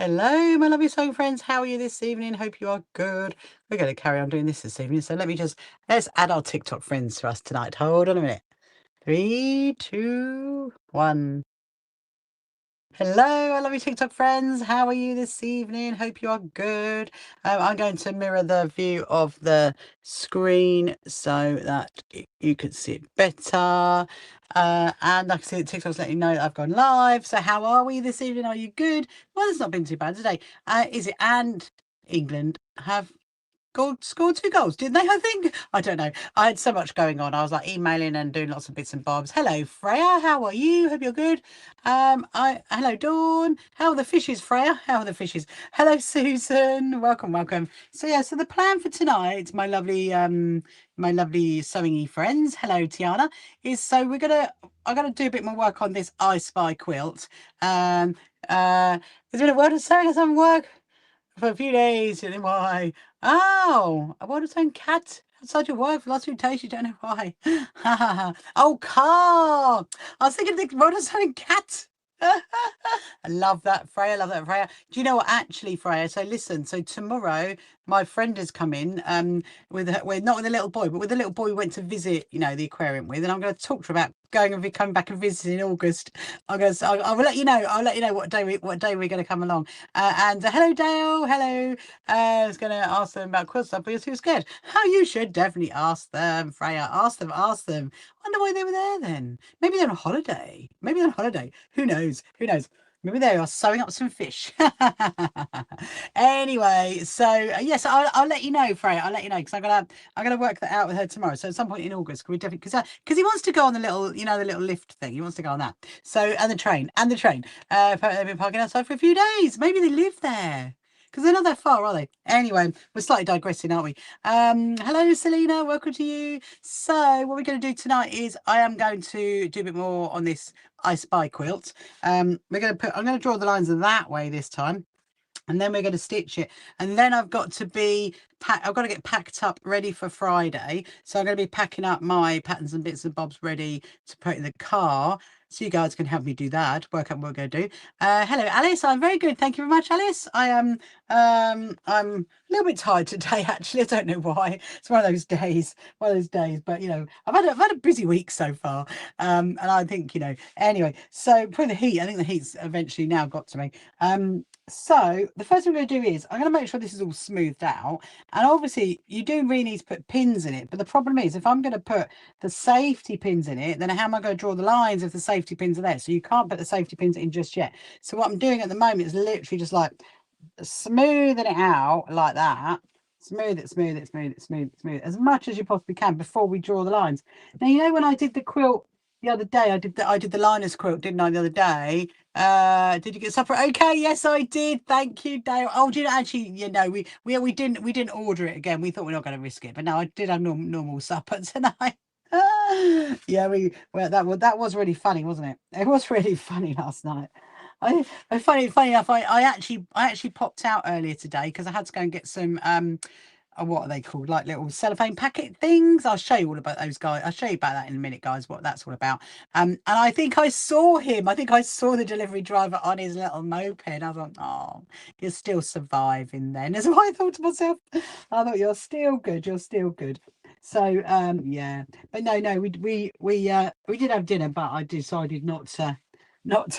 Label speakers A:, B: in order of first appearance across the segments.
A: Hello, my lovely sewing friends. How are you this evening? Hope you are good. We're going to carry on doing this evening. So let's add our TikTok friends to us tonight. Hold on a minute. 3, 2, 1. Hello, I love you TikTok friends. How are you this evening? Hope you are good. I'm going to mirror the view of the screen so that you can see it better. And I can see that TikTok's letting you know that I've gone live. So how are we this evening? Are you good? Well, it's not been too bad today. Is it? And England have scored 2 goals, didn't they? I think. I don't know. I had so much going on. I was like emailing and doing lots of bits and bobs. Hello, Freya. How are you? Hope you're good. Hello, Dawn. How are the fishes, Freya? How are the fishes? Hello, Susan. Welcome, welcome. So yeah, so the plan for tonight, my lovely sewing-y friends. Hello, Tiana. Is so I'm gonna do a bit more work on this I Spy quilt. There's been a word of sewing some work for a few days, and then why? Oh, I want to cat outside your wife for the last few days. You don't know why. Oh, car. I was thinking the road is cat. I love that, Freya. Love that, Freya. Do you know what, actually, Freya? So listen. So tomorrow, my friend has come in. With her, well, not with a little boy, but with a little boy we went to visit. You know, the aquarium with, and I'm going to talk to her about going and coming back and visiting in August. I will let you know. I'll let you know what day we're going to come along. And hello, Dale. Hello. I was going to ask them about quilt stuff because he was scared. How you should definitely ask them, Freya. Ask them. Ask them. Wonder why they were there then. Maybe they're on holiday. Maybe they're on holiday. Who knows? Who knows? Maybe they are sewing up some fish. Anyway, so yes, I'll let you know, Freya. I'll let you know because I'm gonna work that out with her tomorrow. So at some point in August, we definitely because he wants to go on the little the little lift thing. He wants to go on that. So and the train. They've been parking outside for a few days. Maybe they live there. Because they're not that far, are they? Anyway, we're slightly digressing, aren't we? Hello, Selena. Welcome to you. So what we're going to do tonight is I am going to do a bit more on this I Spy quilt. I'm going to draw the lines that way this time. And then we're going to stitch it, and then I've got to get packed up ready for Friday. So I'm going to be packing up my patterns and bits and bobs ready to put in the car, so you guys can help me do that, work out what we're going to do. Hello, Alice. I'm very good, thank you very much, Alice. I am I'm a little bit tired today, actually. I don't know why. It's one of those days, but I've had a busy week so far. And I think, anyway, so probably the heat, I think the heat's eventually now got to me. So the first thing I'm going to do is I'm going to make sure this is all smoothed out, and obviously you do really need to put pins in it, but the problem is if I'm going to put the safety pins in it, then how am I going to draw the lines if the safety pins are there? So you can't put the safety pins in just yet. So what I'm doing at the moment is literally just like smoothing it out like that. Smooth it as much as you possibly can before we draw the lines. Now, when I did the quilt the other day, I did the liners quilt, didn't I, the other day? Did you get supper? Okay, yes, I did. Thank you, Dale. Oh, do you know, actually, we didn't order it again. We thought we're not going to risk it, but no, I did have normal supper tonight. Yeah, that was really funny, wasn't it? It was really funny last night. Funny enough, I actually popped out earlier today because I had to go and get some what are they called, like little cellophane packet things. I'll show you all about those guys. I'll show you about that in a minute, guys, what that's all about. And I think I saw him. I think I saw the delivery driver on his little moped. I thought, oh, you're still surviving then. That's what I thought to myself. I thought, you're still good. You're still good. So yeah, but no, we did have dinner, but I decided not to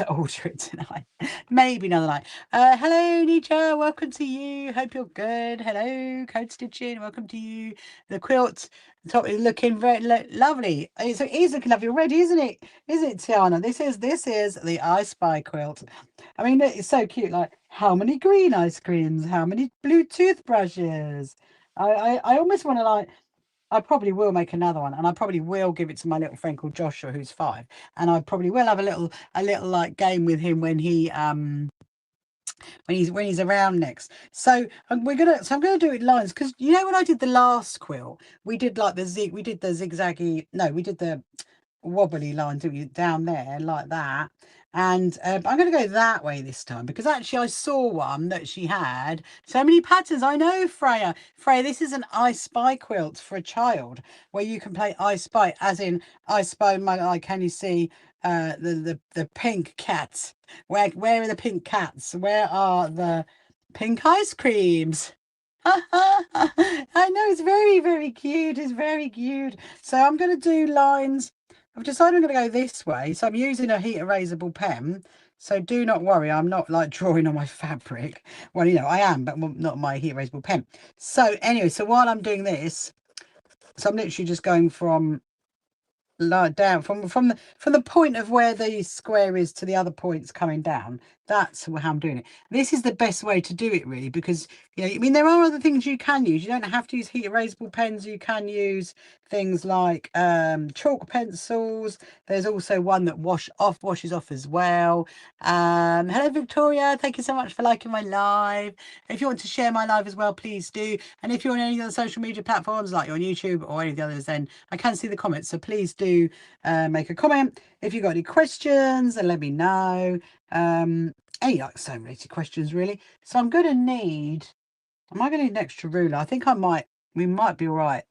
A: alter it tonight. Maybe another night. Hello, Nietzsche. Welcome to you. Hope you're good. Hello, Code Stitching. Welcome to you. The quilt, the top is looking very lovely. It is looking lovely already, isn't it? Is it, Tiana? This is the I Spy quilt. I mean, it's so cute. Like, how many green ice creams? How many blue toothbrushes? I almost want to I probably will make another one, and I probably will give it to my little friend called Joshua, who's 5, and I probably will have a little like game with him when he's around next. So I'm gonna do it lines, because when I did the last quilt, we did like the zigzaggy. No, we did the wobbly line down there like that. And I'm going to go that way this time because actually I saw one that she had so many patterns. I know, Freya. Freya, this is an I Spy quilt for a child where you can play I Spy, as in I Spy my eye. Can you see the pink cats? Where are the pink cats? Where are the pink ice creams? I know, it's very, very cute. It's very cute. So I'm going to do lines. I've decided I'm going to go this way. So I'm using a heat erasable pen. So do not worry, I'm not like drawing on my fabric. Well, you know, I am, but not my heat erasable pen. So anyway, so while I'm doing this, so I'm literally just going from down from the point of where the square is to the other points coming down. That's how I'm doing it. This is the best way to do it, really, because you know, I mean, there are other things you can use. You don't have to use heat erasable pens. You can use things like chalk pencils. There's also one that washes off as well. Hello, Victoria. Thank you so much for liking my live. If you want to share my live as well, please do. And if you're on any other social media platforms, like you're on YouTube or any of the others, then I can see the comments. So please do make a comment. If you've got any questions, then let me know. Any like sewing related questions, really. So I'm going to need, am I going to need an extra ruler? I think we might be all right.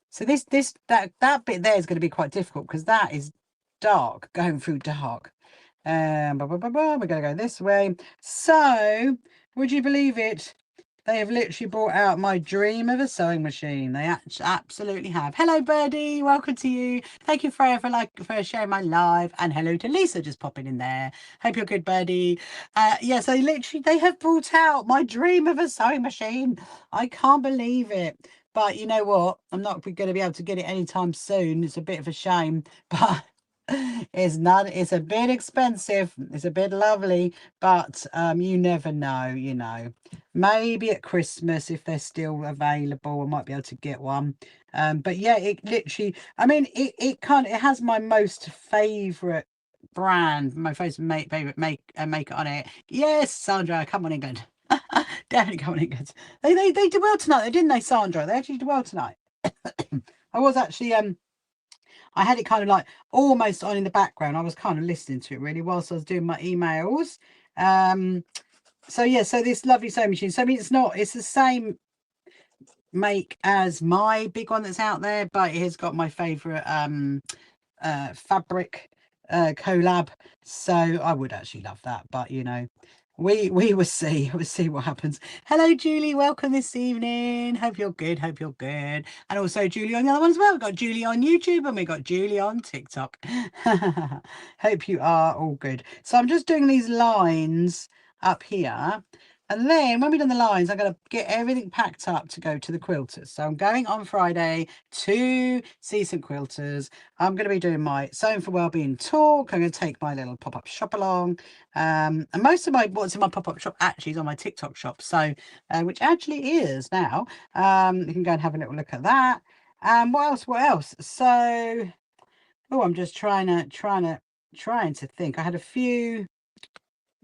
A: So that bit there is going to be quite difficult because that is dark, going through dark. We're going to go this way. So, would you believe it? They have literally brought out my dream of a sewing machine. They absolutely have. Hello, Birdie. Welcome to you. Thank you, Freya, for sharing my live. And hello to Lisa, just popping in there. Hope you're good, Birdie. Yes, they have brought out my dream of a sewing machine. I can't believe it. But you know what? I'm not going to be able to get it anytime soon. It's a bit of a shame. But it's a bit expensive. It's a bit lovely. But you never know, you know. Maybe at Christmas, if they're still available, I might be able to get one. But yeah, it literally, I mean, it has my most favorite brand, my favorite maker on it. Yes, Sandra, come on, England. Definitely come on, England. They did well tonight, didn't they, Sandra? They actually did well tonight. I was actually I had it kind of like almost on in the background. I was kind of listening to it really whilst I was doing my emails. So yeah, so this lovely sewing machine. So I mean, it's the same make as my big one that's out there, but it has got my favorite fabric collab. So I would actually love that, but you know, we will see. We'll see what happens. Hello, Julie. Welcome this evening. Hope you're good. Hope you're good. And also Julie on the other one as well. We've got Julie on YouTube and we got Julie on TikTok. Hope you are all good. So I'm just doing these lines up here. And then when we've done the lines, I'm going to get everything packed up to go to the Quilters. So I'm going on Friday to see some Quilters. I'm going to be doing my Sewing for Wellbeing talk. I'm going to take my little pop-up shop along. And most of what's in my pop-up shop actually is on my TikTok shop. So, which actually is now. You can go and have a little look at that. What else? So, oh, I'm just trying to think. I had a few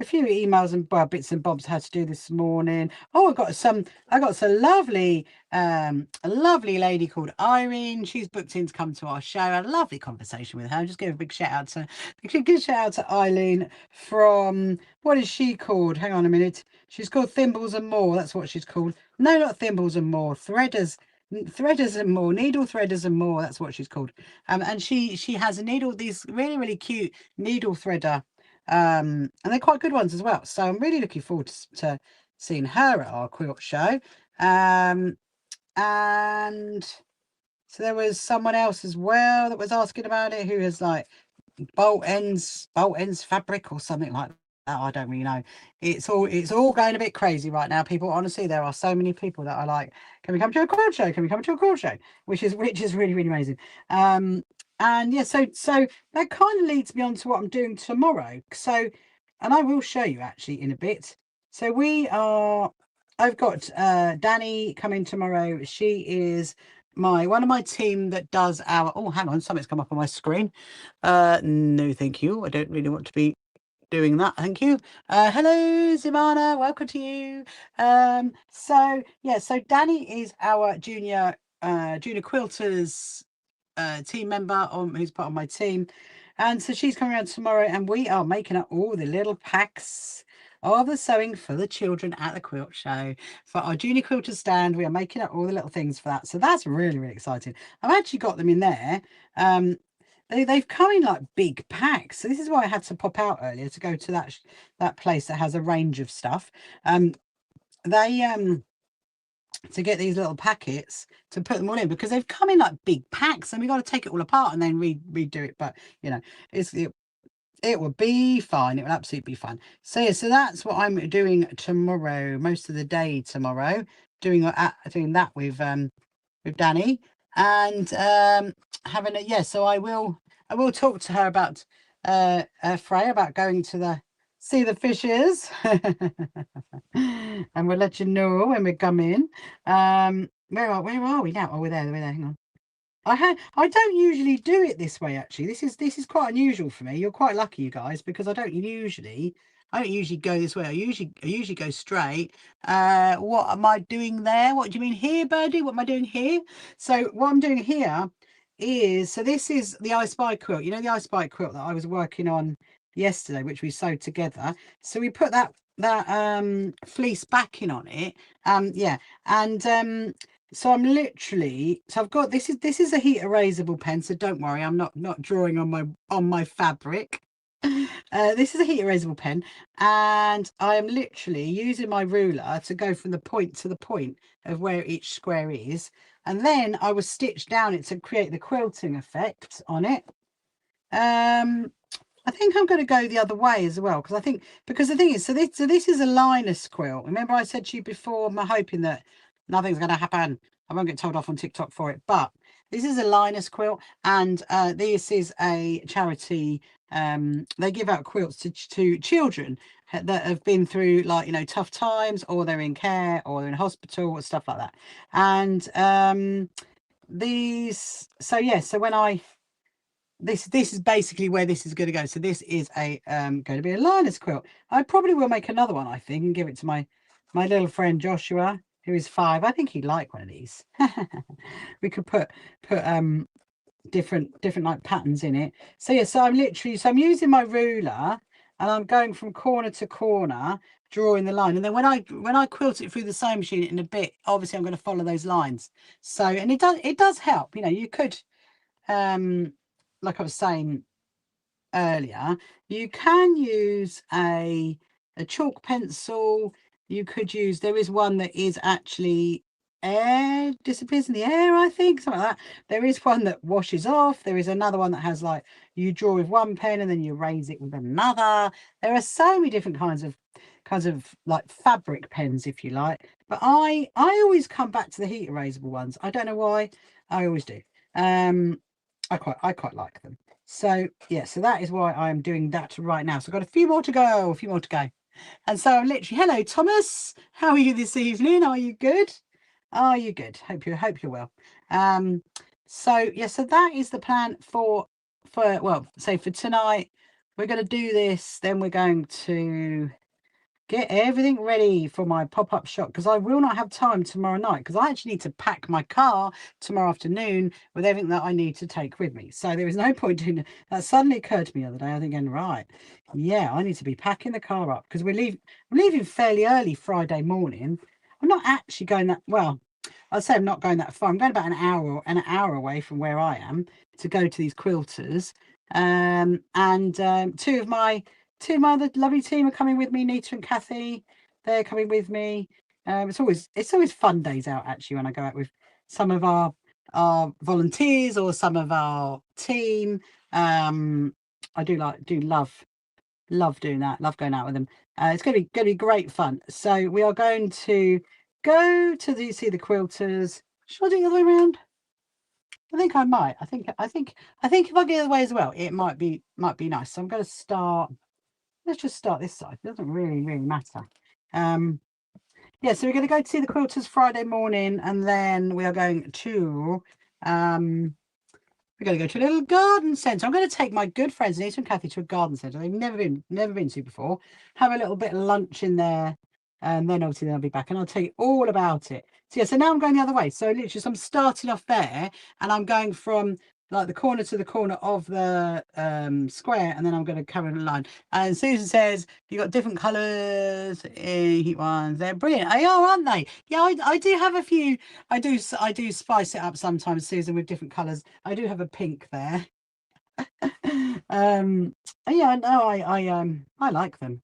A: emails and bits and bobs I had to do this morning. Oh, I got some lovely a lovely lady called Irene. She's booked in to come to our show. I had a lovely conversation with her. Just give a big shout out to Eileen from, what is she called? Hang on a minute. She's called Thimbles and More. That's what she's called. No, not Thimbles and More. Threaders and More. Needle Threaders and More. That's what she's called. And she has a needle, these really, really cute needle threader, and they're quite good ones as well. So I'm really looking forward to seeing her at our quilt show. And so there was someone else as well that was asking about it, who has like bolt ends fabric or something like that. I don't really know. It's all going a bit crazy right now, people. Honestly, there are so many people that are like, can we come to a quilt show? Can we come to a quilt show? Which is really, really amazing. And yeah, so that kind of leads me on to what I'm doing tomorrow. So, and I will show you actually in a bit. So I've got Danny coming tomorrow. She is one of my team that does our, oh, hang on, something's come up on my screen. No, thank you. I don't really want to be doing that. Thank you. Hello, Zimana. Welcome to you. So yeah, so Danny is our junior quilters team member who's part of my team, and so she's coming around tomorrow, and we are making up all the little packs of the sewing for the children at the quilt show for our junior quilter stand. We are making up all the little things for that, so that's really, really exciting. I've actually got them in there. They've come in like big packs, so this is why I had to pop out earlier to go to that place that has a range of stuff. They to get these little packets to put them all in, because they've come in like big packs and we've got to take it all apart and then redo it. But you know, it will be fine. It will absolutely be fine. So yeah, so that's what I'm doing tomorrow, most of the day tomorrow, doing that with Danny, and having a so I will talk to her about Freya about going to see the fishes. And we'll let you know when we come in. Where are we now? Oh, we're there. Hang on. I don't usually do it this way, actually. This is quite unusual for me. You're quite lucky, you guys, because I don't usually go this way. I usually go straight. What am I doing there? What do you mean here, Birdie? What am I doing here? So what I'm doing here is, so this is the I Spy quilt. You know, the I Spy quilt that I was working on yesterday, which we sewed together. So we put that fleece backing on it. So I'm literally, so I've got, this is a heat erasable pen, so don't worry, I'm not drawing on my fabric. This is a heat erasable pen, and I am literally using my ruler to go from the point to the point of where each square is, and then I will stitch down it to create the quilting effect on it. I think I'm going to go the other way as well, because the thing is, so this is a Linus quilt. Remember I said to you before, I'm hoping that nothing's going to happen. I won't get told off on TikTok for it, but this is a Linus quilt, and this is a charity. They give out quilts to children that have been through, like, you know, tough times, or they're in care, or they're in hospital, or stuff like that. And so when this is basically where this is going to go. So this is going to be a Linus quilt. I probably will make another one, I think, and give it to my little friend Joshua, who is 5. I think he'd like one of these. We could put different like patterns in it. So yeah, so I'm using my ruler, and I'm going from corner to corner, drawing the line, and then when I quilt it through the sewing machine in a bit, obviously I'm going to follow those lines. So, and it does help. You know, you could like I was saying earlier, you can use a chalk pencil. You could use, there is one that is actually disappears in the air, I think, something like that. There is one that washes off. There is another one that has, like, you draw with one pen and then you erase it with another. There are so many different kinds of like fabric pens, if you like, but I always come back to the heat erasable ones. I don't know why, I always do. I quite like them. So yeah, so that is why I'm doing that right now. So I've got a few more to go. And so I'm literally, hello Thomas, how are you this evening? Are you good? Are you good? Hope you're well. So yeah, so that is the plan for tonight. We're going to do this, then we're going to get everything ready for my pop-up shop, because I will not have time tomorrow night, because I actually need to pack my car tomorrow afternoon with everything that I need to take with me. So there is no point doing it. That suddenly occurred to me the other day. I think, right, yeah, I need to be packing the car up, because we're leaving fairly early Friday morning. I'm not actually going that well. I'd say I'm not going that far. I'm going about an hour away from where I am to go to these quilters. Two of my other lovely team are coming with me, Nita and Kathy. They're coming with me. It's always fun days out, actually, when I go out with some of our volunteers or some of our team. I do love doing that. Love going out with them. It's going to be great fun. So we are going to go to see the quilters. Should I do it the other way around? I think I might. I think if I get the other way as well, it might be nice. So I'm going to start. Let's just start this side. It doesn't really matter. Yeah, so we're going to go to see the quilters Friday morning, and then we are going to we're going to go to a little garden centre. I'm going to take my good friends Nita and Kathy to a garden centre they've never been to before. Have a little bit of lunch in there, and then obviously I'll be back and I'll tell you all about it. So yeah, so now I'm going the other way. So literally, so I'm starting off there, and I'm going from like the corner to the corner of the square, and then I'm going to carry on the line. And Susan says you got different colours in heat ones. They're brilliant. They are, aren't they? Yeah, I do have a few. I do spice it up sometimes, Susan, with different colours. I do have a pink there. Yeah, no, I like them.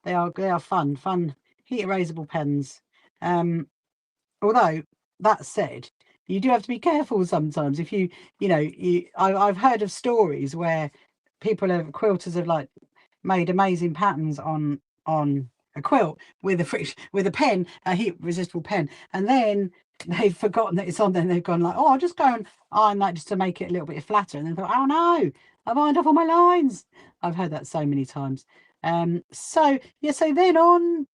A: They are fun heat erasable pens. Although that said, you do have to be careful sometimes. If I've heard of stories where quilters have like made amazing patterns on a quilt with a pen, a heat resistable pen, and then they've forgotten that it's on there, and they've gone like, oh, I'll just go and iron that just to make it a little bit flatter, and then thought, oh no, I've ironed off all my lines. I've heard that so many times. So yeah, so then on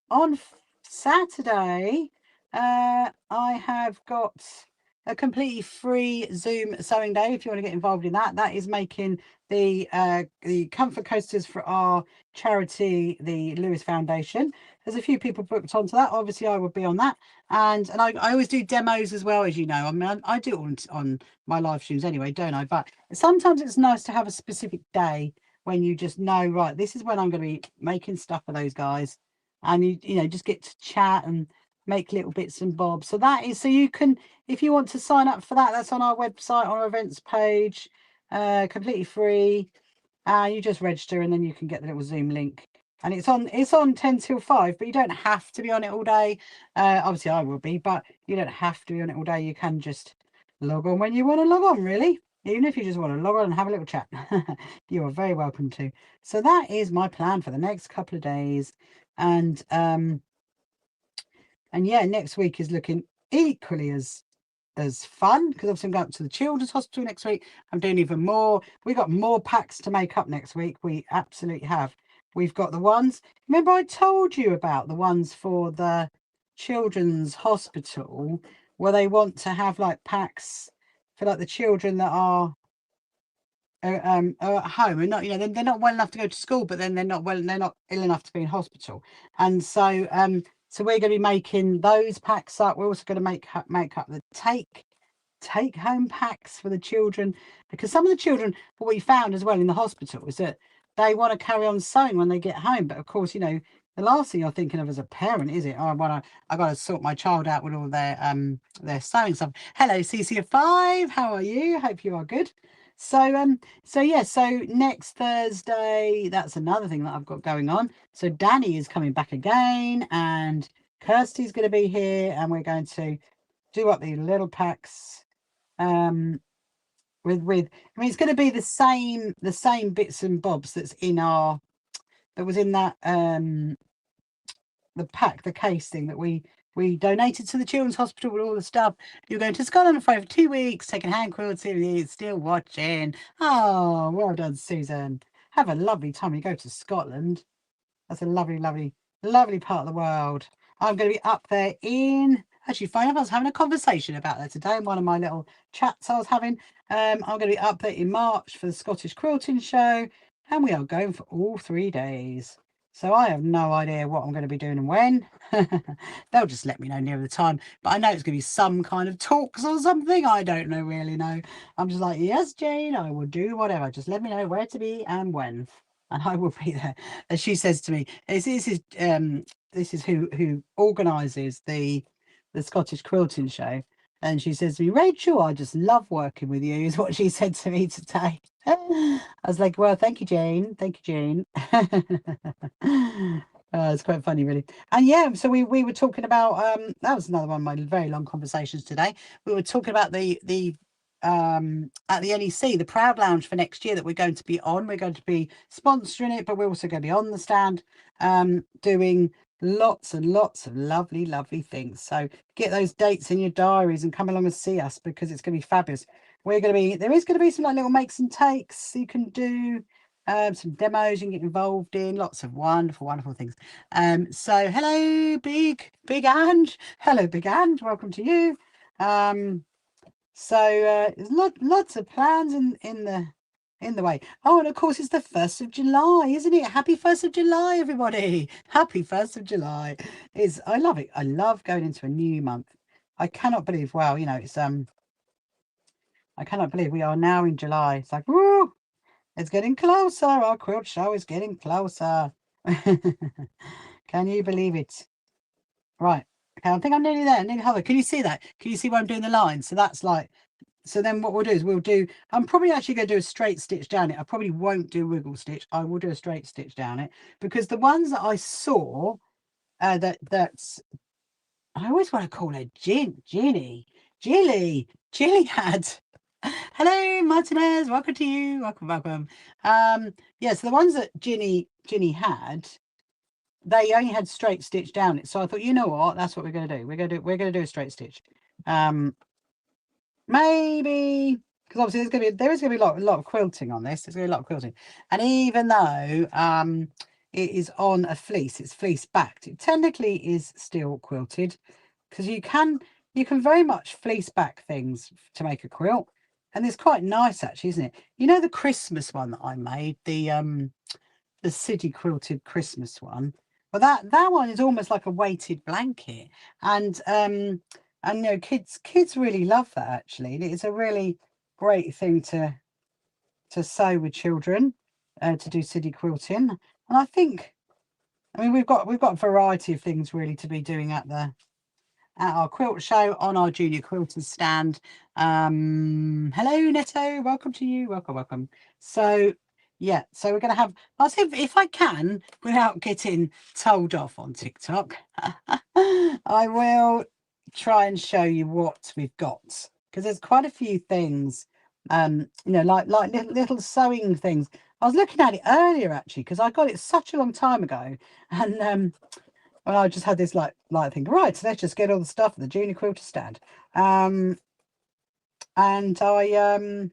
A: Saturday, I have got a completely free Zoom sewing day. If you want to get involved in that, that is making the comfort coasters for our charity, the Lewis Foundation. There's a few people booked onto that. Obviously, I will be on that, and I always do demos as well, as you know. I mean, I do it on my live streams anyway, don't I? But sometimes it's nice to have a specific day when you just know, right, this is when I'm going to be making stuff for those guys, and you know, just get to chat and make little bits and bobs. So that is, so you can, if you want to sign up for that, that's on our website, on our events page, completely free. You just register, and then you can get the little Zoom link, and it's on 10 till 5, but you don't have to be on it all day. Obviously I will be, but you don't have to be on it all day. You can just log on when you want to log on, really. Even if you just want to log on and have a little chat, you are very welcome to. So that is my plan for the next couple of days. And yeah, next week is looking equally as fun, because obviously I'm going up to the children's hospital next week. I'm doing even more. We got more packs to make up next week. We absolutely have. We've got the ones, remember I told you about the ones for the children's hospital, where they want to have like packs for like the children that are at home, and not, you know, they're not well enough to go to school, but then they're not ill enough to be in hospital. And so so we're going to be making those packs up. We're also going to make up the take home packs for the children, because some of the children, what we found as well in the hospital is that they want to carry on sewing when they get home, but of course, you know, the last thing you're thinking of as a parent, is it, oh, I got to sort my child out with all their sewing stuff. Hello, CC5, how are you? Hope you are good. So yeah, so next Thursday, that's another thing that I've got going on. So Danny is coming back again, and Kirsty's going to be here, and we're going to do up these little packs with I mean, it's going to be the same bits and bobs that was in that the pack, the case thing that we donated to the children's hospital with all the stuff. You're going to Scotland for 2 weeks, taking hand quilts, still watching. Oh, well done, Susan. Have a lovely time when you go to Scotland. That's a lovely part of the world. I'm going to be up there in, actually, funny enough, I was having a conversation about that today in one of my little chats I was having. I'm going to be up there in March for the Scottish Quilting Show, and we are going for all 3 days. So I have no idea what I'm going to be doing and when. They'll just let me know near the time. But I know it's going to be some kind of talks or something. I don't really know. I'm just like, yes, Jane, I will do whatever. Just let me know where to be and when, and I will be there. As she says to me, this is who organises the Scottish Quilting Show. And she says to me, Rachel, I just love working with you, is what she said to me today. I was like, well, thank you, Jane. Thank you, Jane. It's quite funny, really. And yeah, so we were talking about, that was another one of my very long conversations today. We were talking about the at the NEC, the Proud Lounge for next year that we're going to be on. We're going to be sponsoring it, but we're also going to be on the stand doing lots and lots of lovely things. So get those dates in your diaries and come along and see us, because it's going to be fabulous. There is going to be some like little makes and takes you can do, some demos you can get involved in, lots of wonderful things. So hello, big Ange. Hello, big Ange, welcome to you. So there's lots of plans in the way. Oh, and of course it's the 1st of July, isn't it? Happy 1st of July, everybody. Happy 1st of July. I love it. I love going into a new month. I cannot believe, wow, you know, it's I cannot believe we are now in July. It's like, woo, it's getting closer. Our quilt show is getting closer. Can you believe it? Right. Okay, I think I'm nearly there. Nearly halfway. Can you see that? Can you see where I'm doing the line? So that's like, so then what we'll do is we'll do, I'm probably actually going to do a straight stitch down it. I probably won't do wiggle stitch. I will do a straight stitch down it, because the ones that I saw, that's, I always want to call her Jilly had. Hello, Martinez. Welcome to you. Welcome. Yeah, so the ones that Ginny had, they only had straight stitch down it. So I thought, you know what, that's what we're going to do. We're going to do a straight stitch. Maybe, because obviously there is going to be a lot of quilting on this. There's going to be a lot of quilting, and even though it is on a fleece, it's fleece backed, it technically is still quilted, because you can very much fleece back things to make a quilt, and it's quite nice actually, isn't it? You know, the Christmas one that I made, the city quilted Christmas one, well, that one is almost like a weighted blanket, and you know, kids really love that actually. It's a really great thing to sew with children, to do city quilting. And I think, I mean, we've got a variety of things really to be doing at our quilt show on our junior quilters stand. Hello Netto, welcome to you, welcome. So yeah, so we're gonna have, I'll see if I can, without getting told off on TikTok, I will try and show you what we've got, because there's quite a few things, you know, like little sewing things. I was looking at it earlier actually, because I got it such a long time ago, and well, I just had this like thing, right, so let's just get all the stuff at the junior quilter stand. And I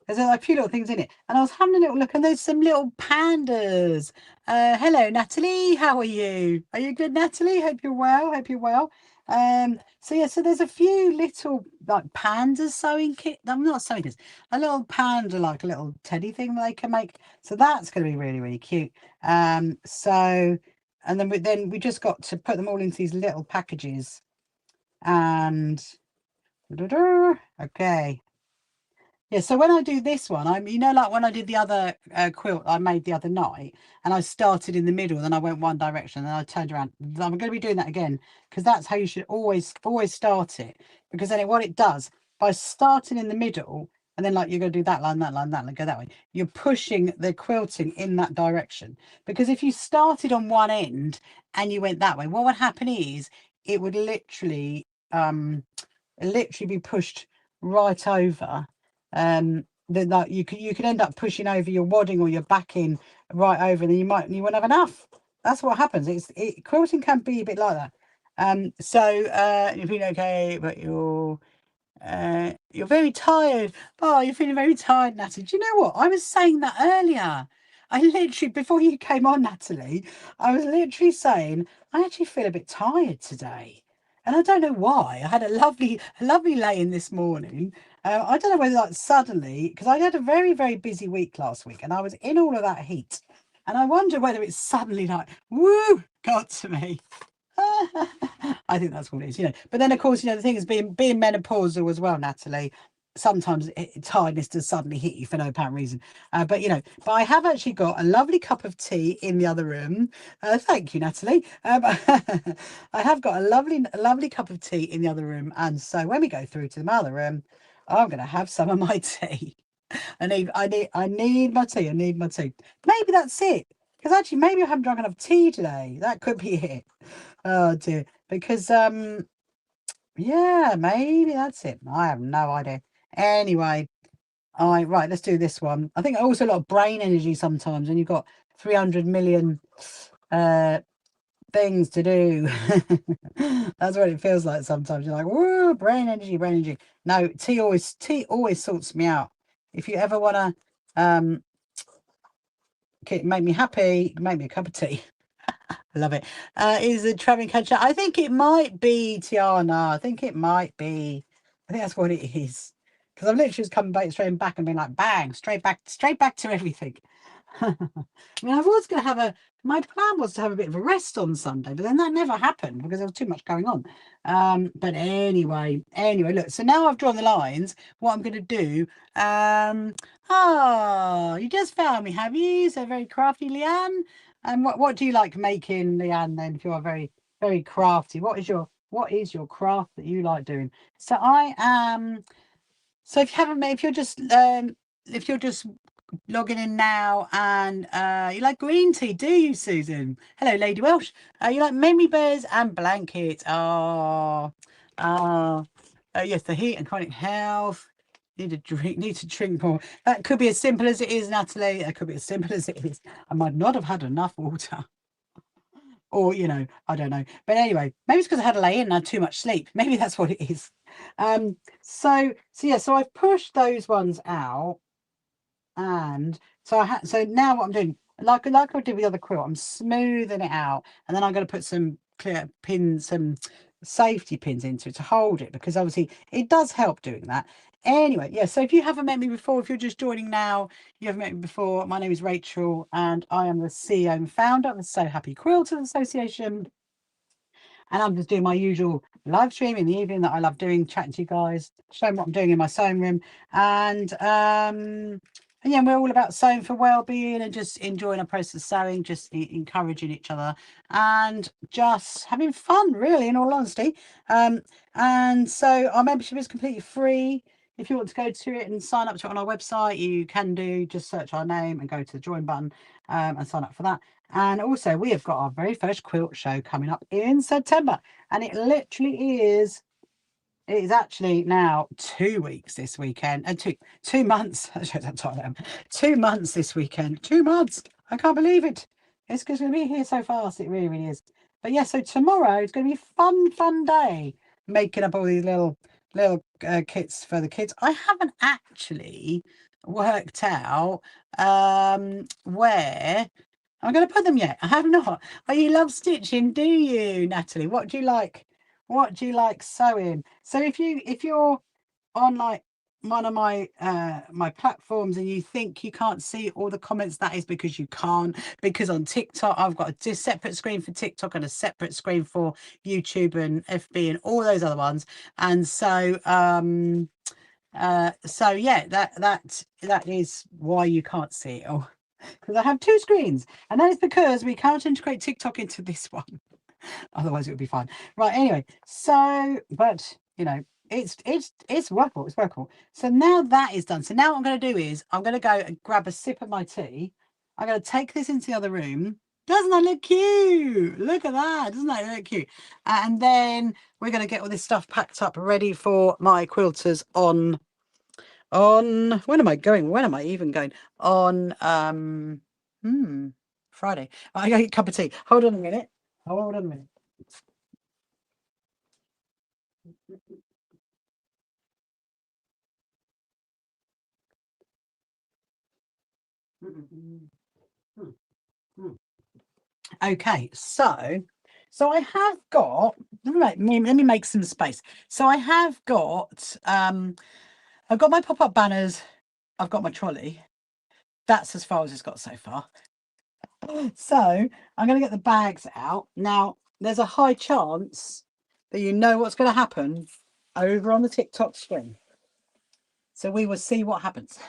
A: there's a few little things in it, and I was having a little look, and there's some little pandas. Hello Natalie, how are you? Are you good, Natalie? Hope you're well. So yeah, so there's a few little like panda sewing kit. I'm not sewing this, a little panda, like a little teddy thing that they can make. So that's going to be really, really cute. So, and then we just got to put them all into these little packages, and okay. Yeah, so when I do this one, you know, like when I did the other quilt I made the other night, and I started in the middle, then I went one direction, and then I turned around. I'm going to be doing that again, because that's how you should always start it, because then what it does, by starting in the middle, and then like you're going to do that line, and go that way, you're pushing the quilting in that direction. Because if you started on one end and you went that way, what would happen is it would literally be pushed right over. Then like you could end up pushing over your wadding or your backing right over, and then you won't have enough. That's what happens. Quilting can be a bit like that. So you're feeling okay, but you're very tired. Oh, you're feeling very tired, Natalie. Do you know what? I was saying that earlier. I literally, before you came on, Natalie, I was literally saying I actually feel a bit tired today. And I don't know why. I had a lovely lay-in this morning. I don't know whether like suddenly, because I had a very, very busy week last week, and I was in all of that heat. And I wonder whether it's suddenly like, woo, got to me. I think that's what it is, you know. But then, of course, you know, the thing is being menopausal as well, Natalie. Sometimes tiredness does suddenly hit you for no apparent reason. But you know, I have actually got a lovely cup of tea in the other room. Thank you, Natalie. I have got a lovely cup of tea in the other room, and so when we go through to the other room, I'm going to have some of my tea. I need my tea. I need my tea. Maybe that's it. Because actually, maybe I haven't drunk enough tea today. That could be it. Oh dear. Because yeah, maybe that's it. I have no idea. Anyway, right, let's do this one. I think also a lot of brain energy sometimes, and you've got 300 million things to do. That's what it feels like sometimes. You're like, woo, brain energy, brain energy. No, tea always sorts me out. If you ever want to make me happy, make me a cup of tea. I love it. Is it traveling catcher? I think it might be Tiana. I think it might be. I think that's what it is. Because I've literally just come back straight back and been like, bang, straight back to everything. I mean, I was going to have my plan was to have a bit of a rest on Sunday, but then that never happened because there was too much going on. But anyway, look, so now I've drawn the lines, what I'm going to do, you just found me, have you? So very crafty, Leanne. And what do you like making, Leanne, then, if you are very, very crafty? What is your craft that you like doing? So I am, so if you haven't made, if you're just logging in now and you like green tea, do you, Susan? Hello, Lady Welsh. You like memory bears and blankets. Yes, the heat and chronic health. Need to drink more. That could be as simple as it is, Natalie. That could be as simple as it is. I might not have had enough water. Or, I don't know. But anyway, maybe it's because I had to lay in and had too much sleep. Maybe that's what it is. So I've pushed those ones out. And so now what I'm doing, like I did with the other quilt, I'm smoothing it out, and then I'm going to put some clear pins, some safety pins into it to hold it, because obviously it does help doing that. Anyway, yeah, so if you haven't met me before, if you're just joining now, you haven't met me before, my name is Rachel and I am the CEO and founder of the So Happy Quilters Association. And I'm just doing my usual live stream in the evening that I love doing, chatting to you guys, showing what I'm doing in my sewing room. And yeah, we're all about sewing for well-being and just enjoying a process of sewing, just encouraging each other and just having fun, really, in all honesty. And so our membership is completely free. If you want to go to it and sign up to it on our website, you can do. Just search our name and go to the join button and sign up for that. And also, we have got our very first quilt show coming up in September, and it literally is. It is actually now 2 weeks this weekend, and 2 months. 2 months this weekend. 2 months. I can't believe it. It's going to be here so fast. It really, really is. But yeah, so tomorrow it's going to be a fun day making up all these little kits for the kids. I haven't actually worked out where I'm going to put them yet. I have not. Oh, you love stitching, do you, Natalie? What do you like? What do you like sewing? So if you're on like one of my my platforms and you think you can't see all the comments, that is because you can't. Because on TikTok, I've got a separate screen for TikTok and a separate screen for YouTube and FB and all those other ones. And so so yeah, that is why you can't see it all. Because I have 2 screens, and that is because we can't integrate TikTok into this one. Otherwise it would be fine. Right, anyway, so but it's workable. It's workable. So now that is done. So now what I'm going to do is I'm going to go and grab a sip of my tea. I'm going to take this into the other room. Doesn't that look cute? Look at that. Doesn't that look cute? And then we're going to get all this stuff packed up, ready for my quilters on when am I going? When am I even going? On Friday. I got a cup of tea. Hold on a minute. Hold on a minute. Okay, so I have got, let me make some space. So I have got I've got my pop-up banners, I've got my trolley. That's as far as it's got so far. So I'm going to get the bags out. Now, there's a high chance that you know what's going to happen over on the TikTok screen. So we will see what happens.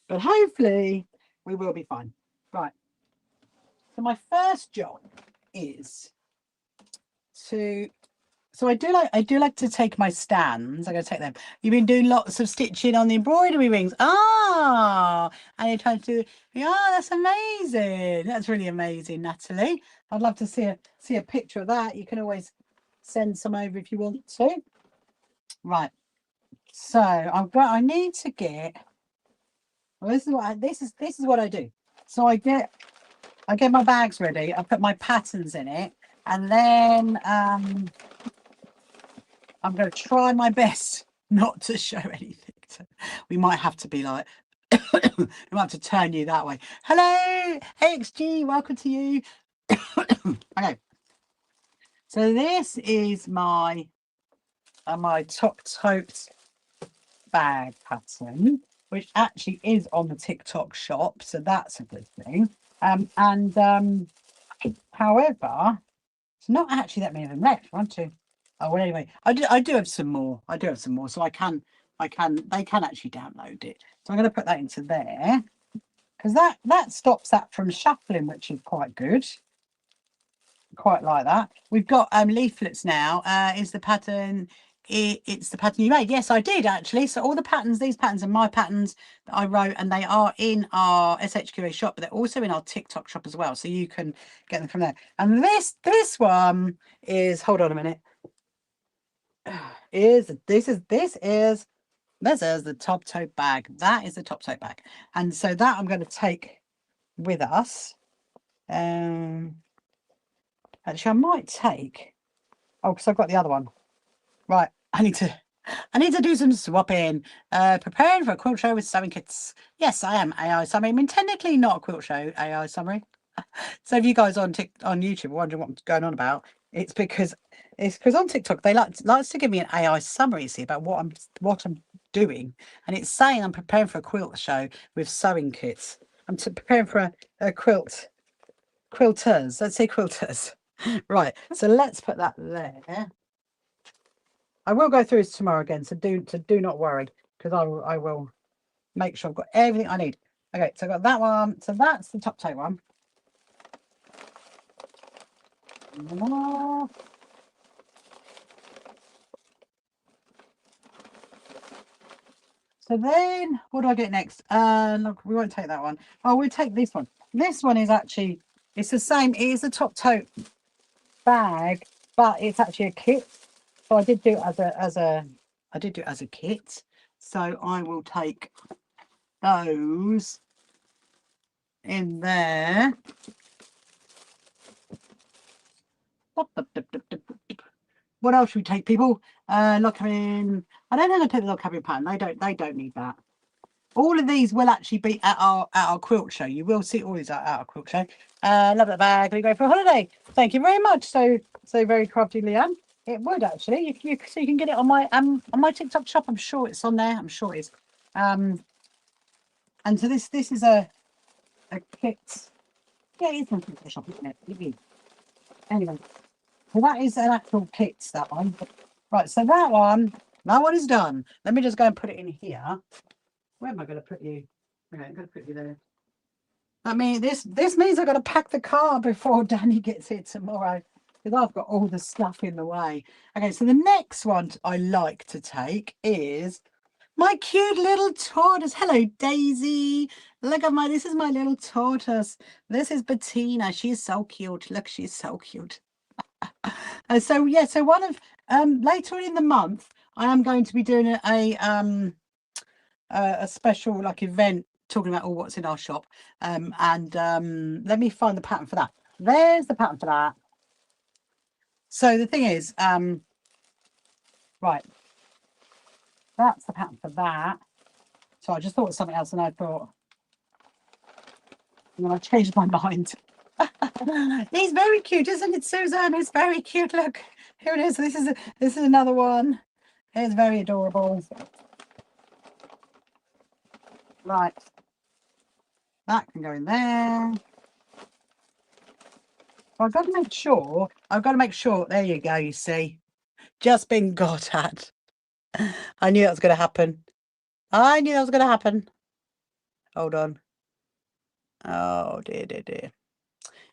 A: But hopefully we will be fine. Right. So my first job is to, so I do like to take my stands. I'm going to take them. You've been doing lots of stitching on the embroidery rings. And you're trying to do, that's amazing. That's really amazing, Natalie. I'd love to see a picture of that. You can always send some over if you want to. Right. So I need to get, well, this is what I do. So I get my bags ready. I put my patterns in it, and then I'm going to try my best not to show anything. We might have to be like, we might have to turn you that way. Hello, XG, welcome to you. Okay, so this is my top tote bag pattern, which actually is on the TikTok shop, so that's a good thing. However, it's not actually that many of them left. One, two. Oh well, anyway, I do have some more. I do have some more, so they can actually download it. So I'm going to put that into there because that stops that from shuffling, which is quite good. Quite like that. We've got leaflets now. Is the pattern? It's the pattern you made. Yes, I did actually. So all the patterns, these patterns are my patterns that I wrote, and they are in our SHQA shop, but they're also in our TikTok shop as well. So you can get them from there. And this one is, hold on a minute. This is the top tote bag. That is the top tote bag. And so that I'm going to take with us. Actually, I might take, because I've got the other one. Right, I need to do some swapping. Preparing for a quilt show with sewing kits. Yes, I am AI summary. I mean, technically not a quilt show AI summary. So if you guys on YouTube are wondering what I'm going on about, it's because on TikTok they likes to give me an AI summary, see, about what I'm doing, and it's saying I'm preparing for a quilt show with sewing kits. I'm preparing for a quilters. Let's say quilters. Right. So let's put that there. I will go through this tomorrow again, so do not worry, because I will make sure I've got everything I need. Okay, so I've got that one. So that's the top toe one. So then what do I get next? Look, we won't take that one. Oh, we'll take this one. This one is actually, it's the same. It is a top tote bag, but it's actually a kit. So I did do it as a kit. So I will take those in there. What else should we take, people? Log cabin. I don't know how to take the log cabin pattern. They don't need that. All of these will actually be at our quilt show. You will see all these at our quilt show. Love that bag. We go for a holiday. Thank you very much. So very crafty, Leanne. It would actually. So you can get it on my TikTok shop. I'm sure it's on there. I'm sure it is. And so this is a kit. Yeah, it is on TikTok shop, isn't it? It is. Anyway, so that is an actual kit. That one. Right. So that one is done. Let me just go and put it in here. Where am I going to put you? Okay, I'm going to put you there. I mean, this means I've got to pack the car before Danny gets here tomorrow, because I've got all the stuff in the way. Okay, so the next one I like to take is my cute little tortoise. Hello, Daisy. Look at this is my little tortoise. This is Bettina. She's so cute. Look, she's so cute. So yeah, so one of later in the month, I am going to be doing a special like event talking about all what's in our shop, let me find the pattern for that. There's the pattern for that. So the thing is, right, that's the pattern for that. So I just thought of something else, and I thought, and then I changed my mind. He's very cute, isn't it, Susan? It's very cute. Look, here it is. This is another one. It's very adorable. Right, that can go in there. I've got to make sure. There you go. You see, just been got at. I knew that was going to happen. Hold on. Oh dear.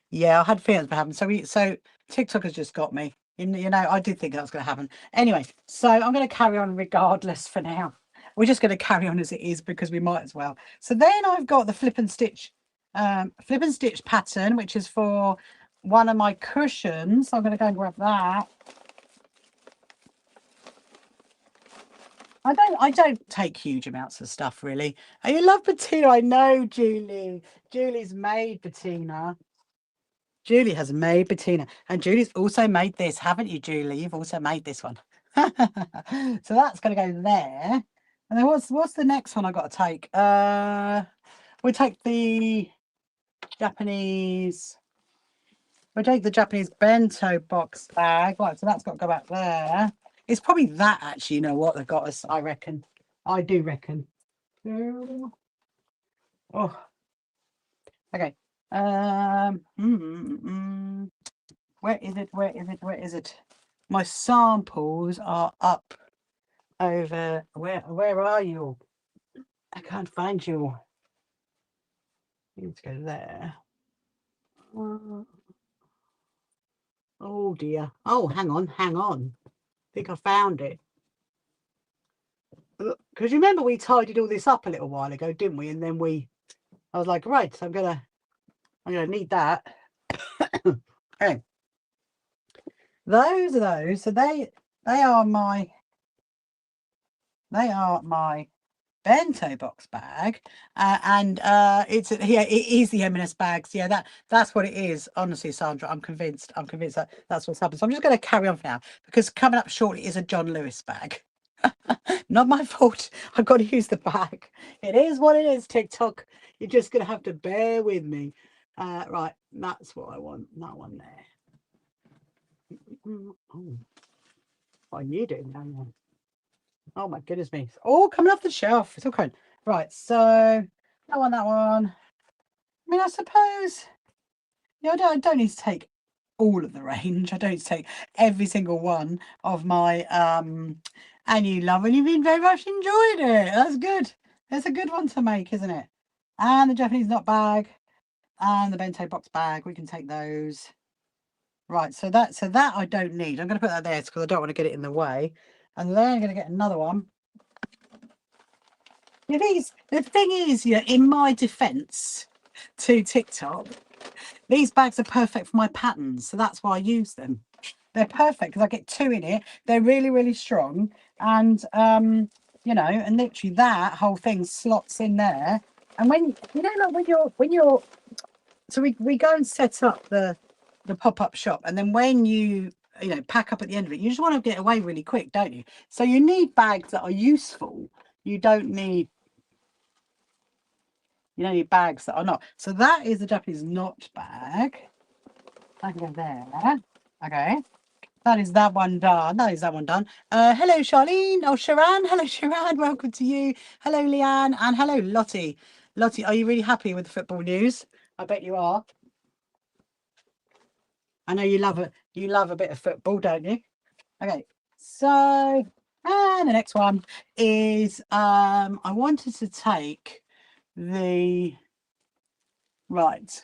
A: Yeah, I had feelings for happening. So TikTok has just got me. You know, I did think that was going to happen. Anyway, so I'm going to carry on regardless for now. We're just going to carry on as it is because we might as well. So then I've got the flip and stitch pattern, which is for one of my cushions. So I'm going to go and grab that. I don't take huge amounts of stuff really. Oh, you love Bettina. I know, Julie. Julie's made Bettina. Julie has made Bettina, and Julie's also made this, haven't you, Julie? You've also made this one. So that's going to go there. And then what's the next one I got to take? We'll take the Japanese. We'll take the Japanese bento box bag. Right, so that's got to go back there. It's probably that actually. You know what? They got us. I reckon. I do reckon. 2. Oh, okay. Where is it? Where is it? Where is it? My samples are up over. Where are you? I can't find you. Let's go there. Oh dear. Oh, hang on, hang on. I think I found it. Because remember we tidied all this up a little while ago, didn't we? And then I was like, right, so I'm gonna need that. Okay. Those are those. So they are my bento box bag, and it's yeah, it is the M&S bags. Yeah, that's what it is. Honestly, Sandra, I'm convinced that that's what's happened. So I'm just going to carry on for now, because coming up shortly is a John Lewis bag. Not my fault. I've got to use the bag. It is what it is. TikTok, you're just going to have to bear with me. Right, that's what I want. That one there. Oh, I need it now. Oh my goodness me. It's all coming off the shelf. It's all coming. Right, so that one. I mean, I suppose, yeah, I don't need to take all of the range. I don't need to take every single one of my and you love and you've been very much enjoyed it. That's good. It's a good one to make, isn't it? And the Japanese knot bag and the bento box bag. We can take those. Right, so that I don't need. I'm going to put that there because I don't want to get it in the way. And then I'm going to get another one. It is. The thing is, yeah, in my defense to TikTok, these bags are perfect for my patterns. So that's why I use them. They're perfect because I get 2 in it. They're really, really strong. And, you know, and literally that whole thing slots in there. And when, you know, like when you're, so we go and set up the pop-up shop. And then when you know, pack up at the end of it, you just want to get away really quick, don't you? So you need bags that are useful. You don't need, you know, your bags that are not. So that is the Japanese knot bag. I can go there. Okay. That is that one done. Hello, Charlene. Oh, Sharan. Hello, Sharan. Welcome to you. Hello, Leanne. And hello, Lottie. Lottie, are you really happy with the football news? I bet you are. I know you love it. You love a bit of football, don't you? Okay. So, and the next one is I wanted to take the right.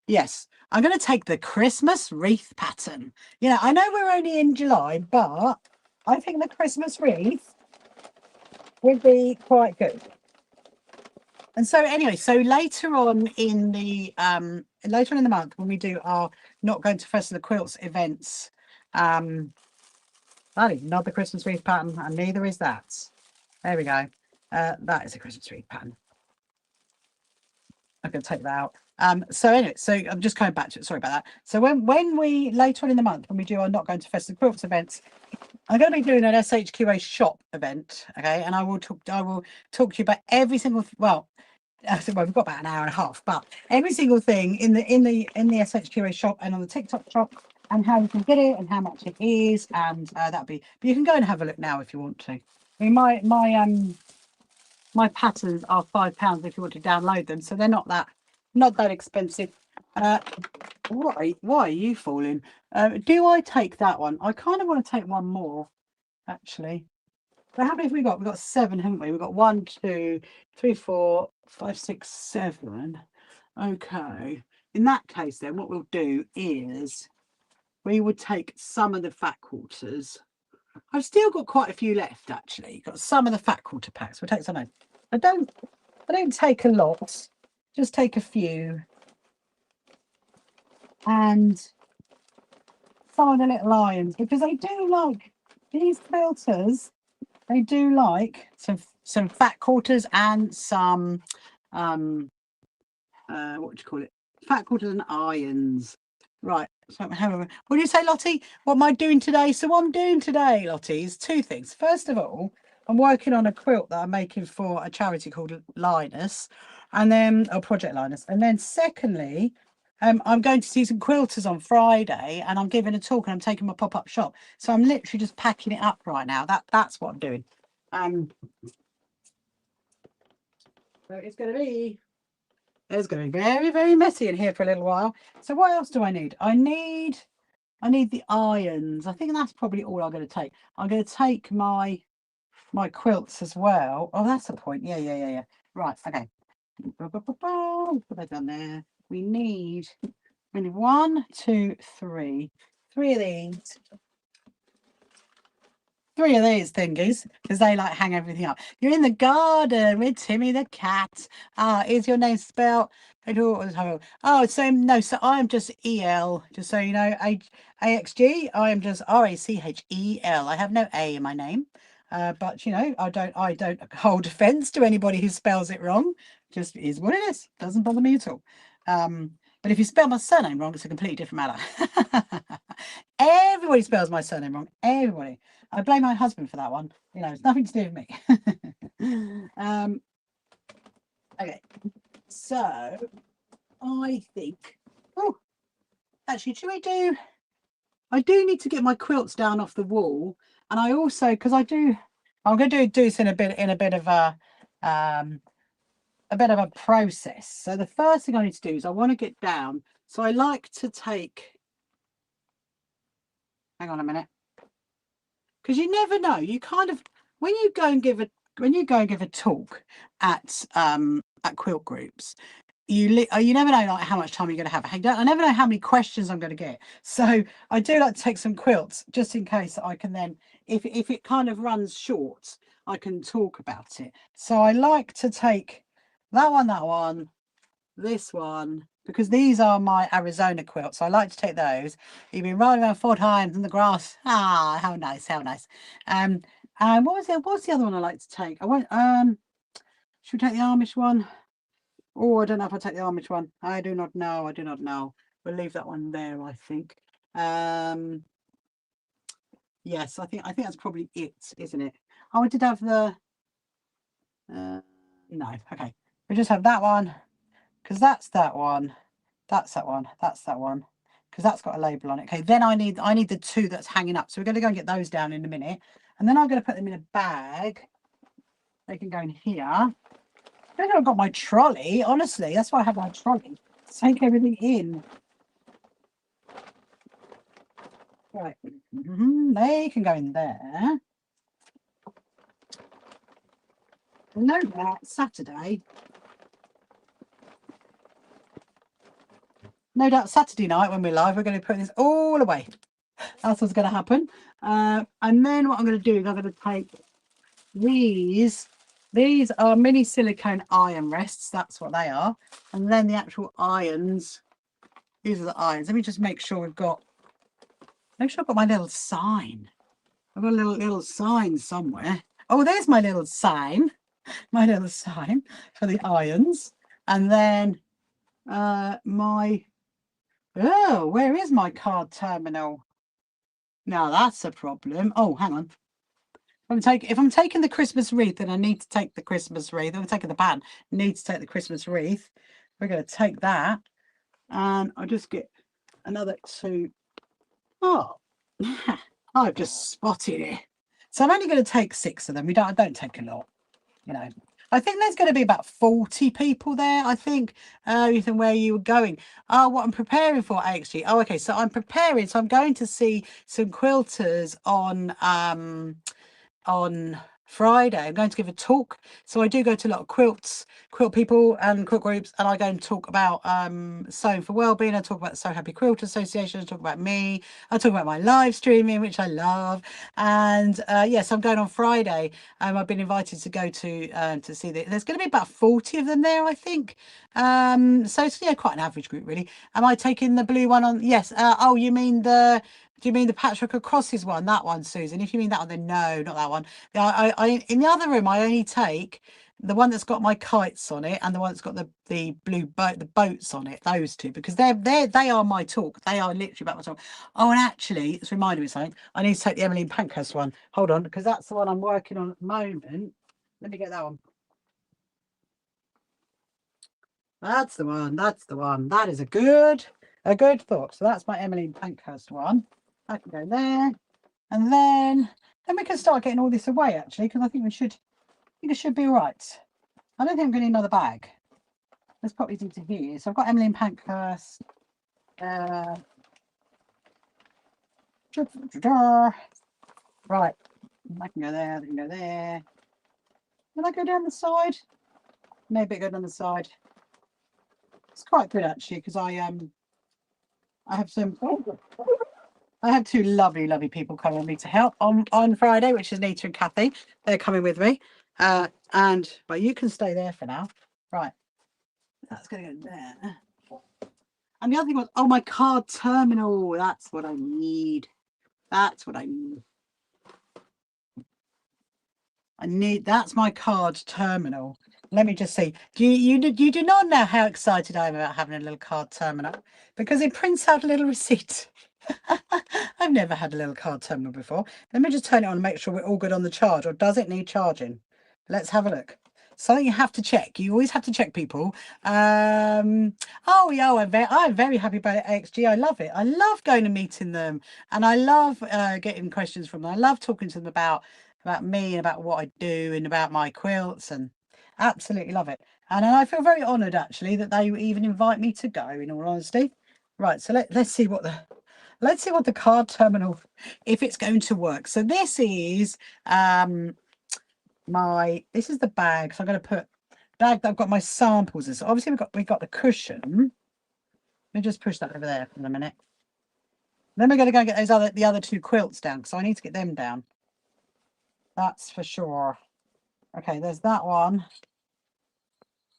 A: Yes, I'm going to take the Christmas wreath pattern. Yeah, I know we're only in July, but I think the Christmas wreath would be quite good. And so anyway, so later on in the month when we do our Not Going to Festival of the Quilts events, that is not the Christmas wreath pattern, and neither is that. There we go. That is a Christmas wreath pattern. I'm going to take that out. So anyway, so I'm just coming back to it. Sorry about that. So when we later on in the month, when we do our Not Going to Festival Quilts events, I'm going to be doing an SHQA shop event. Okay, and I will talk to you about every single well, we've got about an hour and a half, but every single thing in the SHQA shop and on the TikTok shop, and how you can get it and how much it is, and that'll be. But you can go and have a look now if you want to. I mean, my patterns are £5 if you want to download them, so they're not that expensive. Why are you falling? Do I take that one? I kind of want to take one more, actually. So how many have we got? We've got 7, haven't we? We've got 1, 2, 3, 4, 5, 6, 7. Okay. In that case, then what we'll do is we would take some of the fat quarters. I've still got quite a few left, actually. Got some of the fat quarter packs. We'll take some. I don't take a lot. Just take a few. And some of the little lions, because they do like these quilters. They do like some fat quarters and some what do you call it? Fat quarters and irons. Right. So what do you say, Lottie? What am I doing today? So what I'm doing today, Lottie, is 2 things. First of all, I'm working on a quilt that I'm making for a charity called Linus, and then Project Linus. And then secondly, I'm going to see some quilters on Friday, and I'm giving a talk, and I'm taking my pop-up shop. So I'm literally just packing it up right now. That's what I'm doing. So it's going to be very, very messy in here for a little while. So what else do I need? I need the irons. I think that's probably all I'm going to take. I'm going to take my quilts as well. Oh, that's the point. Yeah. Right, okay. Put that down there. We need 1, 2, 3. 3 of these. 3 of these thingies, because they like hang everything up. You're in the garden with Timmy the cat. Is your name spelled? Oh, so no, so I'm just EL, just so you know. AXG, I am just RACHEL. I have no A in my name. But you know, I don't hold offense to anybody who spells it wrong. Just is what it is. Doesn't bother me at all. But if you spell my surname wrong, it's a completely different matter. Everybody spells my surname wrong. Everybody. I blame my husband for that one. You know, it's nothing to do with me. Okay. So I think, oh, actually, should we do? I do need to get my quilts down off the wall, and I also, because I'm going to do this in a bit of a process. So the first thing I need to do is I want to get down. So I like to take. Hang on a minute, because you never know. You kind of when you go and give a talk at quilt groups, you never know like how much time you're going to have. I never know how many questions I'm going to get. So I do like to take some quilts just in case I can then, if it kind of runs short, I can talk about it. So I like to take that one, this one, because these are my Arizona quilts. So I like to take those. You've been rolling around 4 times in the grass. Ah, how nice, how nice. And what's the other one I like to take? I won't should we take the Amish one? Oh, I don't know if I take the Amish one. I do not know. We'll leave that one there, I think. Yes, I think that's probably it, isn't it? Oh, I did have the no, okay. We just have that one, because that's that one. That's that one. That's that one. Because that's got a label on it. Okay, then I need the 2 that's hanging up. So we're going to go and get those down in a minute. And then I'm going to put them in a bag. They can go in here. I think I've got my trolley. Honestly, that's why I have my trolley. Take everything in. Right. They can go in there. Note that Saturday. No doubt Saturday night when we're live, we're going to put this all away. That's what's going to happen. And then what I'm going to do is I'm going to take these. These are mini silicone iron rests. That's what they are. And then the actual irons. These are the irons. Let me just make sure I've got my little sign. I've got a little sign somewhere. Oh, there's my little sign. My little sign for the irons. And then where is my card terminal? Now that's a problem. Oh, hang on. If I'm taking the Christmas wreath, then I need to take the Christmas wreath. If I'm taking the pan, I need to take the Christmas wreath. We're going to take that, and I'll just get another 2. Oh, I've just spotted it. So I'm only going to take 6 of them. I don't take a lot, you know. I think there's going to be about 40 people there. I think, Ethan, where you were going. Oh, what I'm preparing for, AXG. Oh, okay. So I'm preparing. So I'm going to see some quilters on Friday. I'm going to give a talk. So I do go to a lot of quilt people and quilt groups, and I go and talk about sewing for wellbeing. I talk about the So Happy Quilt Association. I talk about me. I talk about my live streaming, which I love. And yes, I'm going on Friday. I've been invited to go to see there's going to be about 40 of them there, I think. So it's quite an average group, really. Am I taking the blue one on? Yes. Oh, you mean do you mean the Patchwork of Crosses one? That one, Susan. If you mean that one, then no, not that one. I in the other room, I only take the one that's got my kites on it and the one that's got the blue boat, the boats on it. Those 2, because they are my talk. They are literally about my talk. Oh, and actually, it's reminded me of something. I need to take the Emmeline Pankhurst one. Hold on, because that's the one I'm working on at the moment. Let me get that one. That's the one. That's the one. That is a good thought. So that's my Emmeline Pankhurst one. I can go there, and then we can start getting all this away, actually, because I think it should be all right. I don't think I'm going to need another bag. Let's pop these into here. So I've got Emily and Pankhurst. Right. I can go there. I can go there. Can I go down the side? Maybe go down the side. It's quite good actually because I have some. I have two lovely people coming with me to help on Friday, which is Nita and Kathy. They're coming with me. But you can stay there for now. Right. That's going to go there. And the other thing was, oh, my card terminal. That's what I need. That's what I need. That's my card terminal. Let me just see. You do not know how excited I am about having a little card terminal because it prints out a little receipt. I've never had a little card terminal before. Let me just turn it on and make sure we're all good on the charge, or does it need charging? Let's have a look. Something you have to check. You always have to check, people. Oh yeah, I'm very happy about AXG. I love it. I love going and meeting them, and I love getting questions from them. I love talking to them about me and about what I do and about my quilts, and absolutely love it. And I feel very honoured actually that they even invite me to go. In all honesty, right. So let's see what the card terminal, if it's going to work. So this is this is the bag. So I'm going to put bag that I've got my samples in. So obviously we've got the cushion. Let me just push that over there for a minute. Then we're going to go and get the other two quilts down, so I need to get them down. That's for sure. Okay, there's that one.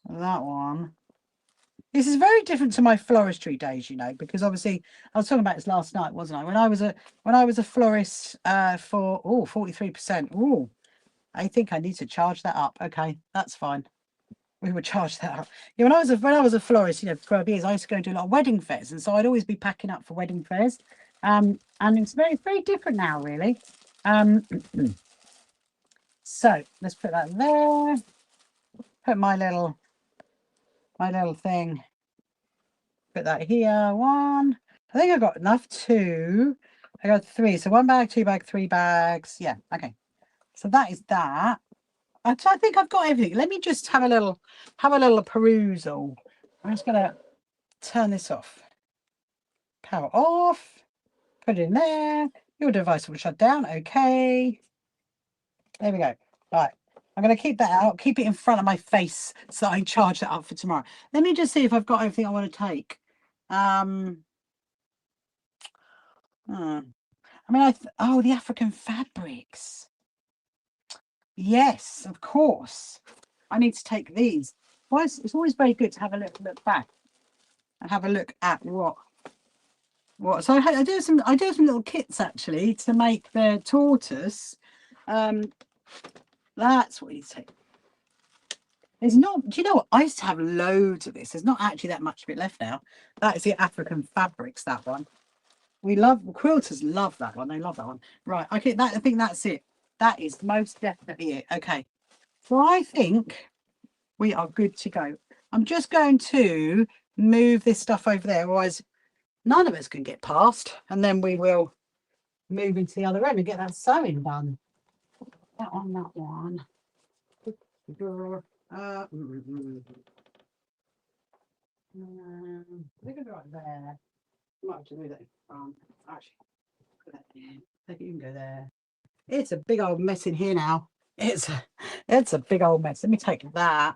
A: That one. This is very different to my floristry days, you know, because obviously I was talking about this last night, wasn't I? When I was a florist for 43%. Oh, I think I need to charge that up. Okay, that's fine. We would charge that up. Yeah, when I was a florist, you know, for 12 years, I used to go and do a lot of wedding fairs, and so I'd always be packing up for wedding fairs. And it's very different now, really. So let's put that there. Put my little thing. Put that here. One. I think I got enough. Two. I got three. So 1 bag, 2 bag, 3 bags. Yeah. Okay. So that is that. I think I've got everything. Let me just have a little perusal. I'm just gonna turn this off. Power off. Put it in there. Your device will shut down. Okay. There we go. Right. I'm going to keep that out. Keep it in front of my face so I can charge that up for tomorrow. Let me just see if I've got everything I want to take. I mean, oh, the African fabrics. Yes, of course. I need to take these. Well, it's always very good to have a look back and have a look at what. So I do some little kits actually to make the tortoise. That's what you take. There's not, do you know what? I used to have loads of this. There's not actually that much of it left now. That is the African fabrics, that one. Quilters love that one. They love that one. Right. Okay. I think that's it. That is most definitely it. Okay. So I think we are good to go. I'm just going to move this stuff over there. Otherwise, none of us can get past. And then we will move into the other room and get that sewing done. That one. They can go right there. Might have to move that in front. Actually, put that in. You can go there. It's a big old mess in here now. It's a big old mess. Let me take that.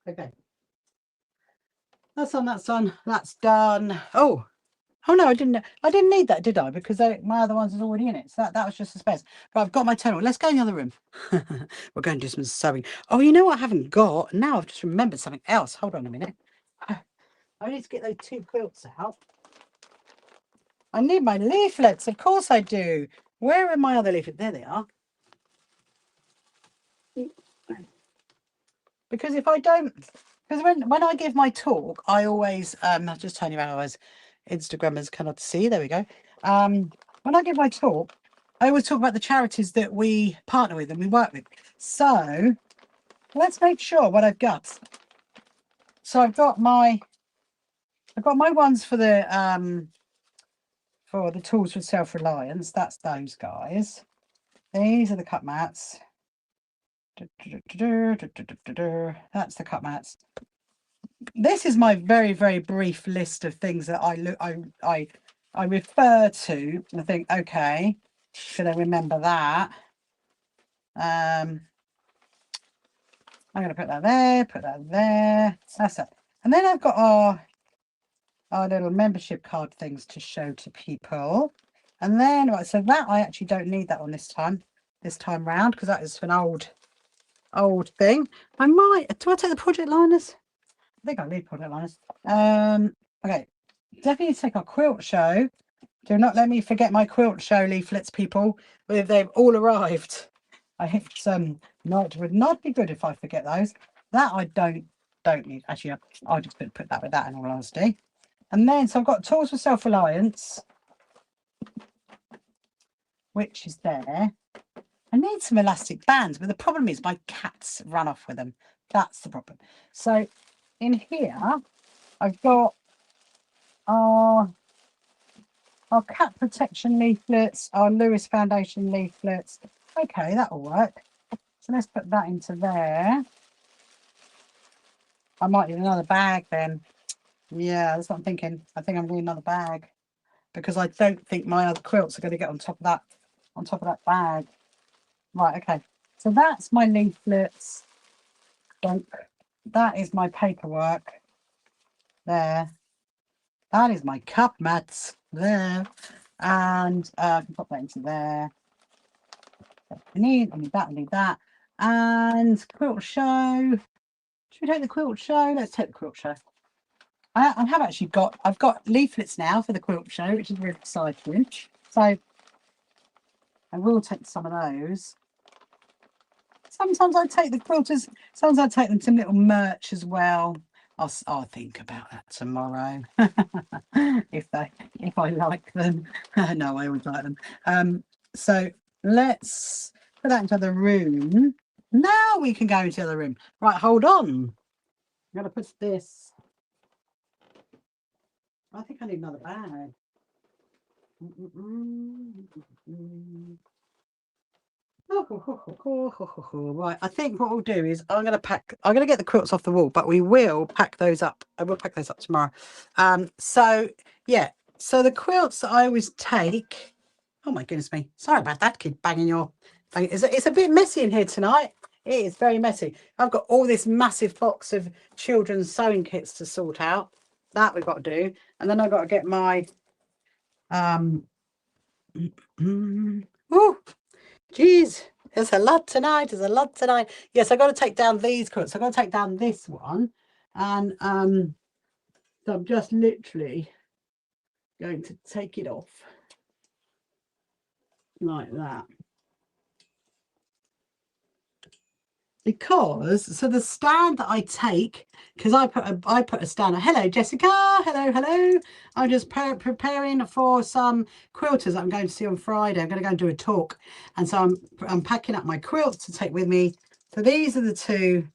A: Okay. That's done. That's done. Oh no, I didn't need that, did I? Because my other ones is already in it. So that was just a space. But I've got my toner. Let's go in the other room. We're going to do some sewing. Oh, you know what I haven't got? Now I've just remembered something else. Hold on a minute. I need to get those 2 quilts out. I need my leaflets. Of course I do. Where are my other leaflets? There they are. Because if I don't, because when I give my talk, I always I'll just turn you around, otherwise Instagrammers cannot see. There we go. When I give my talk, I always talk about the charities that we partner with and we work with. So let's make sure what I've got. So I've got my ones for the for the tools for self-reliance. That's those guys. These are the cut mats. That's the cut mats. This is my very, very brief list of things that I refer to and I think, okay, should I remember that? I'm going to put that there, That's it. And then I've got our little membership card things to show to people. And then, right, so that I actually don't need that one this time round, because that is an old thing. I might, do I take the project liners? I think I need project liners. Okay, definitely take our quilt show. Do not let me forget my quilt show leaflets, people. They've all arrived. It's would not be good if I forget those. That I don't need. Actually, I'll just put that with that in all honesty. And then, so I've got tools for self-reliance, which is there. I need some elastic bands, but the problem is my cats run off with them. That's the problem. So in here, I've got our cat protection leaflets, our Lewis Foundation leaflets. Okay, that'll work. So let's put that into there. I might need another bag then. Yeah, that's what I'm thinking. I think I'm doing another bag because I don't think my other quilts are going to get on top of that bag. Right, okay. So that's my leaflets. That is my paperwork there. That is my cup mats there. And I can pop that into there. I need that. And quilt show. Should we take the quilt show? Let's take the quilt show. I've got leaflets now for the quilt show, which is really exciting. So I will take some of those. Sometimes I take the quilters, sometimes I take them to little merch as well. I'll think about that tomorrow. if I like them. No, I always like them. So let's put that into the room. Now we can go into the other room. Right, hold on. I'm gonna put this. I think I need another bag. Right, I think what we'll do is I'm going to get the quilts off the wall, but we will pack those up. I will pack those up tomorrow. So yeah, so the quilts that I always take. Oh my goodness me, sorry about that, kid banging your. It's a bit messy in here tonight. It is very messy. I've got all this massive box of children's sewing kits to sort out. That we've got to do, and then I've got to get my oh, geez, there's a lot tonight. Yes, I've got to take down these quilts. I've got to take down this one, and so I'm just literally going to take it off like that. Because the stand that I take, because I put a stand. Hello Jessica, hello. I'm just preparing for some quilters that I'm going to see on Friday. I'm going to go and do a talk, and so I'm packing up my quilts to take with me. So these are the two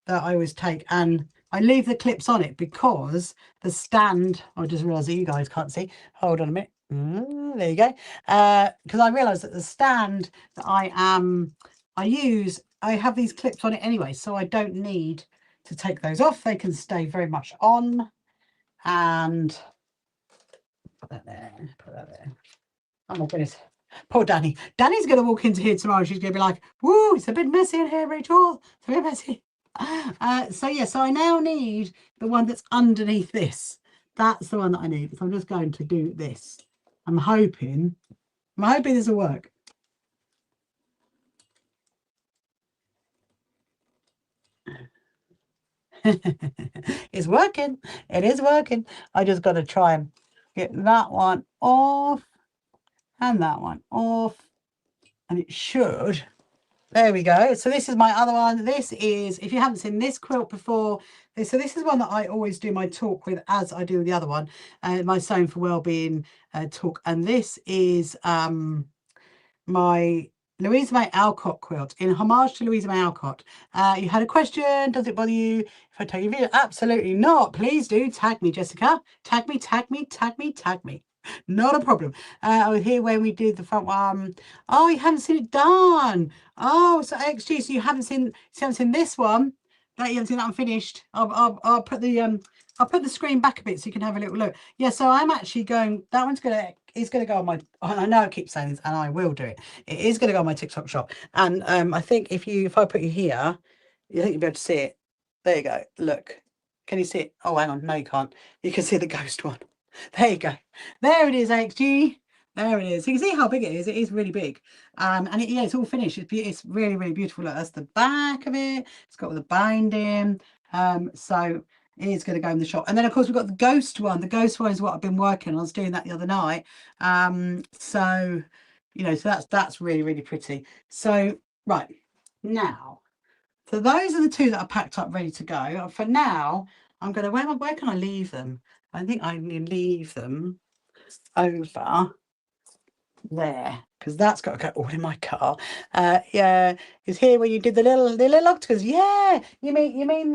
A: that I always take, and I leave the clips on it because the stand. I just realised that you guys can't see. Hold on a minute. There you go. Because I realised that the stand that I use. I have these clips on it anyway, so I don't need to take those off. They can stay very much on. And put that there. Oh my goodness. Poor Danny. Danny's going to walk into here tomorrow. She's going to be like, woo, it's a bit messy in here, Rachel. It's a bit messy. So I now need the one that's underneath this. That's the one that I need. So I'm just going to do this. I'm hoping this will work. It's working. It is working. I just got to try and get that one off and that one off, and it should. There we go. So this is my other one. This is, if you haven't seen this quilt before, so this is one that I always do my talk with, as I do the other one, my Sewing for Wellbeing talk. And this is my Louisa May Alcott quilt, in homage to Louisa May Alcott. You had a question. Does it bother you if I tag your video? Absolutely not. Please do tag me, Jessica. Tag me. Not a problem. I was here when we did the front one. Oh, you haven't seen it done. Oh, so XG, so you haven't seen this one. No, you haven't seen that unfinished. I'll put the screen back a bit so you can have a little look. Yeah, so I'm actually going. That one's is gonna go on my. I know I keep saying this, and I will do it. It is gonna go on my TikTok shop. And I think if I put you here, you think you'll be able to see it. There you go. Look. Can you see it? Oh, hang on. No, you can't. You can see the ghost one. There you go. There it is, XG. There it is. You can see how big it is. It is really big. And yeah, it's all finished. It's really, really beautiful. Look, that's the back of it. It's got all the binding. So it is going to go in the shop. And then of course we've got the ghost one. The ghost one is what I've been working on. I was doing that the other night. So you know, so that's really, really pretty. So right now. So those are the two that are packed up, ready to go. For now, I'm going to, where can I leave them? I think I leave them over there because that's got to go all in my car. Yeah, it's here where you did the little octopus. Yeah, you mean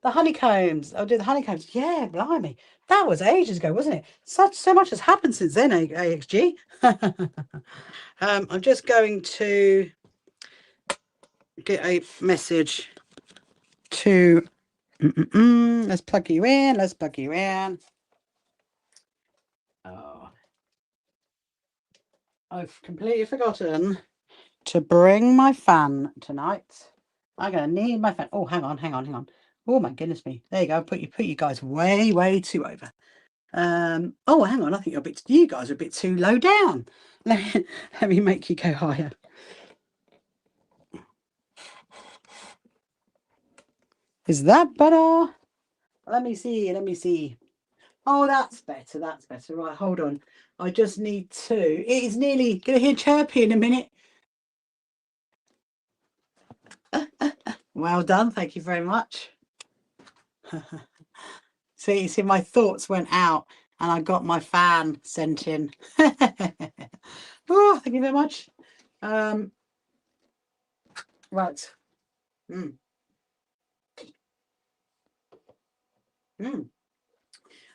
A: the honeycombs? I did the honeycombs. Yeah, blimey, that was ages ago, wasn't it? So much has happened since then, AXG. I'm just going to get a message to let's plug you in. Let's plug you in. Oh, I've completely forgotten to bring my fan tonight. I'm gonna need my fan. Oh, hang on. Oh my goodness me. There you go. Put you guys way too over. Oh, hang on. I think you guys are a bit too low down. Let me make you go higher. Is that better? Let me see. Oh, that's better. Right, hold on. I just need to. It is nearly gonna hear chirpy in a minute. Well done. Thank you very much. See, my thoughts went out and I got my fan sent in. Oh, thank you very much. Right.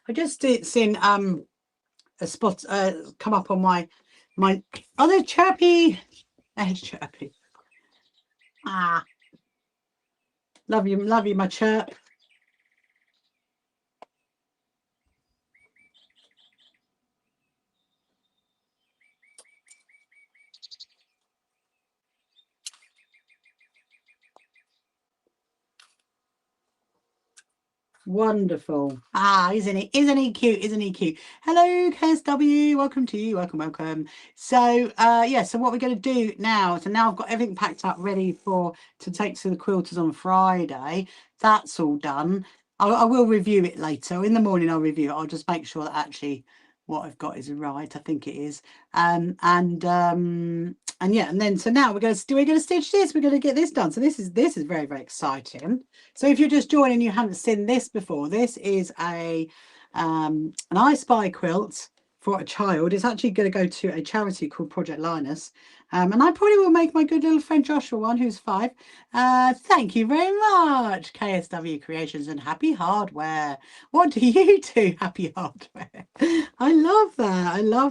A: I just seen a spot come up on my other chirpy. There's chirpy. Ah, love you, my chirp. Wonderful. Ah, isn't he cute? Hello, KSW. Welcome to you. Welcome. So yeah, so what we're going to do now, so now I've got everything packed up ready to take to the quilters on Friday. That's all done. I will review it later. In the morning I'll review it. I'll just make sure that actually what I've got is right. I think it is. And yeah, and then so now we're going to stitch this. We're going to get this done. So this is very, very exciting. So if you're just joining, you haven't seen this before. This is an I Spy quilt for a child. It's actually going to go to a charity called Project Linus. And I probably will make my good little friend Joshua one, who's 5. Thank you very much, KSW Creations and Happy Hardware. What do you do, Happy Hardware? I love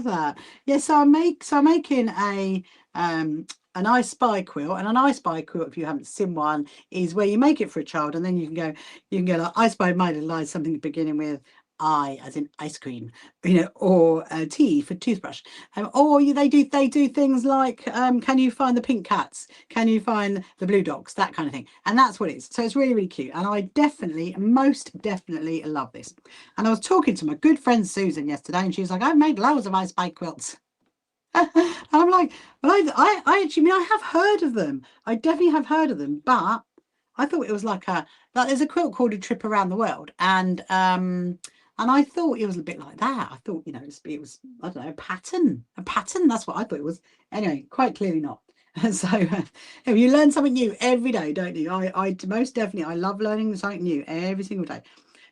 A: that. Yeah, so I'm making an I Spy quilt, and an I Spy quilt, if you haven't seen one, is where you make it for a child, and then you can go like I Spy might have something beginning with I as in ice cream, or T for toothbrush, or they do things like can you find the pink cats, can you find the blue dogs, that kind of thing, and that's what it is. So it's really, really cute, and I most definitely love this. And I was talking to my good friend Susan yesterday, and she was like, I've made loads of I Spy quilts. And I'm like, well, I actually I have heard of them. I definitely have heard of them, but I thought it was like there's a quilt called A Trip Around the World, and I thought it was a bit like that. I thought, it was I don't know, a pattern. That's what I thought it was. Anyway, quite clearly not. So you learn something new every day, don't you? I most definitely, I love learning something new every single day.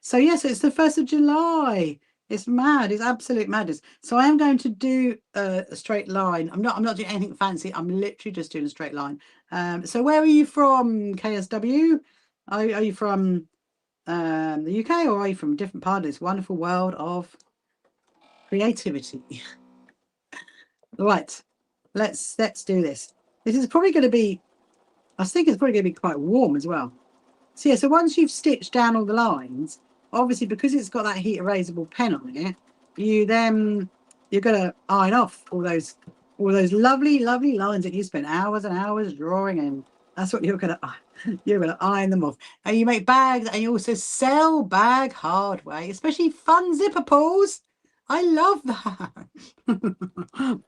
A: So yes, it's the 1st of July. It's mad. It's absolute madness. So I am going to do a straight line. I'm not doing anything fancy. I'm literally just doing a straight line. So where are you from, KSW? Are you from the UK, or are you from a different part of this wonderful world of creativity. Right, let's do this. This is probably going to be, I think it's probably going to be quite warm as well. So yeah, so once you've stitched down all the lines, obviously because it's got that heat erasable pen on it, you're going to iron off all those lovely lines that you spent hours and hours drawing in. That's what you're going to iron them off. And you make bags, and you also sell bag hardware, especially fun zipper pulls. I love that.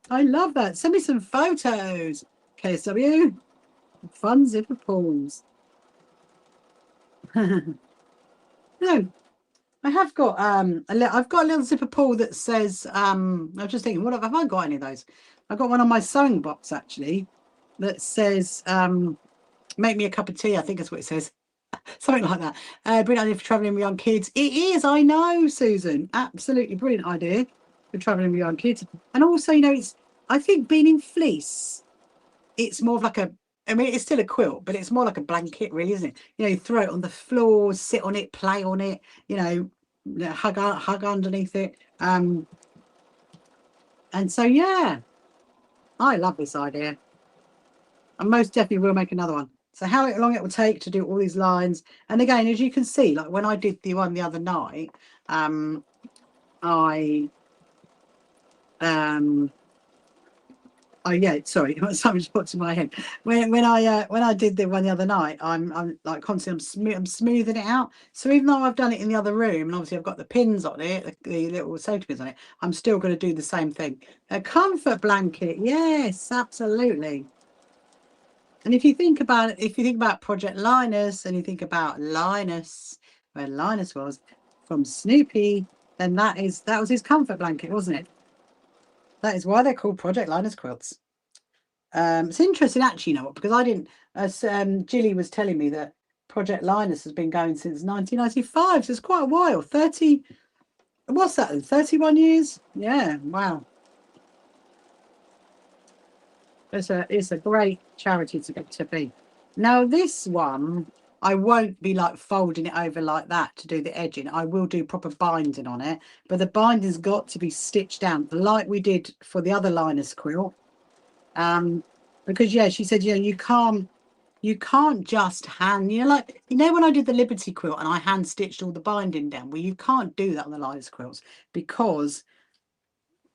A: I love that. Send me some photos, KSW. Fun zipper pulls. No, I have got I've got a little zipper pull that says I was just thinking, what have I got any of those? I've got one on my sewing box actually that says make me a cup of tea. I think that's what it says. Something like that. Brilliant idea for traveling with young kids. It is, I know, Susan. Absolutely brilliant idea for traveling with young kids. And also, you know, it's, I think being in fleece, it's more of like a, I mean, it's still a quilt, but it's more like a blanket, really, isn't it? You know, you throw it on the floor, sit on it, play on it, you know, hug underneath it. And so, yeah, I love this idea. I most definitely will make another one. So how long it will take to do all these lines. And again, as you can see, like when I did the one the other night, oh yeah, sorry, something just popped in my head. When I did the one the other night, I'm like constantly I'm smoothing it out. So even though I've done it in the other room, and obviously I've got the pins on it, the little safety pins on it, I'm still going to do the same thing. A comfort blanket, yes, absolutely. And if you think about it, if you think about Project Linus, and you think about Linus, where Linus was from Snoopy, then that was his comfort blanket, wasn't it? That is why they're called Project Linus quilts. It's interesting, actually, you know what, because I didn't, as Gilly was telling me that Project Linus has been going since 1995, so it's quite a while. 30, what's that, 31 years? Yeah, wow. It's a great charity to be. Now this one, I won't be like folding it over like that to do the edging. I will do proper binding on it, but the binding's got to be stitched down like we did for the other Linus quilt. Because yeah, she said, you know, you can't just hand, you know, like, you know, when I did the Liberty quilt and I hand stitched all the binding down, well, you can't do that on the Linus quilts because,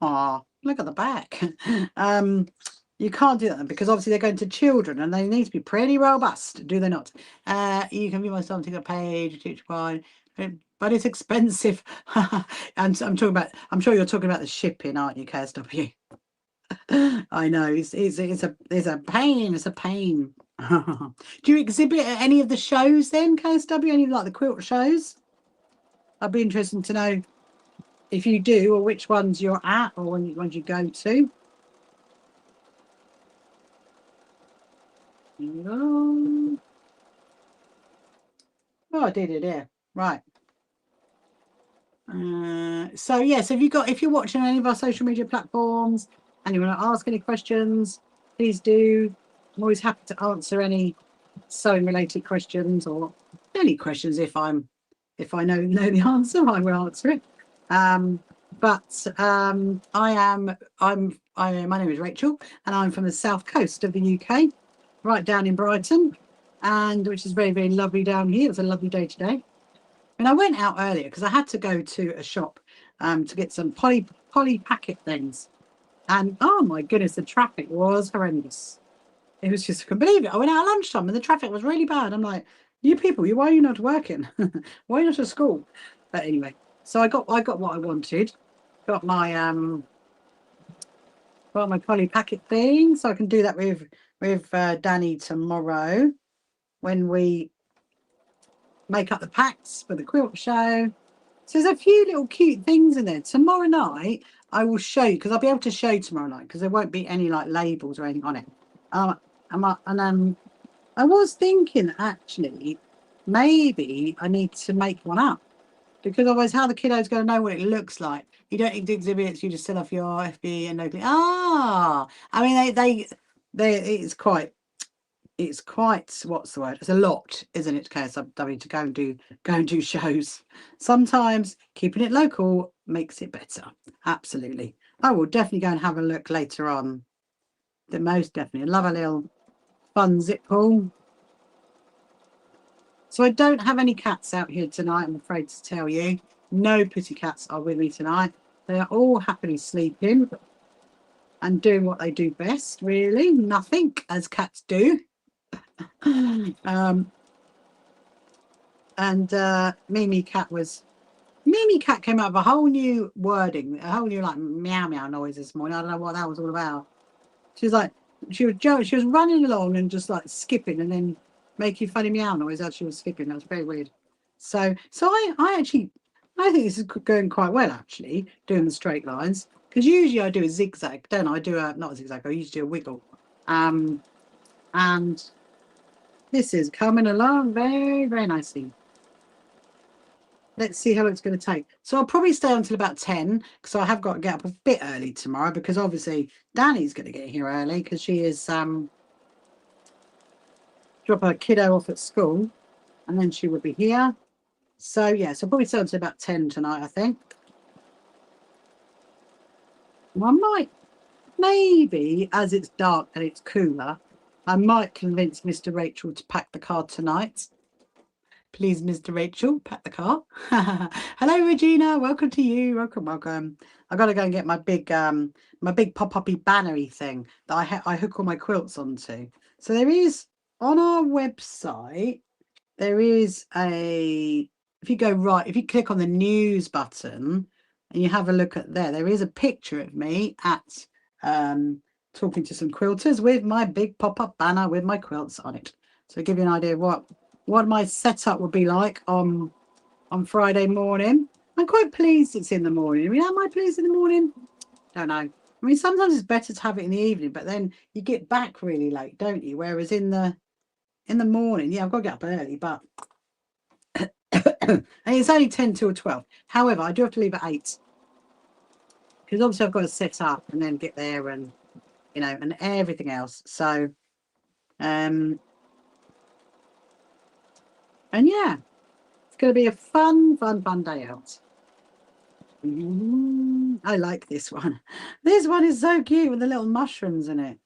A: look at the back. You can't do that because obviously they're going to children and they need to be pretty robust, do they not? You can view my something a page, each one, but it's expensive. And I'm sure you're talking about the shipping, aren't you, KSW? I know it's a pain. It's a pain. Do you exhibit at any of the shows then, KSW? Any like the quilt shows? I'd be interested to know if you do, or which ones you're at, or ones you go to. Oh, I did it here. Right. So yes, if you're watching any of our social media platforms and you want to ask any questions, please do. I'm always happy to answer any sewing related questions or any questions. If I know the answer, I will answer it. My name is Rachel and I'm from the south coast of the UK, right down in Brighton, and which is very, very lovely down here. It was a lovely day today. And I went out earlier because I had to go to a shop to get some poly packet things. And oh my goodness, the traffic was horrendous. It was just, I couldn't believe it. I went out at lunchtime and the traffic was really bad. I'm like, you people, why are you not working? Why are you not at school? But anyway, so I got what I wanted. Got my poly packet thing, so I can do that with Danny tomorrow when we make up the packs for the quilt show. So there's a few little cute things in there. Tomorrow night I will show you, because I'll be able to show you tomorrow night because there won't be any like labels or anything on it. I was thinking actually maybe I need to make one up, because otherwise how the kiddo's going to know what it looks like? You don't exhibit it, you just sell off your FB and nobody. I mean they it's quite it's quite, what's the word? It's a lot, isn't it, KSW, to go and do shows. Sometimes keeping it local makes it better. Absolutely. I will definitely go and have a look later on. The most definitely. I love a little fun zip pull. So I don't have any cats out here tonight, I'm afraid to tell you. No pussy cats are with me tonight. They are all happily sleeping and doing what they do best, really. Nothing, as cats do. Mimi Cat came out with a whole new wording, a whole new like meow meow noise this morning. I don't know what that was all about. She was running along and just like skipping and then making funny meow noise as she was skipping. That was very weird. So I think this is going quite well, actually, doing the straight lines, because usually I do a zigzag, don't I? I do a, not a zigzag, I usually do a wiggle. And this is coming along very, very nicely. Let's see how long it's going to take. So I'll probably stay until about 10, because I have got to get up a bit early tomorrow, because obviously Danny's going to get here early because she is drop her kiddo off at school, and then she will be here. So yeah, so I'll probably stay until about 10 tonight, I think. I might, maybe, as it's dark and it's cooler, I might convince Mr. Rachel to pack the car tonight. Please, Mr. Rachel, pack the car. Hello, Regina. Welcome to you. Welcome, welcome. I got to go and get my big pop-uppy bannery thing that I hook all my quilts onto. So there is, on our website, there is if you click on the news button and you have a look at there is a picture of me at talking to some quilters with my big pop-up banner with my quilts on it. So give you an idea of what my setup would be like on Friday morning. I'm quite pleased it's in the morning. I mean, am I pleased in the morning? Don't know. I mean, sometimes it's better to have it in the evening, but then you get back really late, don't you? Whereas in the morning, yeah, I've got to get up early, but and it's only 10 till 12. However, I do have to leave at 8, because obviously I've got to set up and then get there and, you know, and everything else. So, and yeah, it's going to be a fun day out. I like this one. This one is so cute with the little mushrooms in it.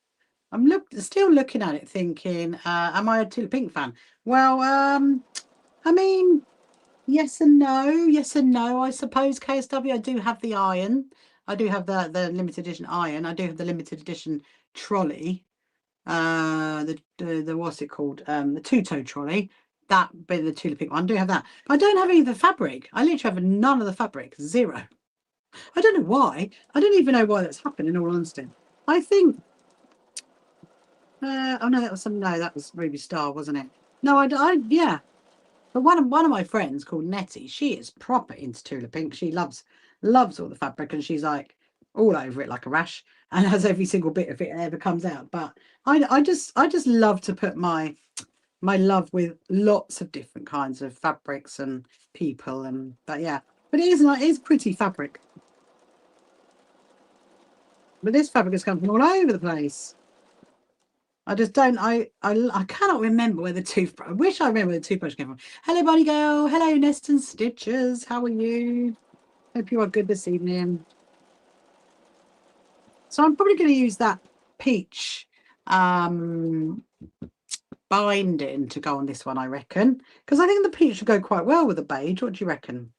A: I'm still looking at it thinking, am I a Tulip Pink fan? Well, I mean, yes and no. Yes and no, I suppose, KSW. I do have the iron. I do have the limited edition iron. I do have the limited edition trolley. The what's it called? The two-toe trolley. That bit, the Tulip Pink one. I do have that. But I don't have any of the fabric. I literally have none of the fabric. Zero. I don't know why. I don't even know why that's happened, in all honesty. I think oh no, that was Ruby Star, wasn't it? No, yeah. But one of my friends called Nettie, she is proper into Tulip Pink. She loves all the fabric, and she's like all over it like a rash, and has every single bit of it ever comes out. But I just love to put my love with lots of different kinds of fabrics and people, and but it is pretty fabric. But this fabric has come from all over the place. I just don't. I cannot remember where the toothbrush. I wish I remember where the toothbrush came from. Hello, Bunny Girl. Hello, Nest and Stitches. How are you? Hope you are good this evening. So I'm probably going to use that peach binding to go on this one, I reckon, because I think the peach would go quite well with the beige. What do you reckon?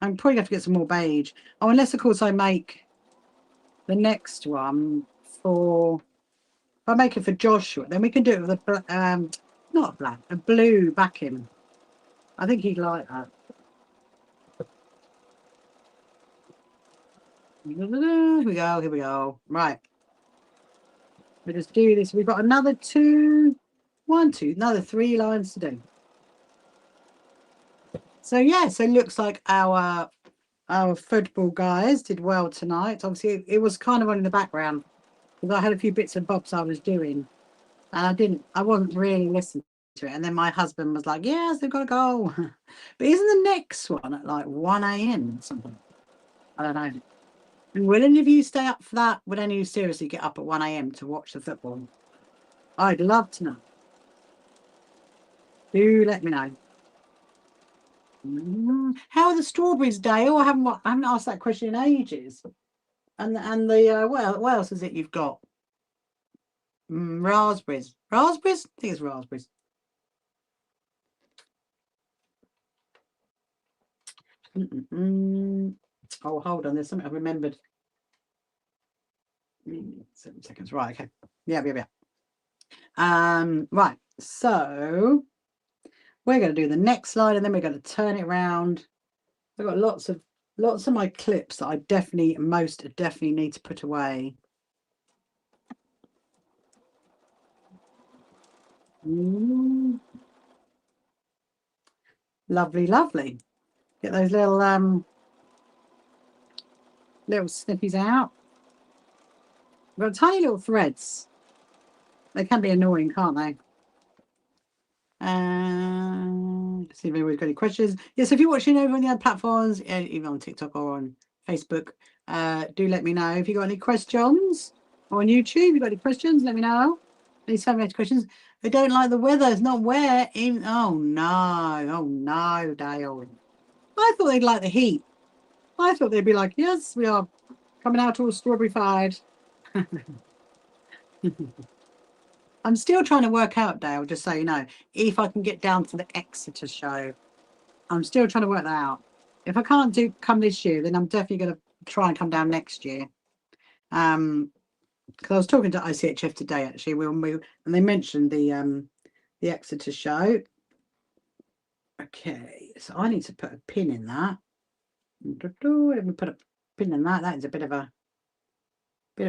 A: I'm probably going to get some more beige. Oh, unless of course I make the next one for. If I make it for Joshua, then we can do it with a not black, a blue backing. I think he'd like that. Here we go. Right. We'll just do this. We've got another another 3 lines to do. So yeah, so it looks like our football guys did well tonight. Obviously, it was kind of on in the background because I had a few bits and bobs I was doing, and I wasn't really listening to it. And then my husband was like, "Yes, they've got to go." But isn't the next one at like 1 a.m. or something? I don't know. Will any of you stay up for that? Would any of you seriously get up at 1 a.m. to watch the football? I'd love to know. Do let me know. How are the strawberries, Dale? I haven't asked that question in ages. And the what else is it you've got? Raspberries. Raspberries? I think it's raspberries. Oh, hold on. There's something I remembered. 7 seconds. Right. Okay. Yeah. Right. So we're going to do the next slide, and then we're going to turn it around. I've got lots of my clips that I most definitely need to put away. Lovely, lovely. Get those little snippies out. We've got tiny little threads. They can be annoying, can't they? See if anybody's got any questions. Yes, if you're watching over on the other platforms, even on TikTok or on Facebook, do let me know if you got any questions. Or on YouTube, you got any questions? Let me know. Please tell me any questions. They don't like the weather. It's not wet. Oh no, Dale. I thought they'd like the heat. I thought they'd be like, yes, we are coming out all strawberry fired. I'm still trying to work out, Dale, just so you know, if I can get down to the Exeter show. I'm still trying to work that out. If I can't come this year, then I'm definitely going to try and come down next year. Because I was talking to ICHF today, actually, and they mentioned the Exeter show. Okay, so I need to put a pin in that. Let me put a pin in that. That is a bit of a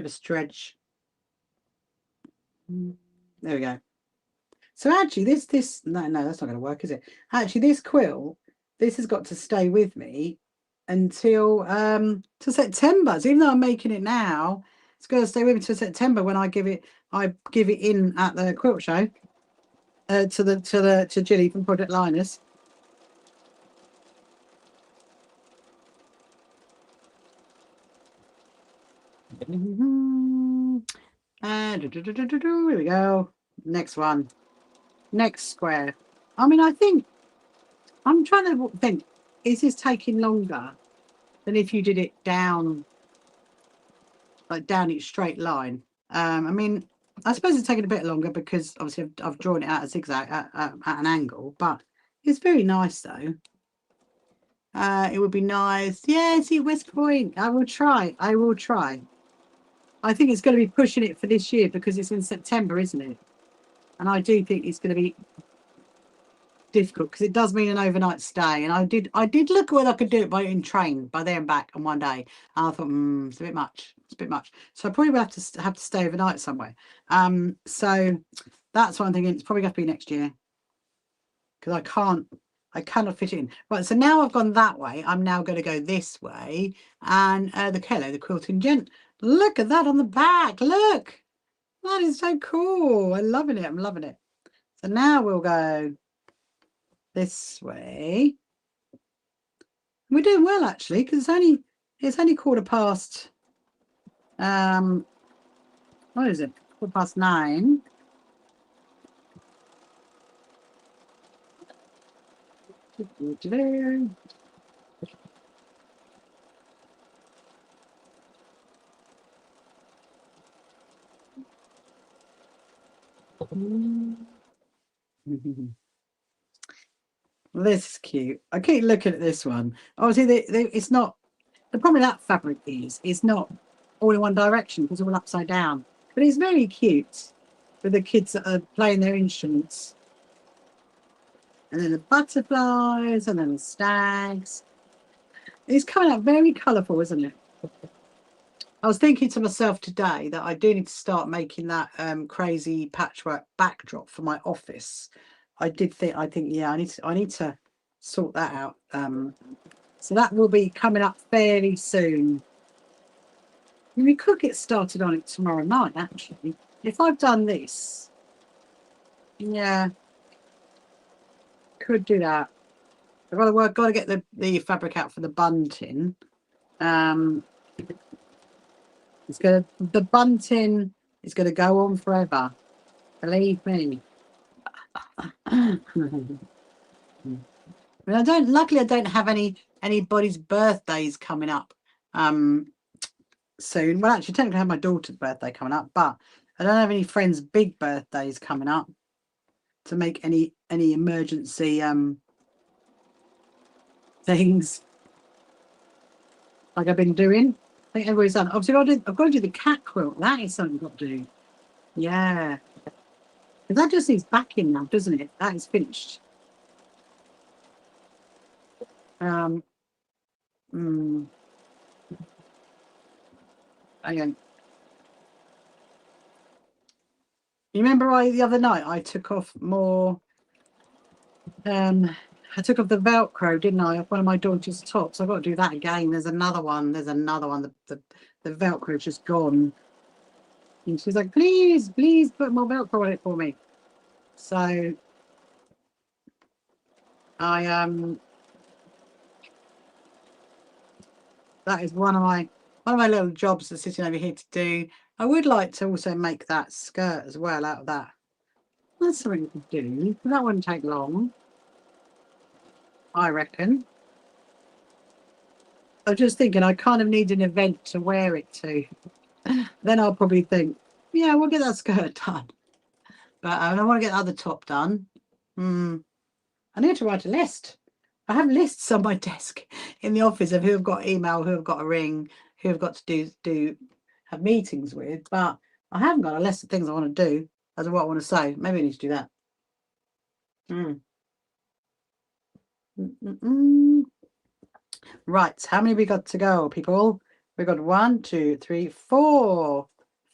A: stretch. There we go. So actually, no, that's not going to work, is it? Actually, this quilt, this has got to stay with me until September. So even though I'm making it now, it's going to stay with me till September when I give it in at the quilt show to Gilly from Project Linus. Here we go. Next one. Next square. I mean, I'm trying to think, is this taking longer than if you did it down each straight line? I mean, I suppose it's taking a bit longer because obviously I've drawn it out a zigzag at an angle, but it's very nice though. It would be nice. Yeah, see West Point. I will try. I think it's going to be pushing it for this year because it's in September, isn't it? And I do think it's going to be difficult because it does mean an overnight stay. And I did look at whether I could do it in train by there and back on one day. And I thought, it's a bit much. It's a bit much. So I probably will have to stay overnight somewhere. So that's what I'm thinking. It's probably going to be next year because I cannot fit it in. Right, so now I've gone that way. I'm now going to go this way. And the quilting gent. Look at that on the back. Look. That is so cool. I'm loving it. So now we'll go this way. We're doing well actually, because it's only 1/4 past. What is it? 9:15. This is cute. I keep looking at this one. Obviously, it's not. The problem with that fabric is it's not all in one direction. It's all upside down. But it's very cute for the kids that are playing their instruments. And then the butterflies, and then the stags. It's coming out very colourful, isn't it? I was thinking to myself today that I do need to start making that crazy patchwork backdrop for my office. I think, yeah, I need to sort that out. So that will be coming up fairly soon. We could get started on it tomorrow night, actually. If I've done this, yeah, could do that. I've got to get the fabric out for the bunting. The bunting is gonna go on forever. Believe me. But luckily I don't have anybody's birthdays coming up soon. Well, actually technically I have my daughter's birthday coming up, but I don't have any friends' big birthdays coming up to make any emergency things like I've been doing. I think everybody's done. Obviously I've got to do the cat quilt. That is something I've got to do. Yeah. That just needs backing now, doesn't it? That is finished. Hang on. You remember the other night I took off more I took off the Velcro, didn't I, off one of my daughter's tops. I've got to do that again. There's another one. The Velcro's just gone. And she's like, please put more Velcro on it for me. So I that is one of my little jobs that's sitting over here to do. I would like to also make that skirt as well out of that. That's something we could do. That wouldn't take long, I reckon. I'm just thinking I kind of need an event to wear it to. Then I'll probably think, yeah, we'll get that skirt done. But I want to get the other top done. I need to write a list. I have lists on my desk in the office of who have got email, who have got a ring, who have got to have meetings with. But I haven't got a list of things I want to do as what I want to say. Maybe I need to do that. Right, how many we got to go, people? We got 1, 2, 3, 4.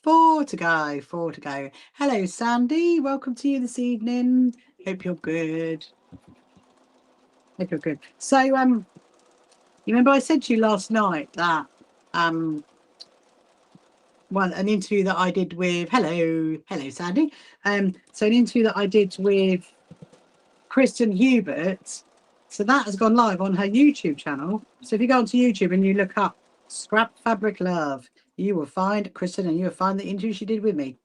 A: 4 to go. 4 to go. Hello, Sandy. Welcome to you this evening. Hope you're good. Hope you're good. So, you remember I said to you last night that an interview that I did with hello Sandy. So an interview that I did with Kristen Hubert. So that has gone live on her YouTube channel. So if you go onto YouTube and you look up Scrap Fabric Love, you will find Kristen and you will find the interview she did with me.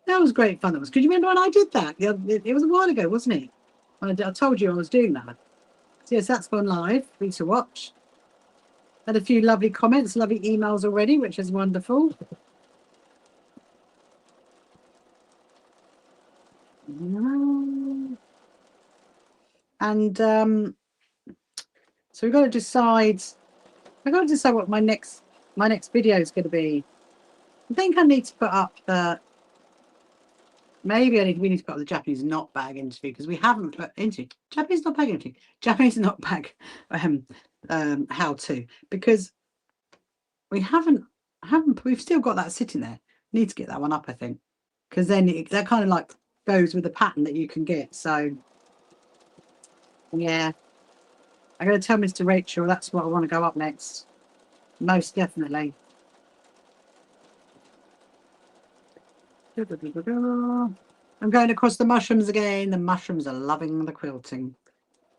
A: That was great fun. That was. Could you remember when I did that? It was a while ago, wasn't it? I told you I was doing that. So yes, that's gone live. Please to watch. Had a few lovely comments, lovely emails already, which is wonderful. And so we've got to decide. I've got to decide what my next video is going to be. I think I need to put up the. Maybe we need to put up the Japanese knot bag interview because we haven't put into Japanese knot bag interview. Japanese knot bag how to, because we haven't we've still got that sitting there. Need to get that one up, I think, because then that kind of like goes with the pattern that you can get. So yeah, I'm going to tell Mr. Rachel that's what I want to go up next. Most definitely. I'm going across the mushrooms again. The mushrooms are loving the quilting.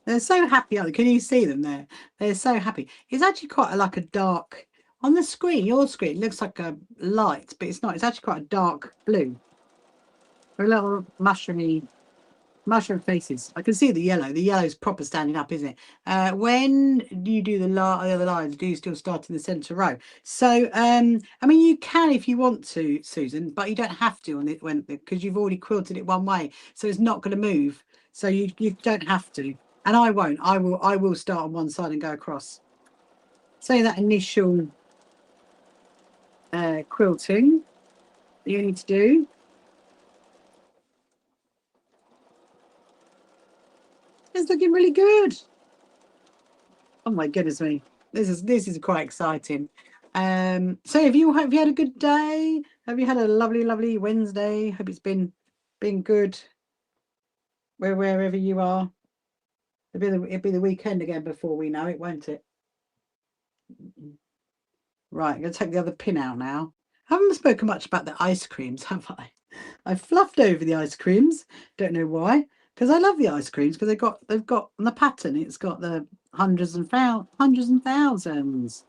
A: They're so happy. Can you see them there? They're so happy. It's actually quite like a dark, on the screen, your screen, it looks like a light, but it's not. It's actually quite a dark blue. They're little mushroom faces. I can see the yellow. The yellow's proper standing up, isn't it? When you do the other lines, do you still start in the centre row? So, I mean, you can if you want to, Susan, but you don't have to on it because you've already quilted it one way, so it's not going to move. So you don't have to, and I won't. I will start on one side and go across. Say that initial quilting that you need to do. It's looking really good. Oh my goodness me. This is quite exciting. So have you had a good day? Have you had a lovely Wednesday? Hope it's been good wherever you are. It'll be the weekend again before we know it, won't it? Right, I'm going to take the other pin out now. I haven't spoken much about the ice creams, have I? I fluffed over the ice creams. Don't know why. Because I love the ice creams because they've got on the pattern. It's got the hundreds and thousands.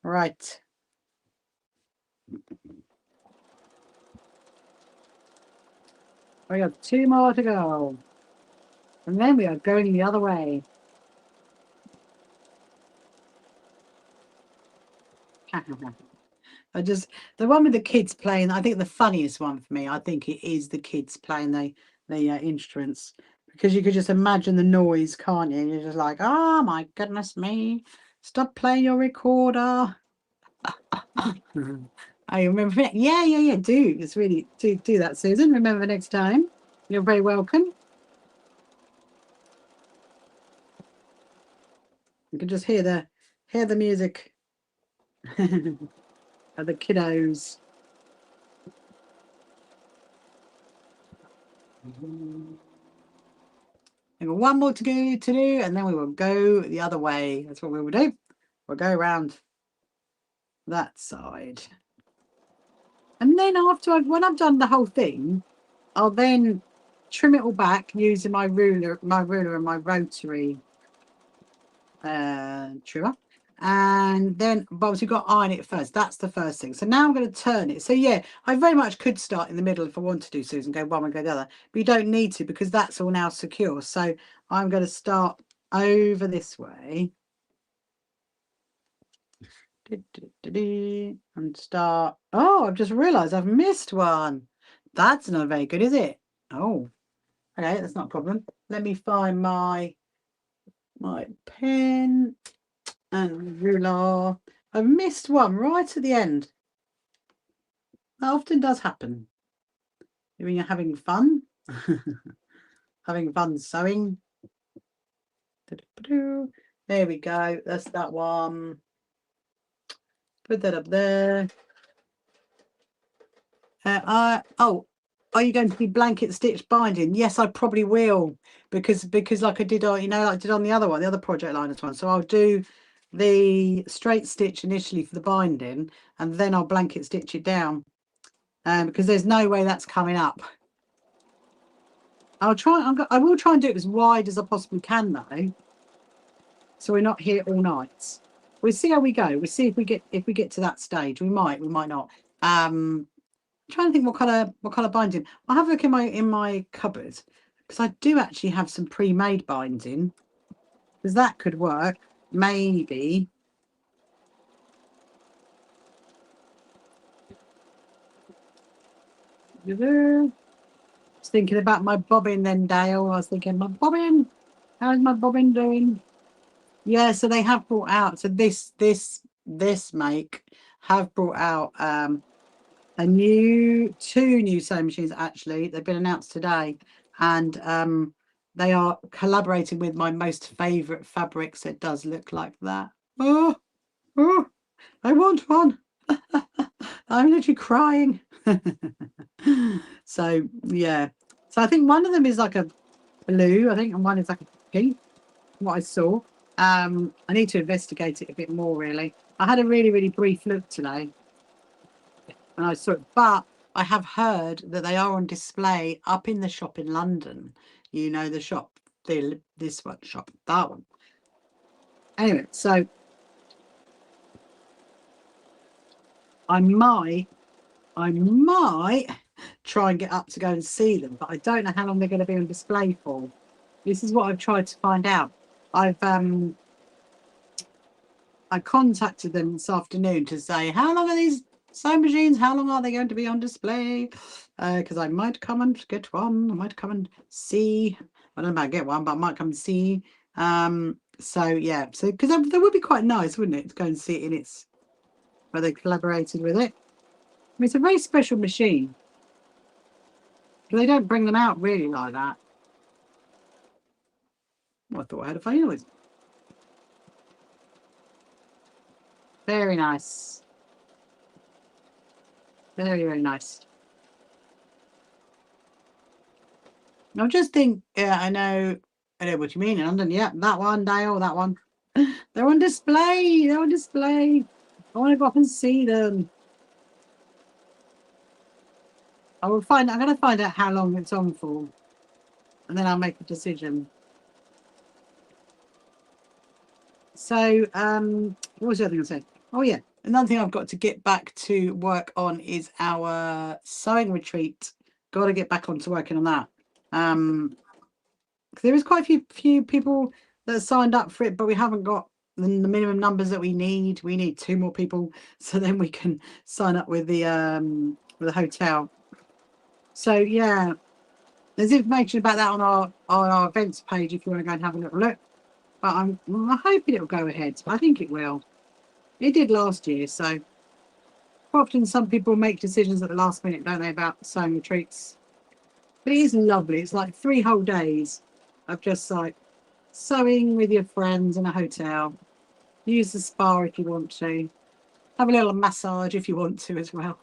A: Right. We got 2 more to go. And then we are going the other way. The one with the kids playing, I think the funniest one for me, I think it is the kids playing the instruments, because you could just imagine the noise, can't you? You're just like, oh my goodness me, stop playing your recorder. I remember it. Yeah. Do it's really do that, Susan. Remember next time. You're very welcome. You can just hear the music of the kiddos. We've got one more to do, and then we will go the other way. That's what we will do. We'll go around that side. And then when I've done the whole thing, I'll then trim it all back using my ruler and my rotary trimmer. And then, but you've got to iron it first. That's the first thing. So now I'm going to turn it. So yeah, I very much could start in the middle if I want to do, Susan, go one and go the other. But you don't need to, because that's all now secure. So I'm going to start over this way. And start. Oh, I've just realised I've missed one. That's not very good, is it? Oh, okay, that's not a problem. Let me find my pen and ruler. I've missed one right at the end. That often does happen when you're having fun. Having fun sewing. There we go. That's that one. Put that up there. Are you going to be blanket stitch binding? Yes, I probably will, because like I did on, like I did on the other project liners one. So I'll do the straight stitch initially for the binding, and then I'll blanket stitch it down, because there's no way that's coming up. I will try and do it as wide as I possibly can, though, so we're not here all night. We'll see how we go. We'll see if we get to that stage. We might not. I'm trying to think what kind of binding. I'll have a look in my cupboard, because I do actually have some pre-made binding, because that could work maybe. I was thinking about my bobbin then, Dale. I was thinking, my bobbin, how's my bobbin doing? Yeah, so they have brought out, so this make have brought out two new sewing machines. Actually, they've been announced today, and they are collaborating with my most favorite fabrics. It does look like that. Oh, I want one. I'm literally crying. So yeah, so I think one of them is like a blue, I think, and one is like a pink, what I saw. I need to investigate it a bit more, really. I had a really brief look today, and I saw it, but I have heard that they are on display up in the shop in London. You know, the shop, this one shop, that one. Anyway, so I might try and get up to go and see them, but I don't know how long they're going to be on display for. This is what I've tried to find out. I contacted them this afternoon to say, how long are these sewing machines? How long are they going to be on display? Because I might come and get one. I might come and see. I don't know about get one, but I might come and see. So yeah, so because that would be quite nice, wouldn't it, to go and see it in its, where they collaborated with it. I mean, it's a very special machine. They don't bring them out really like that. Well, I thought I had a funny noise. Very nice. Very nice. I just think, yeah, I know what you mean in London. Yeah, that one, Dale, that one. They're on display. They're on display. I want to go up and see them. I'm going to find out how long it's on for, and then I'll make a decision. So what was the other thing I said? Oh yeah, another thing I've got to get back to work on is our sewing retreat. Got to get back onto working on that. There is quite a few people that signed up for it, but we haven't got the minimum numbers that we need. We need 2 more people, so then we can sign up with the hotel. So yeah, there's information about that on our events page if you want to go and have a little look. But I'm hoping it'll go ahead. I think it will. It did last year, so often some people make decisions at the last minute, don't they, about sewing retreats. But it is lovely. It's like 3 whole days of just like sewing with your friends in a hotel. Use the spa if you want to. Have a little massage if you want to as well.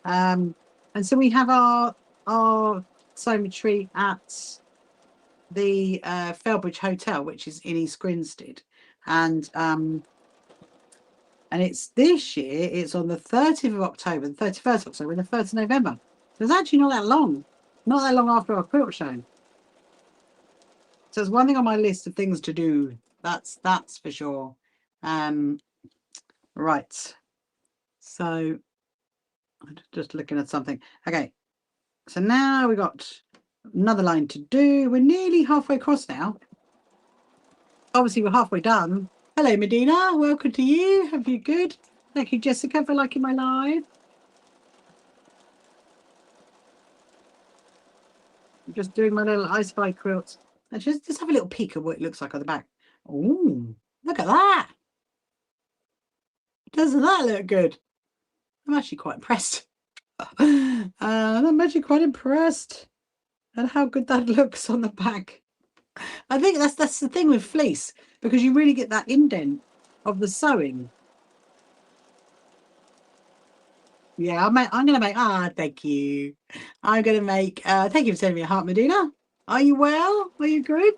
A: And so we have our sewing retreat at the Felbridge Hotel, which is in East Grinstead, and it's this year. It's on the 30th of October, the 31st of October, and the 1st of November. So it's actually not that long after our quilt show. So it's one thing on my list of things to do. That's for sure. Right. So I'm just looking at something. Okay. So now we got another line to do. We're nearly halfway across now. Obviously, we're halfway done. Hello, Medina. Welcome to you. Hope you're good. Thank you, Jessica, for liking my live. I'm just doing my little Ice Spy quilt. And just have a little peek at what it looks like on the back. Oh, look at that. Doesn't that look good? I'm actually quite impressed. I'm actually quite impressed at how good that looks on the back. I think that's the thing with fleece, because you really get that indent of the sewing. Yeah, I'm going to make, thank you. I'm going to make, thank you for sending me a heart, Medina. Are you well? Are you good?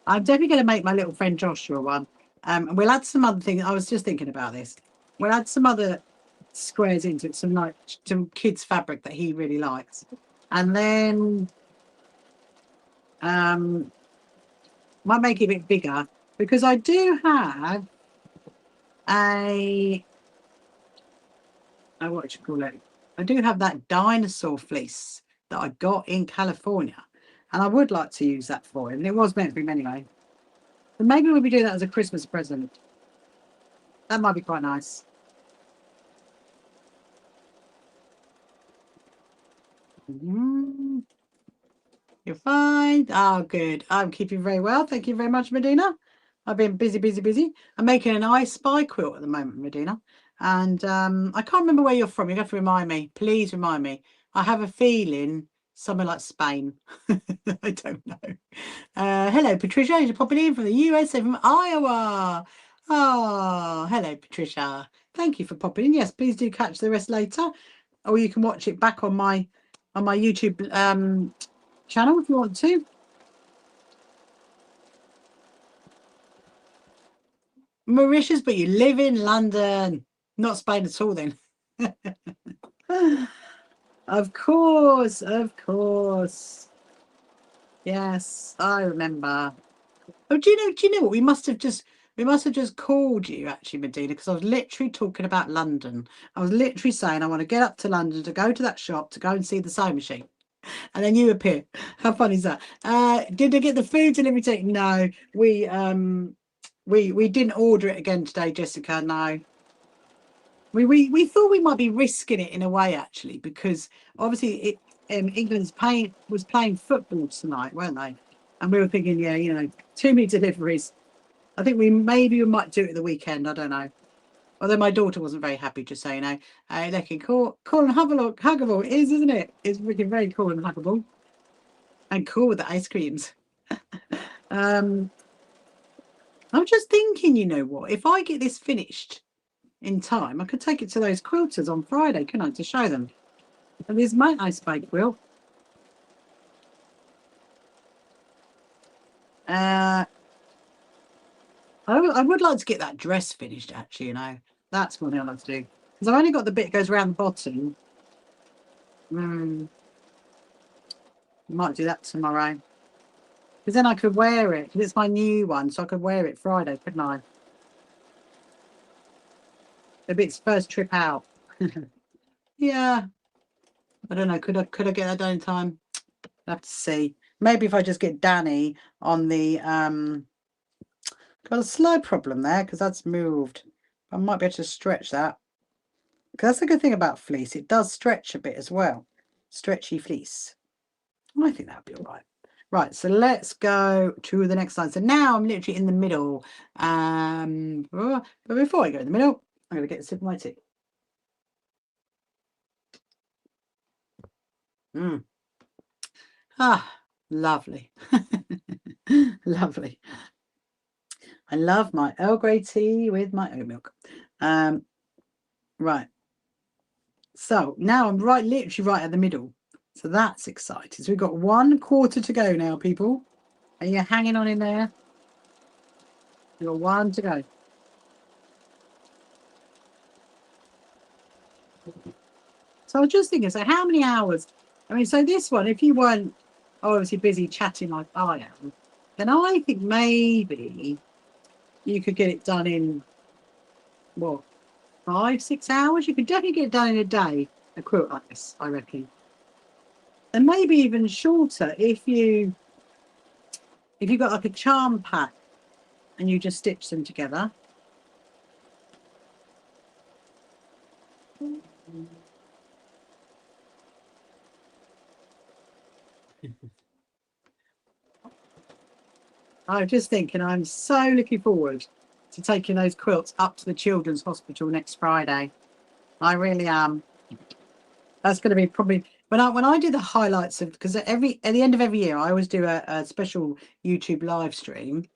A: I'm definitely going to make my little friend Joshua one. And we'll add some other things. I was just thinking about this. We'll add some other squares into it, some kids fabric that he really likes. And then might make it a bit bigger, because I do have what do you call it? I do have that dinosaur fleece that I got in California, and I would like to use that for him. And it was meant for him anyway. But maybe we'll be doing that as a Christmas present. That might be quite nice. You're fine. Oh, good. I'm keeping very well. Thank you very much, Medina. I've been busy. I'm making an I Spy quilt at the moment, Medina. And I can't remember where you're from. You have to remind me. Please remind me. I have a feeling somewhere like Spain. I don't know. Hello, Patricia. You're popping in from the USA, from Iowa. Oh, hello, Patricia. Thank you for popping in. Yes, please do catch the rest later, or you can watch it back on my YouTube channel if you want to. Mauritius, but you live in London, not Spain at all then. Of course. Yes, I remember. Oh, do you know what? We must have just called you actually, Medina, because I was literally talking about London. I was literally saying I want to get up to London to go to that shop to go and see the sewing machine. And then you appear. How fun is that? Did I get the food delivery taken? No, we didn't order it again today, Jessica. No. We thought we might be risking it in a way, actually, because obviously England's was playing football tonight, weren't they? And we were thinking, yeah, you know, too many deliveries. I think we might do it the weekend. I don't know. Although my daughter wasn't very happy, just so you know. Looking cool and huggable. It is, isn't it? It's looking very cool and huggable. And cool with the ice creams. I'm just thinking, you know what? If I get this finished in time, I could take it to those quilters on Friday, couldn't I, to show them? And there's my Ice Spy quilt. I would like to get that dress finished, actually, you know. That's what I'd like to do. Because I've only got the bit that goes around the bottom. Might do that tomorrow. Because then I could wear it. Because it's my new one, so I could wear it Friday, couldn't I? If it's first trip out. Yeah. I don't know. Could I get that done in time? I'll have to see. Maybe if I just get Danny on the got a slow problem there because that's moved. I might be able to stretch that. Because that's the good thing about fleece. It does stretch a bit as well. Stretchy fleece. I think that'll be all right. Right, so let's go to the next line. So now I'm literally in the middle. But before I go in the middle, I'm going to get a sip of my tea. Ah, lovely. Lovely. I love my Earl Grey tea with my oat milk. Right. So now I'm literally right at the middle. So that's exciting. So we've got 1/4 to go now, people. Are you hanging on in there? You've got 1 to go. So I was just thinking, so how many hours? I mean, so this one, if you weren't obviously busy chatting like I am, then I think maybe you could get it done in, what, 5, 6 hours? You could definitely get it done in a day, a quilt like this, I reckon. And maybe even shorter if you got like a charm pack and you just stitch them together. I'm just thinking, I'm so looking forward to taking those quilts up to the Children's Hospital next Friday. I really am. That's going to be probably when I do the highlights of, because at the end of every year I always do a special YouTube live stream.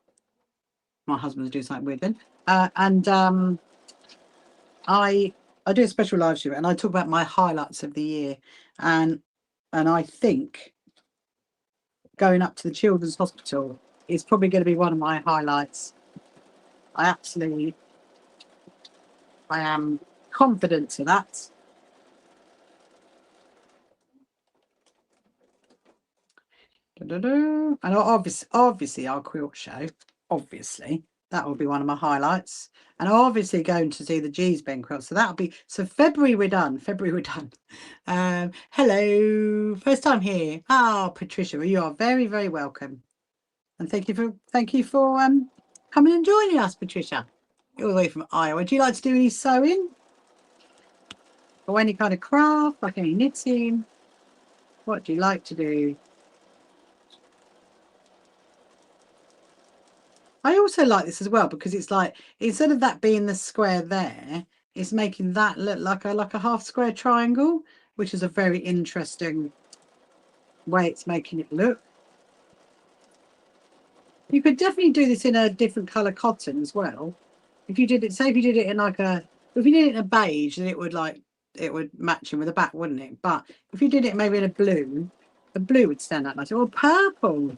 A: My husband's doing something weird then, and I do a special live stream and I talk about my highlights of the year, and I think going up to the Children's Hospital is probably going to be one of my highlights. I am confident to that. And obviously our quilt show, obviously that will be one of my highlights, and obviously going to see the G's Ben quilt. So that'll be, so February we're done. Hello, first time here. Patricia, well, you are very, very welcome, and thank you for coming and joining us, Patricia. You're all the way from Iowa. Do you like to do any sewing or any kind of craft, like any knitting? What do you like to do? I also like this as well because it's like, instead of that being the square there, it's making that look like a half square triangle, which is a very interesting way it's making it look. You could definitely do this in a different color cotton as well. If you did it, say if you did it in like if you did it in a beige, then it would match in with the back, wouldn't it? But if you did it maybe in a blue, the blue would stand out nice. Or purple.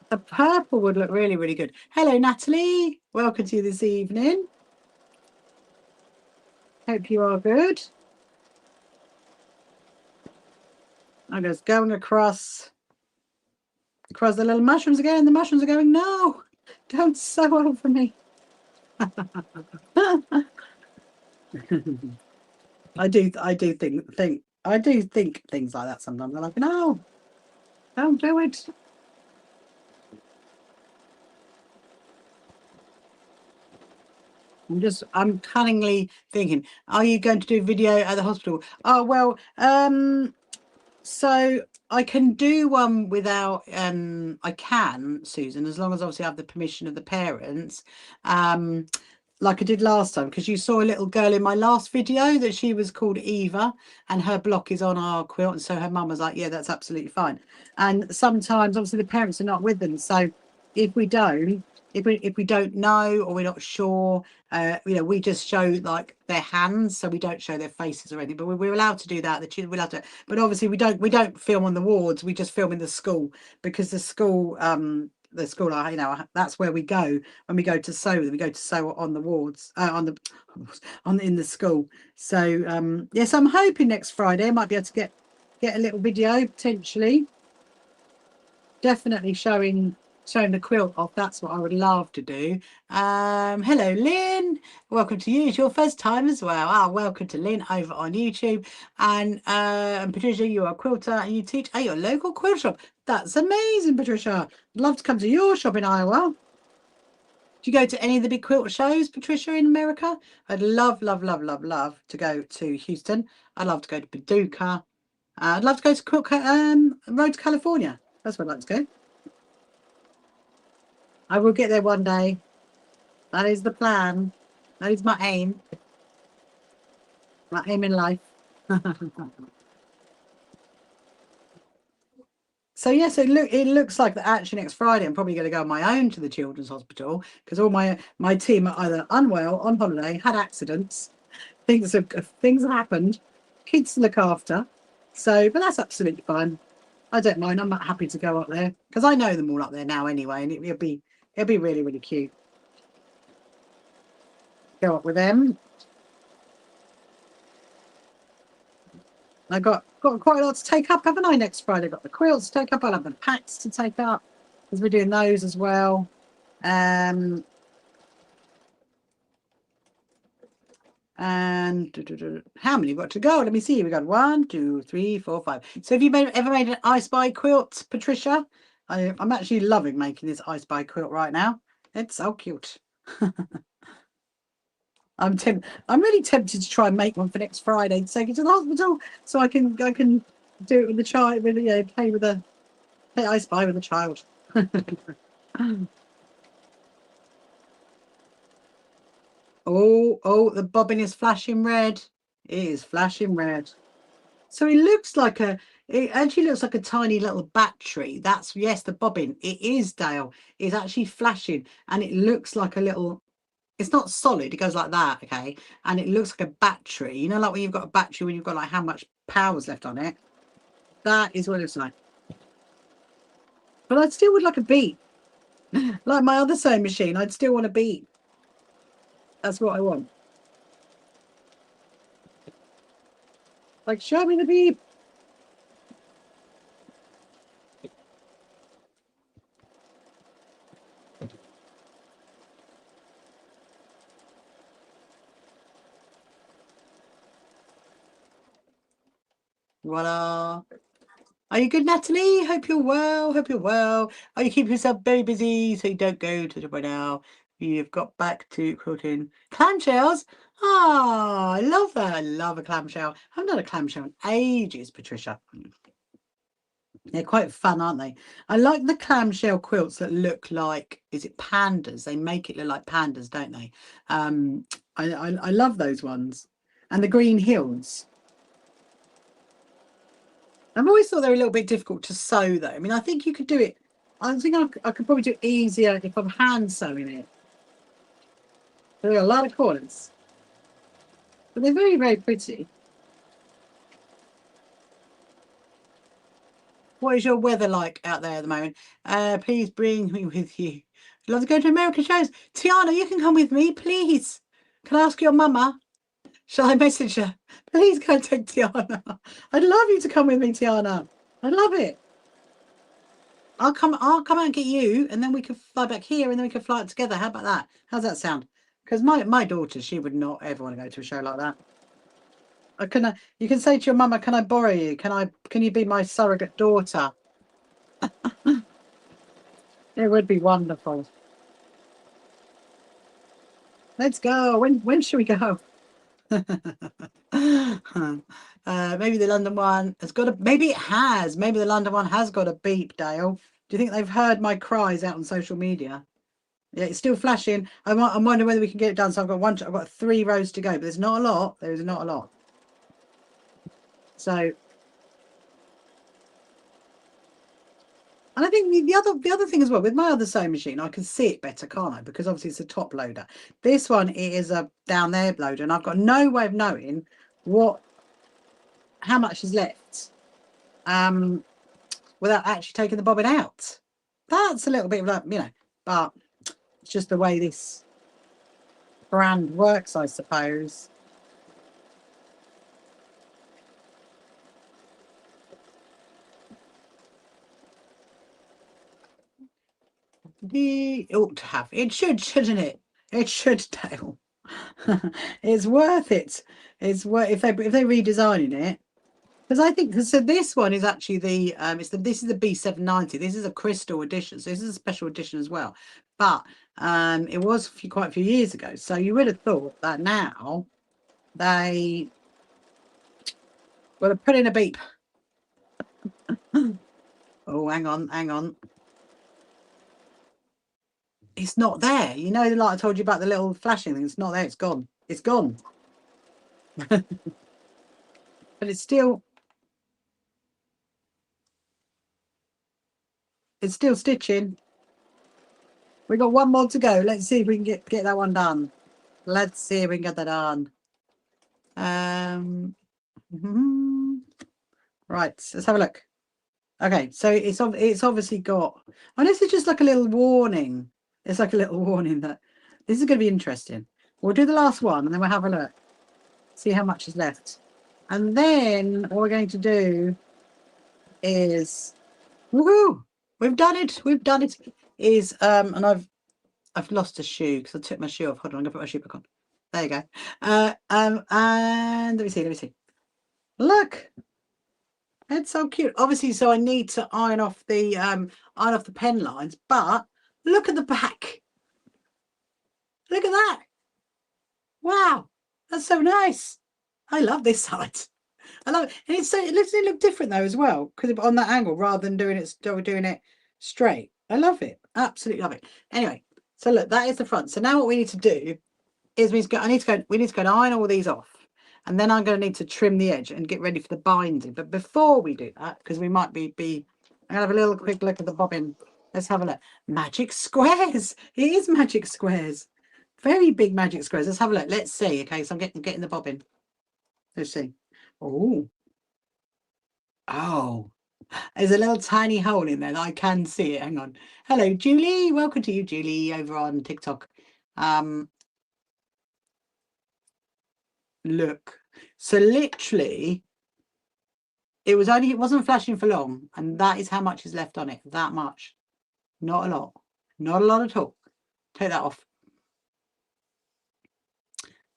A: The purple would look really, really good. Hello, Natalie. Welcome to you this evening. Hope you are good. I'm just going across the little mushrooms again. The mushrooms are going, no, don't sew over me. I do think things like that sometimes. I'm like, no, don't do it. I'm cunningly thinking, are you going to do a video at the hospital? Oh, well, so I can do one without, I can, Susan, as long as obviously I have the permission of the parents, like I did last time, because you saw a little girl in my last video that she was called Eva and her block is on our quilt, and so her mum was like, yeah, that's absolutely fine. And sometimes obviously the parents are not with them, so if we don't know or we're not sure, we just show like their hands, so we don't show their faces or anything, but we're allowed to do that. The children will have to, but obviously we don't film on the wards, we just film in the school, because the school that's where we go when we go to sew. We go to sew on the wards, in the school. So yes, I'm hoping next Friday I might be able to get a little video potentially, definitely showing showing the quilt off. That's what I would love to do. Hello, Lynn. Welcome to you. It's your first time as well. Welcome to Lynn over on YouTube. And Patricia, you are a quilter and you teach at your local quilt shop. That's amazing, Patricia. I'd love to come to your shop in Iowa. Do you go to any of the big quilt shows, Patricia, in America? I'd love, love, love, love, love to go to Houston. I'd love to go to Paducah. I'd love to go to Road to California. That's where I'd like to go. I will get there one day. That is the plan. That is my aim. My aim in life. So yes, it looks like that actually next Friday I'm probably going to go on my own to the children's hospital because all my team are either unwell, on holiday, had accidents, things have happened, kids to look after. So, but that's absolutely fine. I don't mind. I'm happy to go up there because I know them all up there now anyway, and it'll be really, really cute. Go up with them. I got quite a lot to take up, haven't I? Next Friday, I've got the quilts to take up. I'll have the packs to take up because we're doing those as well. And how many got to go? Let me see. We got 1, 2, 3, 4, 5. So have you ever made an I Spy quilt, Patricia? I'm actually loving making this I Spy quilt right now. It's so cute. I'm really tempted to try and make one for next Friday to take it to the hospital so I can do it with the child, with play I Spy with the child. Oh, the bobbin is flashing red. It is flashing red. So it actually looks like a tiny little battery. That's, yes, the bobbin. It is, Dale. It's actually flashing and it looks like a little, it's not solid. It goes like that, okay? And it looks like a battery. You know, like when you've got a battery, when you've got like how much power's left on it. That is what it looks like. But I still would like a beat. Like my other sewing machine, I'd still want a beat. That's what I want. Like, show me the beep. Voila. Are you good, Natalie? Hope you're well. Hope you're well. Are you keeping yourself very busy so you don't go to the right now? You've got back to quilting clamshells. Ah, I love that. I love a clamshell. I haven't done a clamshell in ages, Patricia. They're quite fun, aren't they? I like the clamshell quilts that look like, is it pandas? They make it look like pandas, don't they? I love those ones. And the green hills. I've always thought they're a little bit difficult to sew, though. I mean, I think you could do it. I think I could probably do it easier if I'm hand sewing it. There are a lot of corners, but they're very, very pretty. What is your weather like out there at the moment? Please bring me with you. I'd love to go to American shows. Tiana, you can come with me, please. Can I ask your mama? Shall I message her? Please go take Tiana. I'd love you to come with me, Tiana. I'd love it. I'll come out and get you, and then we can fly back here, and then we can fly it together. How about that? How's that sound? Because my daughter, she would not ever want to go to a show like that. You can say to your mama, can I borrow you? Can you be my surrogate daughter? It would be wonderful. Let's go. When should we go? Maybe the London one has got a, maybe it has. Maybe the London one has got a beep, Dale. Do you think they've heard my cries out on social media? Yeah, it's still flashing. I'm wondering whether we can get it done. So I've got 3 rows to go, but there's not a lot. There is not a lot. So, and I think the other thing as well with my other sewing machine, I can see it better, can't I? Because obviously it's a top loader. This one, it is a down there loader, and I've got no way of knowing how much is left, without actually taking the bobbin out. That's a little bit like, but it's just the way this brand works, I suppose. It ought to have. It should, shouldn't it? It should, Dale. It's worth it. It's worth if they're redesigning it. Because I think so. This one is actually the this is the B790. This is a crystal edition, so this is a special edition as well. But it was quite a few years ago, so you would have thought that now they would have put in a beep. Oh, hang on. It's not there. You know, like I told you about the little flashing thing. It's not there. It's gone. It's gone. But it's still stitching. We got one more to go. Let's see if we can get that one done. Let's see if we can get that done. Right, let's have a look. Okay, so it's obviously got. Oh, this is just like a little warning. It's like a little warning that this is going to be interesting. We'll do the last one and then we'll have a look. See how much is left. And then what we're going to do is, woohoo! We've done it. We've done it. Is and I've lost a shoe because I took my shoe off. Hold on, I'm gonna put my shoe back on. There you go. And let me see. Look, it's so cute. Obviously, so I need to iron off the pen lines, but look at the back. Look at that. Wow, that's so nice. I love this side. I love it. And it look different though as well, because on that angle rather than doing it straight. I love it. Absolutely love it. Anyway, so look, that is the front. So now what we need to do is we need to go and iron all these off. And then I'm going to need to trim the edge and get ready for the binding. But before we do that, because we might be I'm going to have a little quick look at the bobbin. Let's have a look. Magic squares. It is magic squares. Very big magic squares. Let's have a look. Let's see. Okay, so I'm getting the bobbin. Let's see. Oh, there's a little tiny hole in there that I can see it. Hang on. Hello, Julie. Welcome to you, Julie, over on TikTok. Look. So literally, it wasn't flashing for long, and that is how much is left on it. That much. Not a lot. Not a lot at all. Take that off.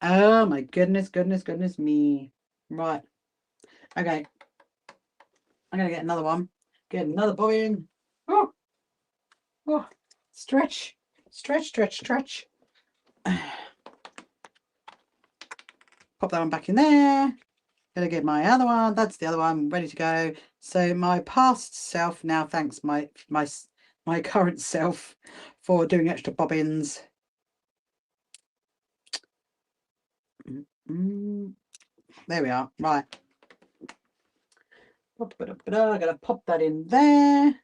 A: Oh my goodness me. Right. Okay. I'm gonna get another one. Get another bobbin. Oh, stretch. Pop that one back in there. Gonna get my other one. That's the other one ready to go. So my past self now thanks my current self for doing extra bobbins. There we are. Right. I'm gonna pop that in there.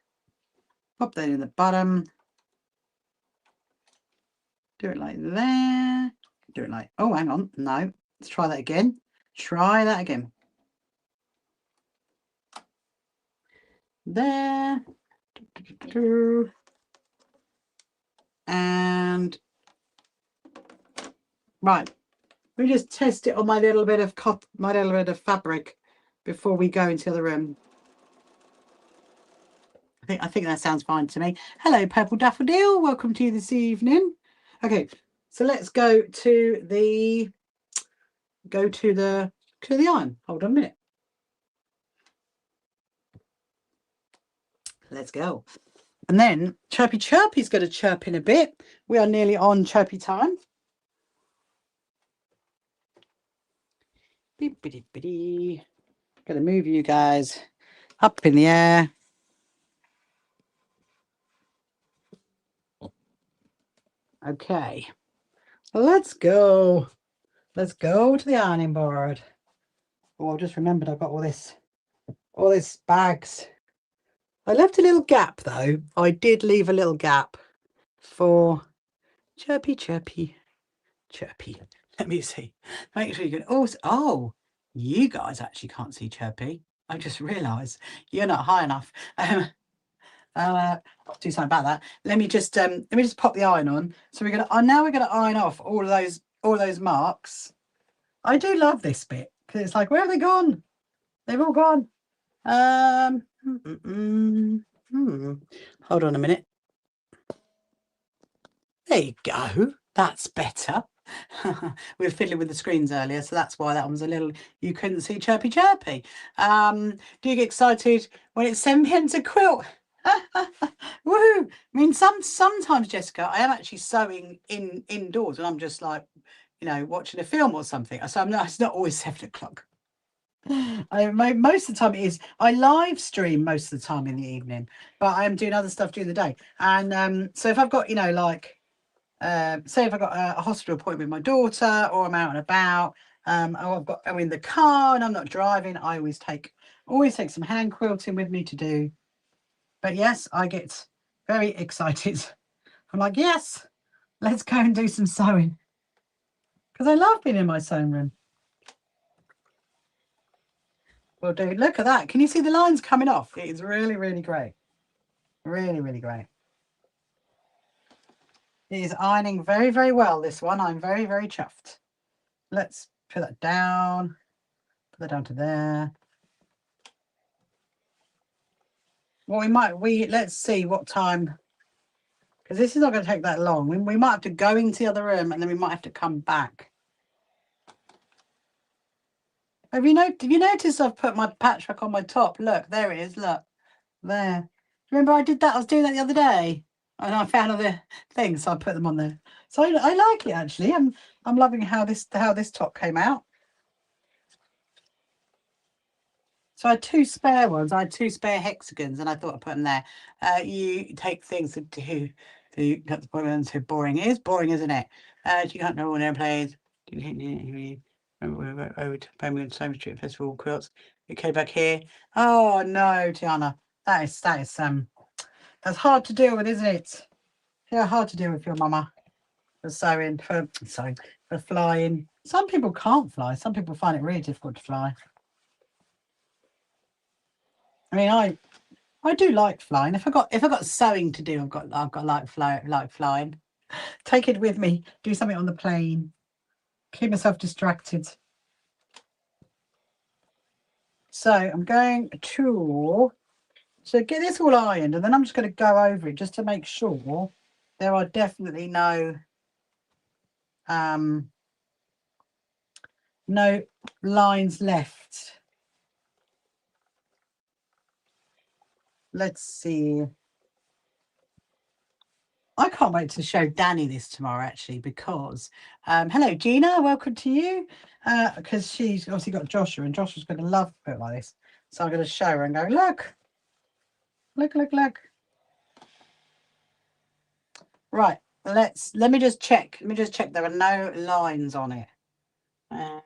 A: Pop that in the bottom. Do it like there. Do it like, oh, hang on. No, let's try that again. Try that again. There. And right. We just test it on my little bit of fabric before we go into the room. I think that sounds fine to me. Hello, Purple Daffodil. Welcome to you this evening. Okay, so let's go to the iron. Hold on a minute. Let's go. And then Chirpy Chirpy's going to chirp in a bit. We are nearly on chirpy time. Beep-bitty-bitty. Gonna move you guys up in the air. Okay, let's go. Let's go to the ironing board. Oh, I've just remembered I've got all this bags. I left a little gap though. I did leave a little gap for Chirpy. Let me see. Make sure you can. Oh, you guys actually can't see Chirpy. I just realised you're not high enough. I'll do something about that. Let me just pop the iron on. So we're gonna iron off all of those marks. I do love this bit because it's like, where have they gone? They've all gone. Hold on a minute. There you go. That's better. We were fiddling with the screens earlier, so that's why that one was a little, you couldn't see chirpy chirpy. Do you get excited when it's 7 p.m. to quilt? Woohoo! I mean, sometimes, Jessica, I am actually sewing indoors and I'm just like, you know, watching a film or something. So I'm not, it's not always 7 o'clock. Most of the time it is. I live stream most of the time in the evening, but I am doing other stuff during the day. And so if I've got, you know, like, say if I've got a hospital appointment with my daughter, or I'm out and about, or I'm in the car and I'm not driving, I always take some hand quilting with me to do. But yes, I get very excited. I'm like, yes, let's go and do some sewing, because I love being in my sewing room. Well, do look at that. Can you see the lines coming off? It is really, really great. Really, really great. It is ironing very, very well, this one. I'm very, very chuffed. Let's put that down. Put that down to there. Well, let's see what time, because this is not going to take that long. We might have to go into the other room and then we might have to come back. Have you noticed I've put my patchwork on my top? Look, there it is. Look, there. Remember I did that? I was doing that the other day, and I found other things, so I put them on there. So I like it actually. I'm loving how this top came out. So I had 2 spare ones. I had 2 spare hexagons, and I thought I'd put them there. You take things to cut the point on how boring it is. Boring, isn't it? You can't know on airplanes. Birmingham Sewing Street Festival quilts. It came back here. Oh no, Tiana, that is that's hard to deal with, isn't it? Yeah, hard to deal with your mama for sewing, for flying. Some people can't fly. Some people find it really difficult to fly. I mean, I do like flying. If I got sewing to do, I've got like flying. Take it with me. Do something on the plane. Keep myself distracted. So I'm going to get this all ironed, and then I'm just going to go over it just to make sure there are definitely no lines left. Let's see. I can't wait to show Danny this tomorrow, actually, because hello Gina, welcome to you, because she's obviously got Joshua, and Joshua's going to love a bit like this. So I'm going to show her and go, look. Right, let me just check there are no lines on it. And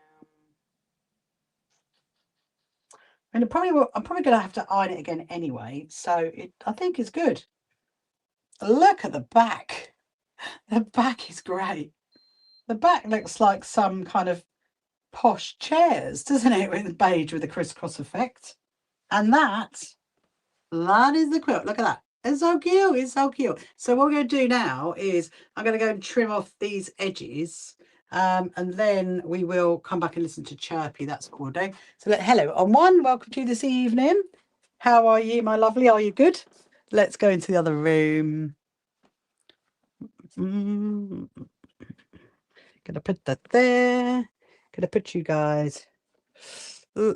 A: I'm probably going to have to iron it again anyway, so I think it's good. Look at the back. The back is great. The back looks like some kind of posh chairs, doesn't it, with the beige with the crisscross effect. And that is the quilt. Look at that. It's so cute. It's so cute. So what we're going to do now is I'm going to go and trim off these edges, and then we will come back and listen to Chirpy. That's what we'll do. So hello on one. Welcome to you this evening. How are you, my lovely? Are you good? Let's go into the other room. Gonna put that there. Gonna put you guys. Yeah,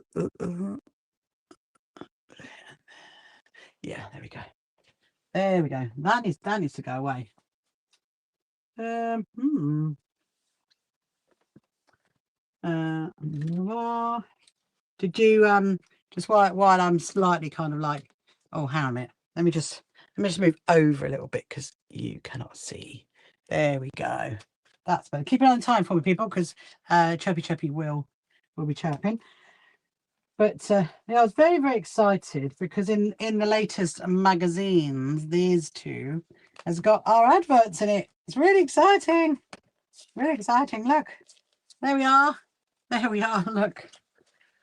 A: there we go. There we go. That needs to go away. Did you just while I'm slightly kind of like, oh, hang on a minute. Let me just move over a little bit because you cannot see. There we go. That's better. Keep it on time for me, people, because Chirpy will be chirping. But yeah, I was very, very excited because in the latest magazines, these two has got our adverts in it. It's really exciting. Really exciting. Look, there we are. There we are. Look,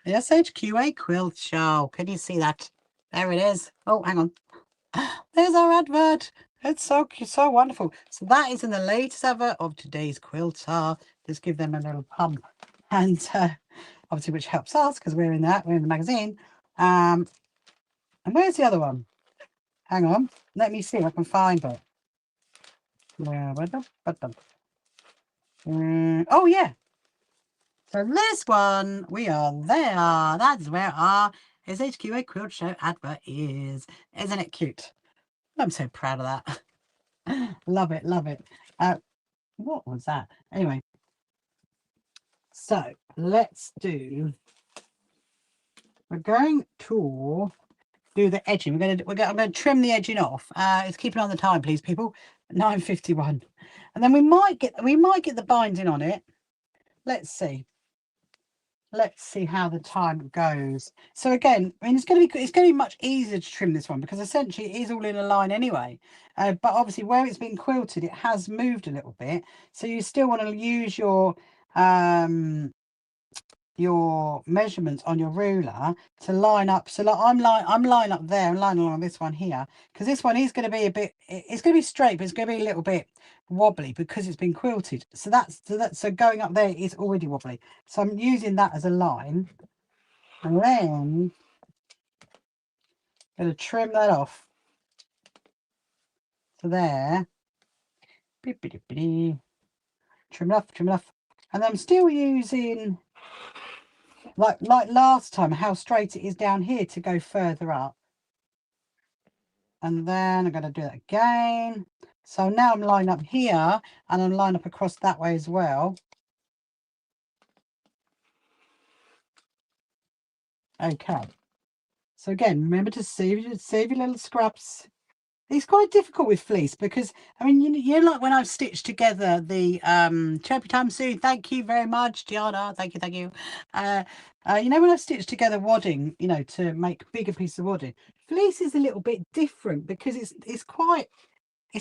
A: the SHQA Quilt Show. Can you see that? There it is. Oh, hang on. There's our advert. It's so wonderful. So that is in the latest advert of today's Quilter. Just give them a little pump, and obviously, which helps us because we're in the magazine. And where's the other one? Hang on. Let me see if I can find it. Oh yeah. So this one, we are there. That's where our SHQA Quilt Show advert is. Isn't it cute? I'm so proud of that. Love it, love it. What was that? Anyway, so let's do. We're going to do the edging. I'm going to trim the edging off. It's keeping on the time, please, people. 9:51, and then we might get the binding on it. Let's see. Let's see how the time goes. So again, I mean, it's going to be much easier to trim this one because essentially it is all in a line anyway. But obviously where it's been quilted, it has moved a little bit. So you still want to use your measurements on your ruler to line up. So like I'm line up there and line along this one here, because this one is going to be a bit, it's going to be straight, but it's going to be a little bit wobbly because it's been quilted. So so going up there is already wobbly, so I'm using that as a line, and then I'm going to trim that off to there. Trim it off, and I'm still using like last time how straight it is down here to go further up. And then I'm going to do that again. So now I'm lined up here and I'm lined up across that way as well. Okay. So again, remember to save your little scraps. It's quite difficult with fleece because, I mean, you know, like when I've stitched together the Chirpy Time Soon, thank you very much, Gianna, thank you. You know, when I've stitched together wadding, you know, to make bigger pieces of wadding, fleece is a little bit different because it's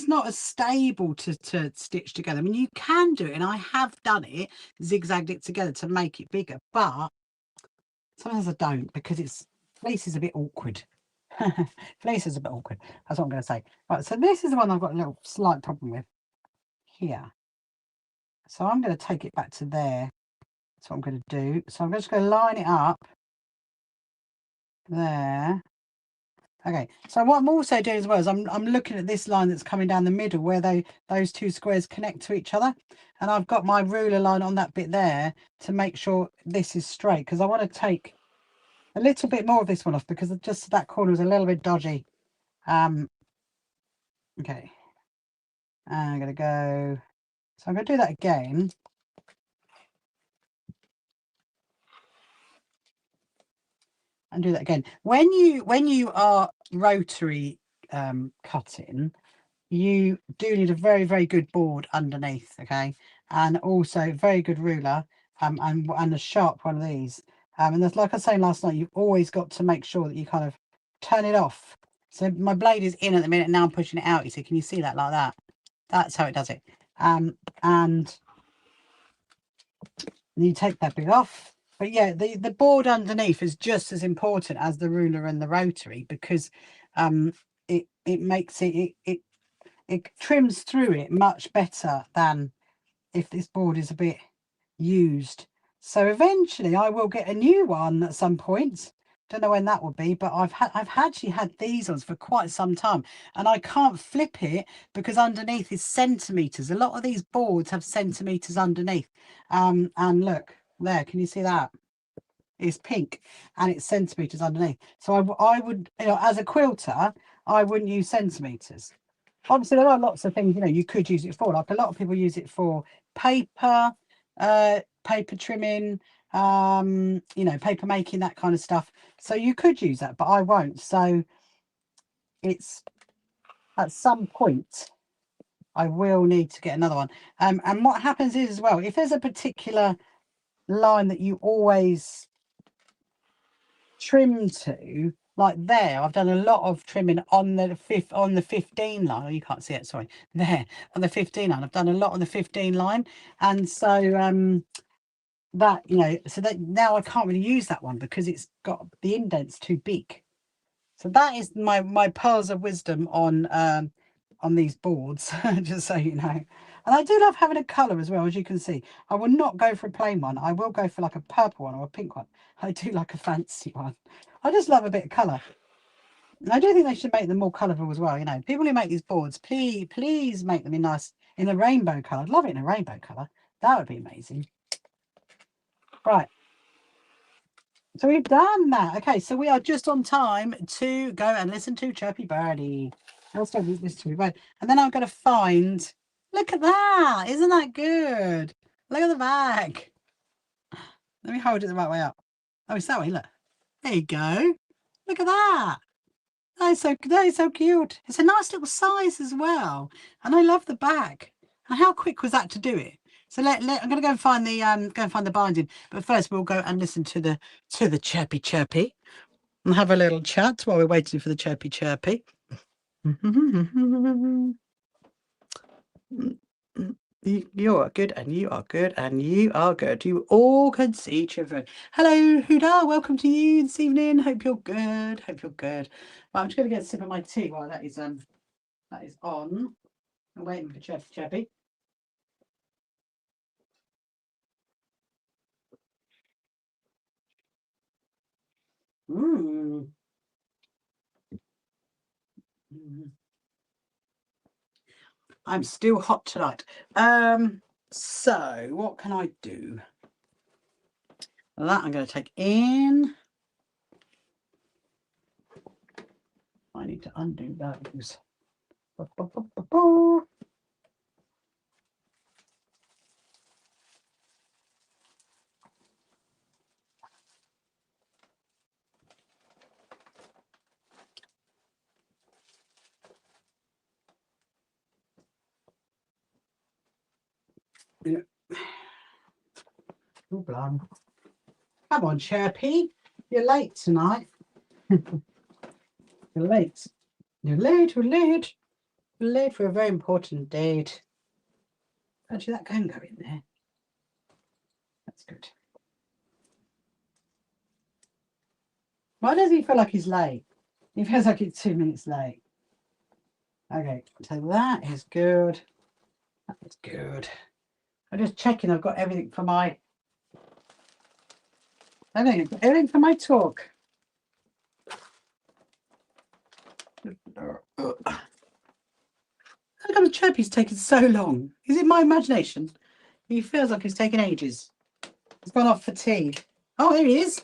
A: not as stable to stitch together. I mean, you can do it, and I have done it, zigzagged it together to make it bigger, but sometimes I don't because fleece is a bit awkward. Fleece is a bit awkward. That's what I'm going to say. Right, so this is the one I've got a little slight problem with here. So I'm going to take it back to there. That's what I'm going to do. So I'm just going to line it up there. Okay, so what I'm also doing as well is I'm looking at this line that's coming down the middle where those two squares connect to each other, and I've got my ruler line on that bit there to make sure this is straight, because I want to take a little bit more of this one off because just that corner is a little bit dodgy. Okay, I'm going to go, so I'm going to do that again. And do that again. When you are rotary cutting, you do need a very, very good board underneath, okay, and also very good ruler, and a sharp one of these, and that's, like I was saying last night, you've always got to make sure that you kind of turn it off. So my blade is in at the minute, now I'm pushing it out, you see, can you see that? Like that, that's how it does it. And you take that bit off. But yeah, the board underneath is just as important as the ruler and the rotary, because it makes it trims through it much better than if this board is a bit used. So eventually I will get a new one at some point. Don't know when that will be, but I've actually had these ones for quite some time, and I can't flip it because underneath is centimeters. A lot of these boards have centimeters underneath. And look there, can you see that? It's pink and it's centimeters underneath. So I would, you know, as a quilter, I wouldn't use centimeters. Obviously there are lots of things, you know, you could use it for, like a lot of people use it for paper, paper trimming, you know, paper making, that kind of stuff. So you could use that, but I won't. So it's, at some point I will need to get another one. And what happens is as well, if there's a particular line that you always trim to, like there, I've done a lot of trimming on the 15 line. Oh, you can't see it, sorry. There on the 15 line, I've done a lot on the 15 line, and so that, you know, so that now I can't really use that one because it's got the indents too big. So that is my pearls of wisdom on these boards, just so you know. And I do love having a colour as well, as you can see. I will not go for a plain one. I will go for like a purple one or a pink one. I do like a fancy one. I just love a bit of colour. And I do think they should make them more colourful as well. You know, people who make these boards, please make them in nice in a rainbow colour. I'd love it in a rainbow colour. That would be amazing. Right. So we've done that. Okay, so we are just on time to go and listen to Chirpy Birdie. Let's go listen to Chirpy Birdie. And then I'm going to find, look at that. Isn't that good? Look at the back. Let me hold it the right way up. Oh, it's that way, look. There you go. Look at that. That is so cute. It's a nice little size as well. And I love the back. And how quick was that to do it? So I'm going to go and find the binding. But first we'll go and listen to the chirpy chirpy and have a little chat while we're waiting for the chirpy chirpy. You are good, and you are good, and you are good. You all can see children. Hello, Huda. Welcome to you this evening. Hope you're good. Hope you're good. Well, I'm just going to get a sip of my tea while that is on. I'm waiting for Chirpy Chirpy. I'm still hot tonight. So what can I do? That I'm going to take in. I need to undo those. Yeah. Oh, blimey. Come on, Chirpy. You're late tonight. You're late. You're late. You're late. You're late for a very important date. Actually, that can go in there. That's good. Why does he feel like he's late? He feels like he's 2 minutes late. Okay, so that is good. That is good. I'm just checking I've got everything for my everything for my talk. How come Chirpy's taken so long? Is it my imagination? He feels like it's taken ages. He's gone off for tea. Oh, there he is.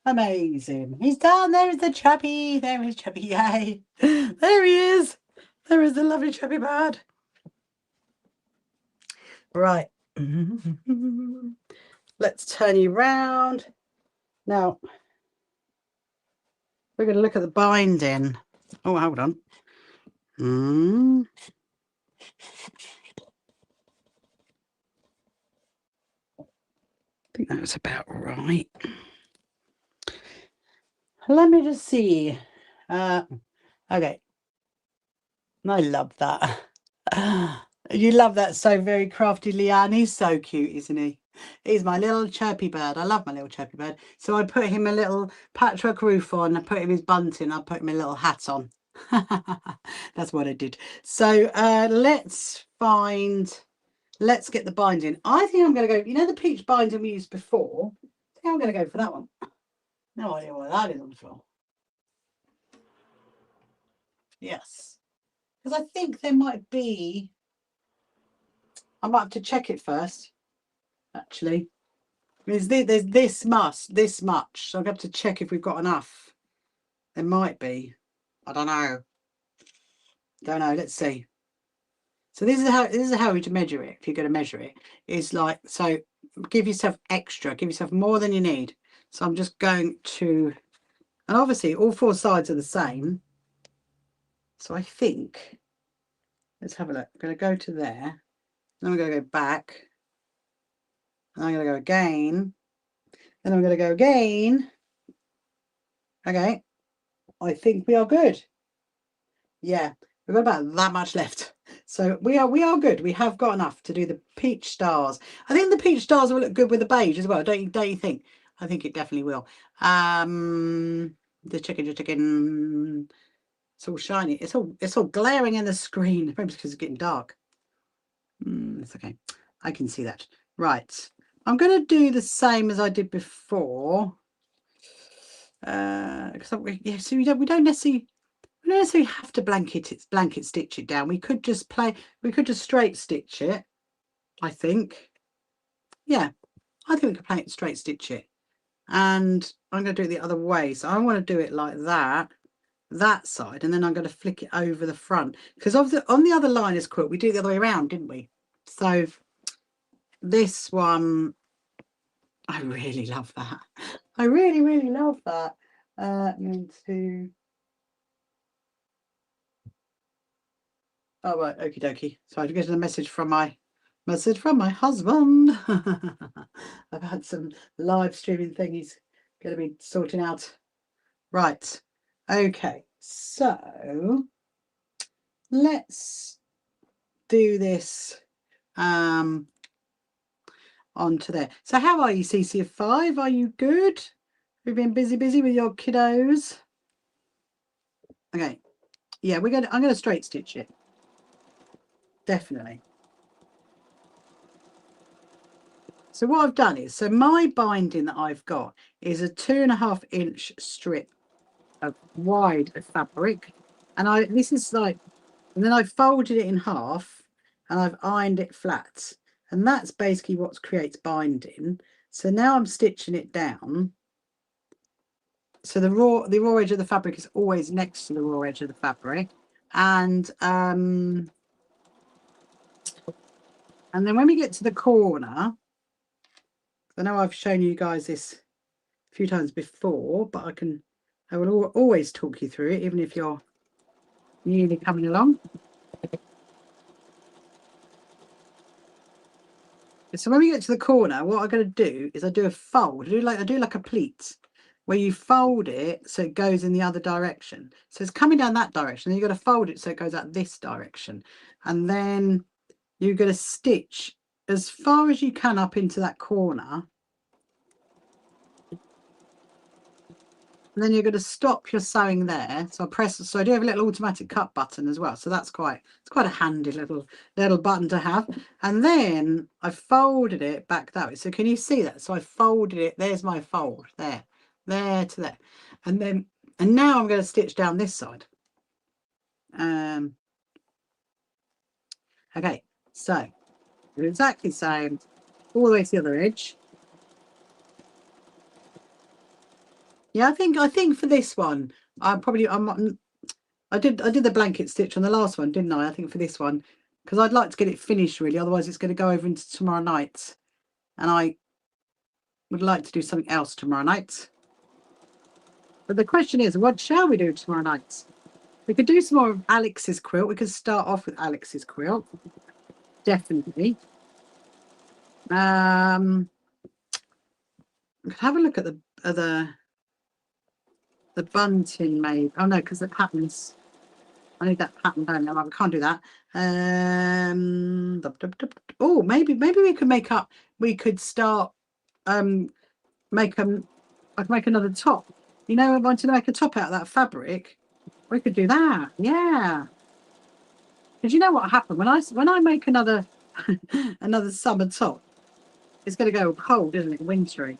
A: Amazing. He's done. There's the Chirpy. There is Chirpy. Yay. There he is. There is the lovely Chirpy bird. Right. Let's turn you round. Now, we're going to look at the binding. Oh, hold on. I think that was about right. Let me just see. Okay. I love that. You love that so very crafty, Leanne. He's so cute, isn't he? He's my little chirpy bird. I love my little chirpy bird. So I put him a little patchwork roof on. I put him his bunting. I put him a little hat on. That's what I did. So let's get the binding. I think I'm going to go, you know the peach binding we used before? I think I'm going to go for that one. No idea why that is on the floor. Yes. Because I think there might be, I might have to check it first, actually. There's this much. So I've got to check if we've got enough. There might be. I don't know. Let's see. So this is how you measure it. If you're going to measure it, is like, so give yourself extra, give yourself more than you need. So I'm just going to, and obviously all four sides are the same. So I think, let's have a look. I'm going to go to there. Then I'm going to go back. And I'm going to go again. Then I'm going to go again. Okay. I think we are good. Yeah, we've got about that much left. So we are good. We have got enough to do the peach stars. I think the peach stars will look good with the beige as well. Don't you think? I think it definitely will. The chicken. It's all shiny. It's all glaring in the screen. Maybe because it's getting dark. It's okay. I can see that. Right. I'm going to do the same as I did before. Because so we don't necessarily have to blanket stitch it down. We could just straight stitch it. I think. Yeah, I think we could straight stitch it. And I'm going to do it the other way. So I want to do it like that side, and then I'm going to flick it over the front, because on the other liner's quilt we do it the other way around, didn't we? So this one, I really love that. I really love that. Oh right, okie dokie. So I'm getting a message from my husband. I've had some live streaming thing he's going to be sorting out. Right. Okay. So let's do this onto there. So how are you, CC of 5? Are you good? We've been busy with your kiddos. Okay. Yeah, I'm gonna straight stitch it. Definitely. So what I've done is, so my binding that I've got is a 2.5 inch strip of wide fabric, and and then I folded it in half and I've ironed it flat, and that's basically what creates binding. So now I'm stitching it down. So the raw edge of the fabric is always next to the raw edge of the fabric, and then when we get to the corner, I know I've shown you guys this a few times before, but I will always talk you through it, even if you're newly coming along. So when we get to the corner, what I'm going to do is I do a fold. I do like a pleat, where you fold it so it goes in the other direction. So it's coming down that direction. Then you've got to fold it so it goes out this direction, and then you're going to stitch as far as you can up into that corner. And then you're going to stop your sewing there. So I do have a little automatic cut button as well. So it's quite a handy little button to have. And then I folded it back that way. So can you see that? So I folded it. There's my fold there to there. And now I'm going to stitch down this side. Okay, so do exactly the same all the way to the other edge. Yeah, I think for this one, I did the blanket stitch on the last one, didn't I? I think for this one, because I'd like to get it finished really, otherwise it's going to go over into tomorrow night, and I would like to do something else tomorrow night. But the question is, what shall we do tomorrow night? We could do some more of Alex's quilt. We could start off with Alex's quilt, definitely. We could have a look at the bunting made. Oh no, because the patterns. I need that pattern down there. We can't do that. Oh, maybe we could make up. We could start. I could make another top. You know, I want to make a top out of that fabric. We could do that. Yeah. Because you know what happened when I make another another summer top, it's going to go cold, isn't it? Wintry.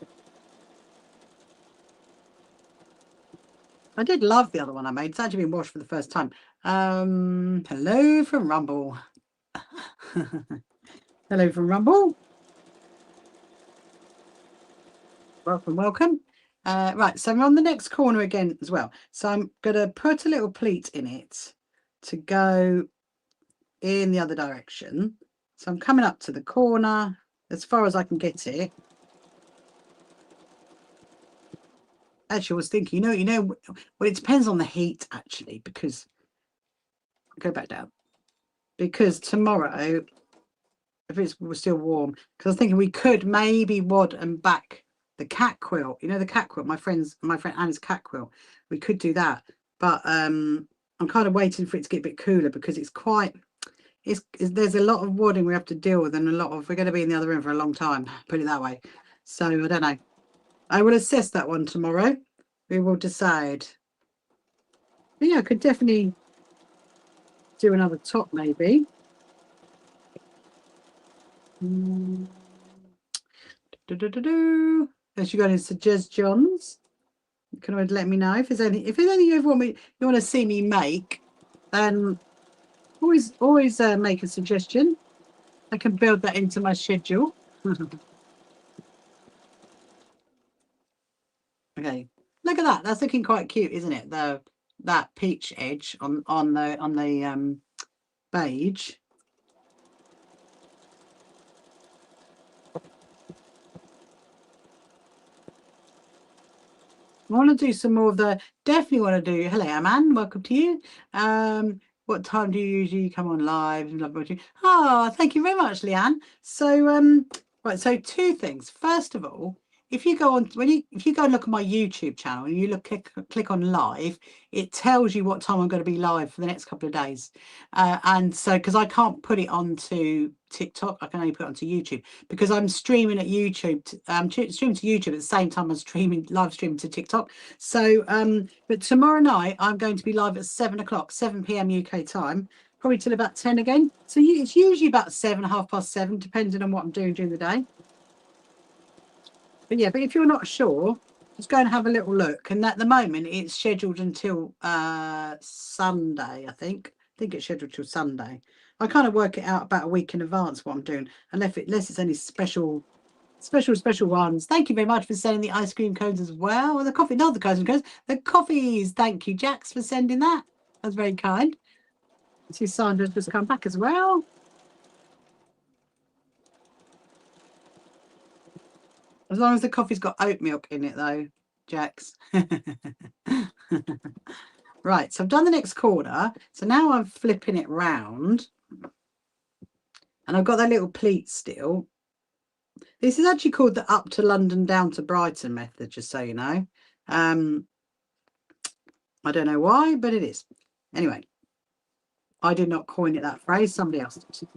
A: I did love the other one I made. It's actually been washed for the first time. Hello from Rumble. Hello from Rumble. Welcome. Right, so I'm on the next corner again as well. So I'm going to put a little pleat in it to go in the other direction. So I'm coming up to the corner as far as I can get it. Actually, I was thinking, well, it depends on the heat, actually, because go back down. Because tomorrow, if it was still warm, because I was thinking we could maybe wad and back the cat quilt. You know, the cat quilt, my friend Anna's cat quilt. We could do that, but I'm kind of waiting for it to get a bit cooler, because there's a lot of wadding we have to deal with, and we're going to be in the other room for a long time, put it that way. So I don't know. I will assess that one tomorrow. we will decide. But yeah, I could definitely do another top maybe. Has you got any suggestions? You can always let me know if there's any you ever you want to see me make, then always make a suggestion. I can build that into my schedule. Okay, look at that. That's looking quite cute, isn't it? That peach edge on the beige. I want to do some more of the. Definitely want to do. Hello, Aman. Welcome to you. What time do you usually come on live? Oh, thank you very much, Leanne. So right. So two things. First of all, if you go on if you go and look at my YouTube channel and you click on live, it tells you what time I'm going to be live for the next couple of days. And so because I can't put it onto TikTok, I can only put it onto YouTube because I'm streaming at YouTube. Streaming to YouTube at the same time as live streaming to TikTok. So but tomorrow night I'm going to be live at 7 o'clock, 7 p.m. UK time, probably till about 10 again. So it's usually about 7, 7:30, depending on what I'm doing during the day. But yeah, but if you're not sure, just go and have a little look. And at the moment, it's scheduled until Sunday, I think. I think it's scheduled till Sunday. I kind of work it out about a week in advance what I'm doing, unless it's any special ones. Thank you very much for sending the ice cream cones as well. Or the coffee, not the ice cream cones, the coffees. Thank you, Jax, for sending that. That's very kind. I see Sandra's just come back as well. As long as the coffee's got oat milk in it, though, Jax. Right, so I've done the next corner. So now I'm flipping it round. And I've got that little pleat still. This is actually called the up to London, down to Brighton method, just so you know. I don't know why, but it is. Anyway, I did not coin it that phrase. Somebody else did.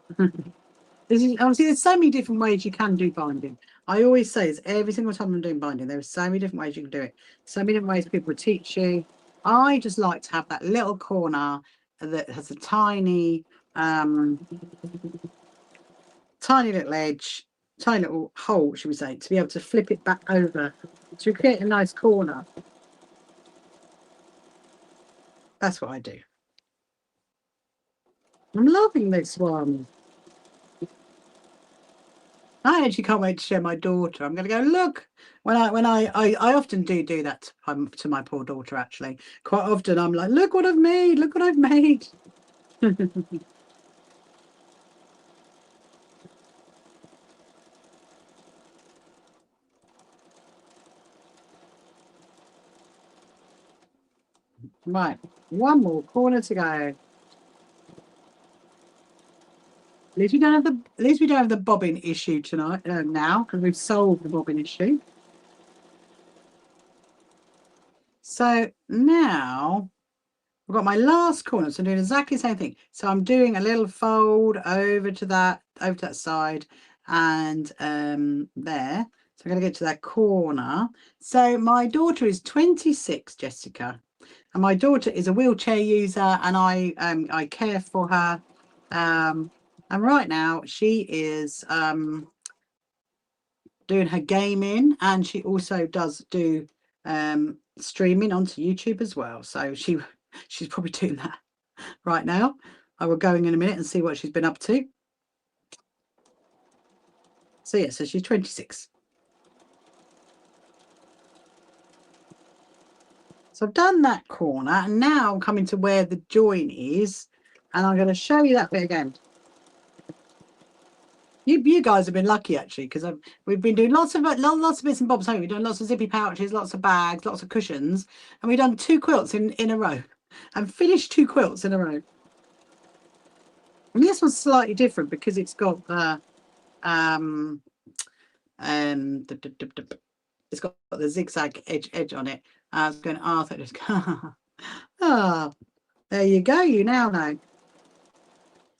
A: Obviously, there's so many different ways you can do binding. I always say is every single time I'm doing binding, there are so many different ways you can do it. So many different ways people teach you. I just like to have that little corner that has a tiny little edge, tiny little hole, should we say, to be able to flip it back over to create a nice corner. That's what I do. I'm loving this one. I actually can't wait to show my daughter. I'm going to go look. I often do that to my poor daughter. Actually, quite often I'm like, look what I've made. Look what I've made. Right, one more corner to go. At least we don't have the bobbin issue tonight now, because we've solved the bobbin issue. So now I've got my last corner, so I'm doing exactly the same thing. So I'm doing a little fold over to that side, and there. So I'm going to get to that corner. So my daughter is 26, Jessica, and my daughter is a wheelchair user, and I care for her. And right now she is doing her gaming, and she also does do streaming onto YouTube as well. So she's probably doing that right now. I will go in a minute and see what she's been up to. So yeah, so she's 26. So I've done that corner, and now I'm coming to where the join is, and I'm going to show you that bit again. You guys have been lucky actually, because we've been doing lots of bits and bobs. Haven't we? We've done lots of zippy pouches, lots of bags, lots of cushions, and we've done 2 quilts in a row, and finished 2 quilts in a row. And this one's slightly different because it's got the it's got the zigzag edge on it. I was going, Arthur, just ah, there you go. You now know.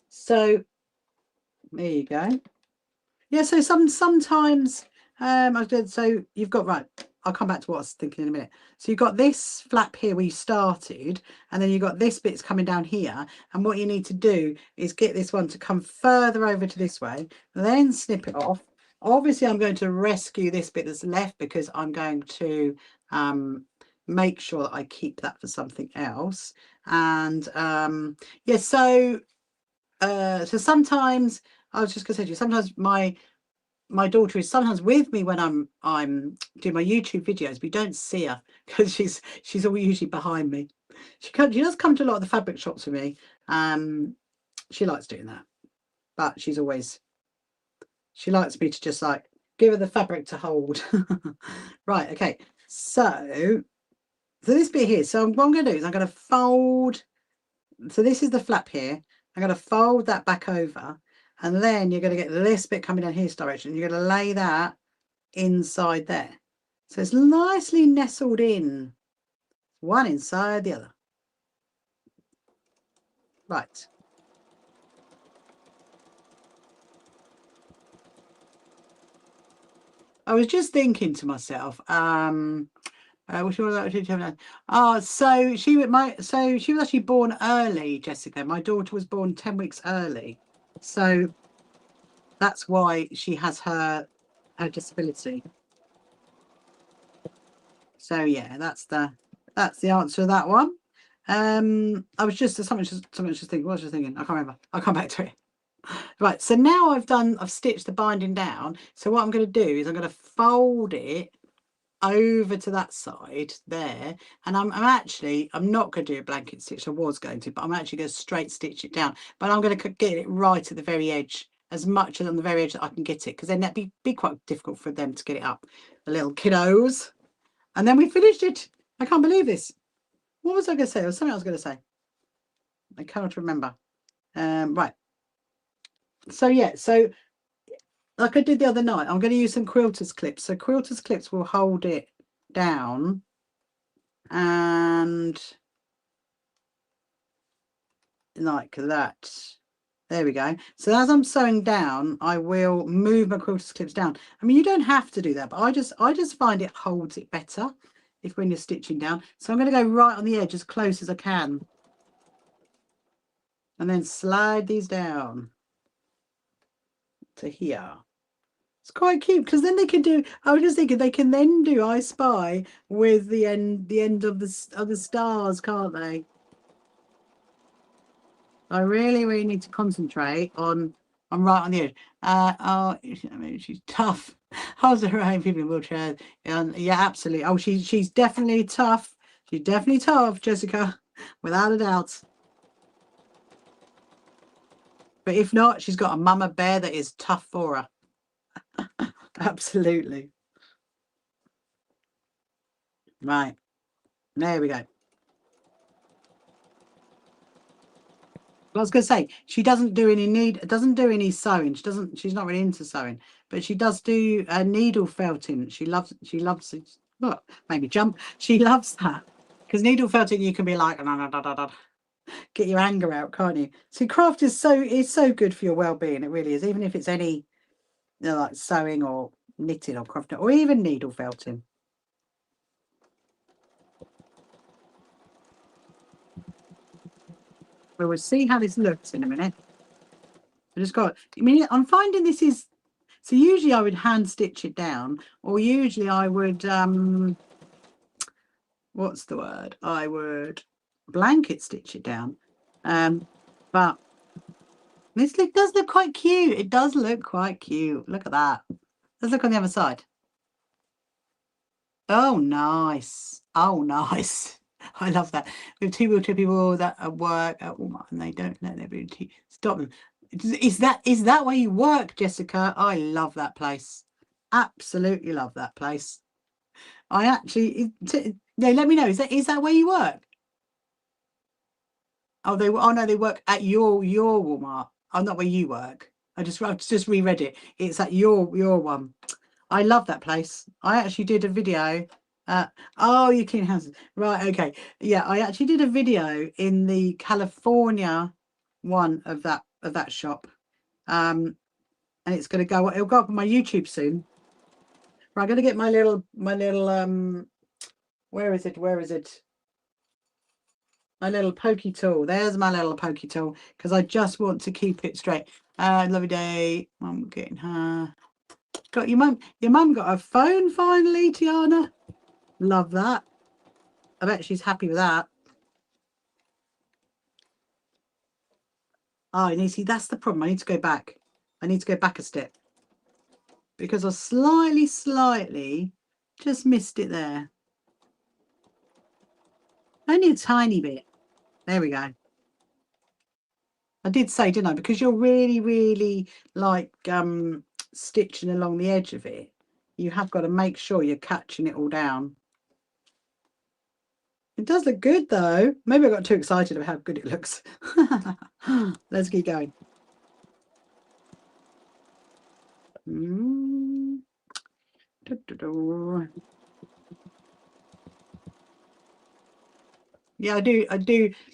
A: So there you go. Yeah. So sometimes I did. So you've got right. I'll come back to what I was thinking in a minute. So you've got this flap here where you started, and then you've got this bit's coming down here. And what you need to do is get this one to come further over to this way, then snip it off. Obviously, I'm going to rescue this bit that's left because I'm going to make sure that I keep that for something else. And yeah, so sometimes I was just going to say to you, sometimes my daughter is sometimes with me when I'm doing my YouTube videos, but you don't see her because she's all usually behind me. She does come to a lot of the fabric shops with me. She likes doing that, but she likes me to just like give her the fabric to hold. Right, okay. So this bit here. So what I'm going to do is I'm going to fold. So this is the flap here. I'm going to fold that back over. And then you're going to get this bit coming down here this direction. You're going to lay that inside there. So it's nicely nestled in, one inside the other. Right. I was just thinking to myself, which one so she was actually born early, Jessica. My daughter was born 10 weeks early. So that's why she has her disability. So yeah, that's the answer to that one. I was just thinking. What was I just thinking? I can't remember. I'll come back to it. Right. So now I've stitched the binding down. So what I'm going to do is I'm going to fold it over to that side there, and I'm not going to do a blanket stitch. I was going to, but I'm actually going to straight stitch it down. But I'm going to get it right at the very edge, as much as on the very edge that I can get it, because then that'd be quite difficult for them to get it up, the little kiddos. And then we finished it. I can't believe this. What was I going to say? There was something I was going to say. I cannot remember. Right. So yeah, so like I did the other night, I'm going to use some quilters clips. So quilters clips will hold it down, and like that. There we go. So as I'm sewing down, I will move my quilters clips down. I mean, you don't have to do that, but I just find it holds it better when you're stitching down. So I'm going to go right on the edge as close as I can, and then slide these down to here. It's quite cute because then they can do. I was just thinking they can then do I Spy with the end of the stars, can't they? I really need to concentrate on. I'm right on the edge. I mean, she's tough. How's her own people in wheelchairs? Yeah, absolutely. Oh, she's definitely tough. She's definitely tough, Jessica, without a doubt. But if not, she's got a mama bear that is tough for her. Absolutely. Right. There we go. I was going to say she doesn't do any sewing. She's not really into sewing, but she does do needle felting. She loves look, maybe jump. She loves that because needle felting you can be like get your anger out, can't you? So craft is so good for your well-being. It really is, even if it's any like sewing or knitting or crafting or even needle felting. Well, we'll see how this looks in a minute. I'm finding this is, so usually I would hand stitch it down, or usually I would, what's the word? I would blanket stitch it down. But this does look quite cute. It does look quite cute. Look at that. Let's look on the other side. Oh, nice. Oh, nice. I love that. We have two wheelchair people that work at Walmart and they don't let their ability stop them. Is that where you work, Jessica? I love that place. Absolutely love that place. I actually, let me know. Is that where you work? Oh, no, they work at your Walmart. Oh, not where you work. I just reread it. It's at your one. I love that place. I actually did a video. Oh, you clean houses, right? Okay, yeah. I actually did a video in the California one of that shop, and it's going to go. It'll go up on my YouTube soon. Right, I'm gonna get my little where is it? My little pokey tool. There's my little pokey tool, because I just want to keep it straight. Lovely day. I'm getting her. Got your mum got a phone finally, Tiana. Love that. I bet she's happy with that. Oh, and you see, that's the problem. I need to go back. I need to go back a step, because I slightly just missed it there. Only a tiny bit. There we go. I did say, didn't I? Because you're really like stitching along the edge of it, you have got to make sure you're catching it all down. It does look good though. Maybe I got too excited about how good it looks. Let's keep going. Yeah, I do.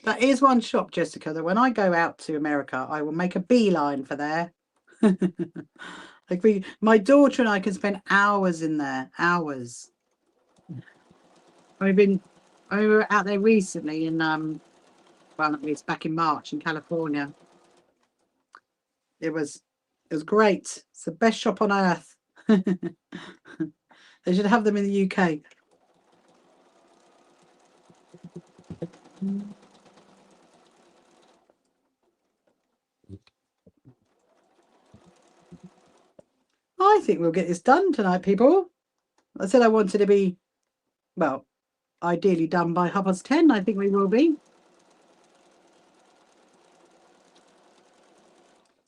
A: That is one shop, Jessica, that when I go out to America, I will make a beeline for there. Like my daughter and I can spend hours in there, hours. We were out there recently in well, it's back in March in California. It was great. It's the best shop on earth. They should have them in the UK. I think we'll get this done tonight, people. I said I wanted to be, well, ideally done by 10:30. I think we will be.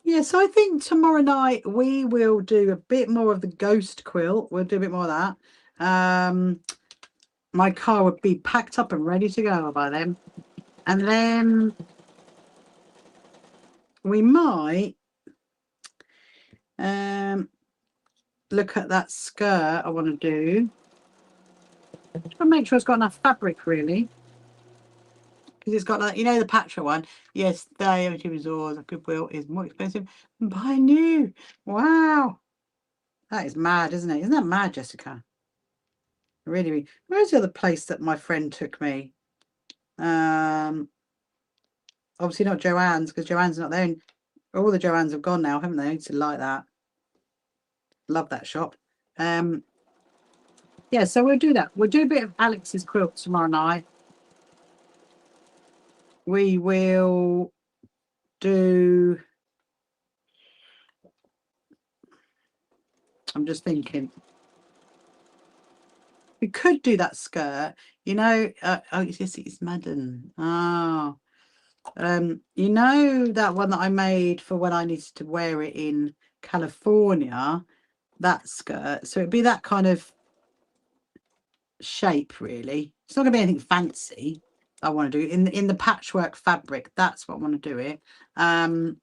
A: Yeah, so I think tomorrow night we will do a bit more of the ghost quilt. We'll do a bit more of that. My car would be packed up and ready to go by then. And then we might look at that skirt I want to do. Just to make sure it's got enough fabric, really. Because it's got, like, you know, the Patchwork one. Yes, the OT Resource Goodwill is more expensive than buy new. Wow. That is mad, isn't it? Isn't that mad, Jessica? Really. Where's the other place that my friend took me? Obviously not Joanne's, because Joanne's not there. And all the Joanne's have gone now, haven't they? I used to like that. Love that shop. Yeah, so we'll do that. We'll do a bit of Alex's quilt tomorrow night. We will do, I'm just thinking, we could do that skirt, you know. Oh, it's Madden. Oh, you know, that one that I made for when I needed to wear it in California, that skirt. So it'd be that kind of shape, really. It's not gonna be anything fancy. I want to do in the patchwork fabric. That's what I want to do it. And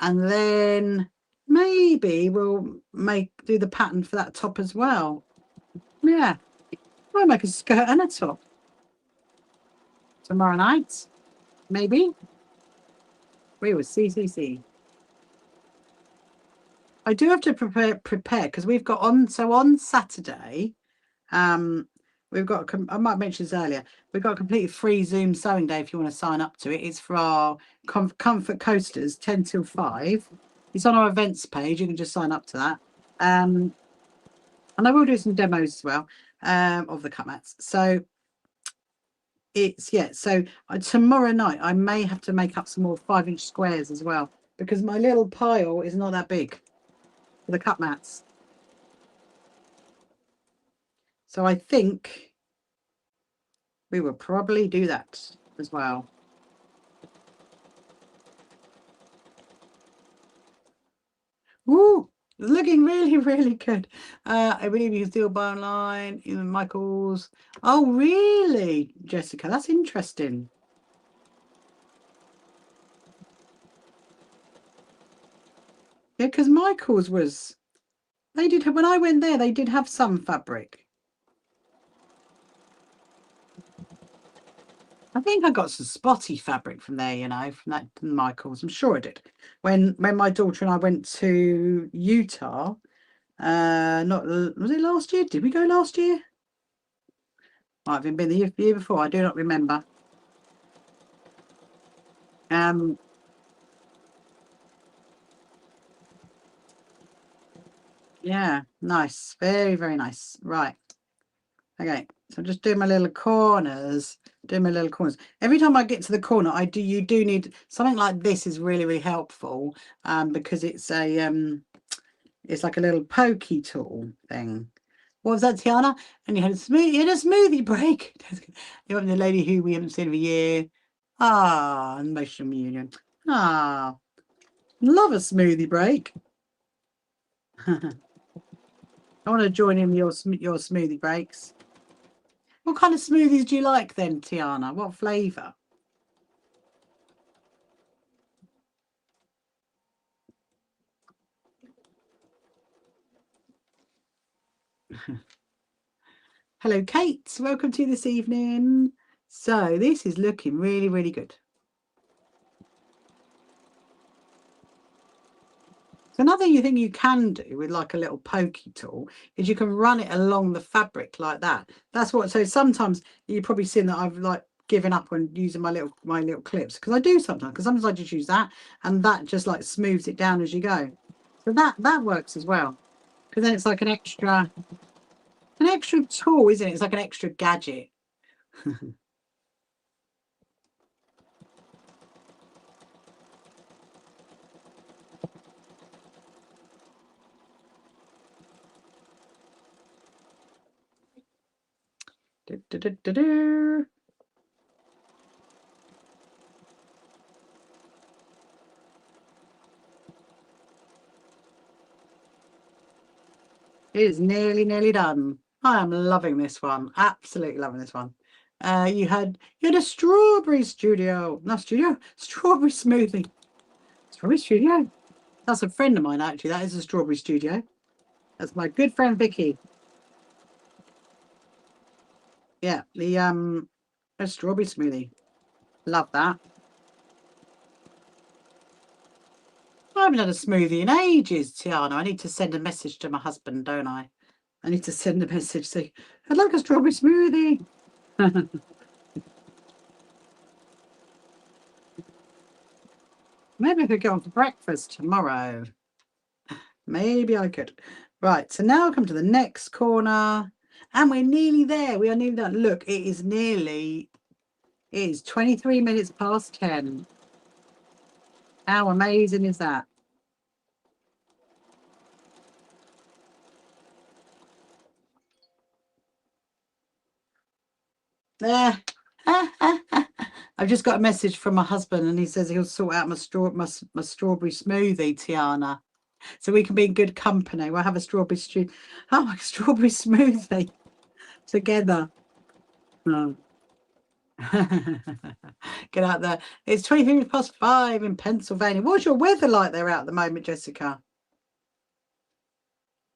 A: then maybe we'll do the pattern for that top as well. Yeah, I'll make a skirt and a top tomorrow night. Maybe we will see. I do have to prepare because we've got on Saturday. We've got, I might mention this earlier, we've got a completely free Zoom sewing day if you want to sign up to it. It's for our comfort coasters, 10 till 5. It's on our events page. You can just sign up to that. And I will do some demos as well of the cut mats. So it's, yeah, so tomorrow night I may have to make up some more 5-inch squares as well, because my little pile is not that big for the cut mats. So I think we will probably do that as well. Woo! Looking really good. I believe you can still buy online, even Michael's. Oh, really, Jessica? That's interesting. Yeah, because Michael's was, they did have, when I went there, they did have some fabric. I think I got some spotty fabric from there, you know, from that Michael's. I'm sure I did. When my daughter and I went to Utah, Not, was it last year? Did we go last year? Might have been the year before. I do not remember. Yeah, nice. Very, very nice. Right. Okay, so I'm just doing my little corners. Every time I get to the corner, you do need something like this is really, really helpful. Because it's it's like a little pokey tool thing. What was that, Tiana? And you had a smoothie break. You have the lady who we haven't seen for a year. Ah, emotional reunion. Ah, love a smoothie break. I want to join in your smoothie breaks. What kind of smoothies do you like then, Tiana? What flavour? Hello, Kate. Welcome to this evening. So this is looking really, really good. So another thing you can do with like a little pokey tool is you can run it along the fabric like that. That's what. So sometimes you've probably seen that I've like given up on using my little clips, because I do sometimes. Because sometimes I just use that, and that just like smooths it down as you go. So that works as well. Because then it's like an extra tool, isn't it? It's like an extra gadget. It is nearly done. I am loving this one. Absolutely loving this one. You had a strawberry studio. Not studio, strawberry smoothie. Strawberry studio. That's a friend of mine, actually. That is a strawberry studio. That's my good friend Vicky. Yeah, the a strawberry smoothie. Love that. I haven't had a smoothie in ages, Tiana. I need to send a message to my husband, don't I? I need to send a message saying, I'd like a strawberry smoothie. Maybe I could go on for breakfast tomorrow. Maybe I could. Right, so now I come to the next corner. And we're nearly there. We are nearly done. Look, it is 23 minutes past 10. How amazing is that? There. I've just got a message from my husband, and he says he'll sort out my strawberry smoothie, Tiana, so we can be in good company. We'll have a strawberry strawberry smoothie together. Oh. Get out there. It's 23 minutes past 5 in Pennsylvania. What's your weather like there out at the moment, Jessica?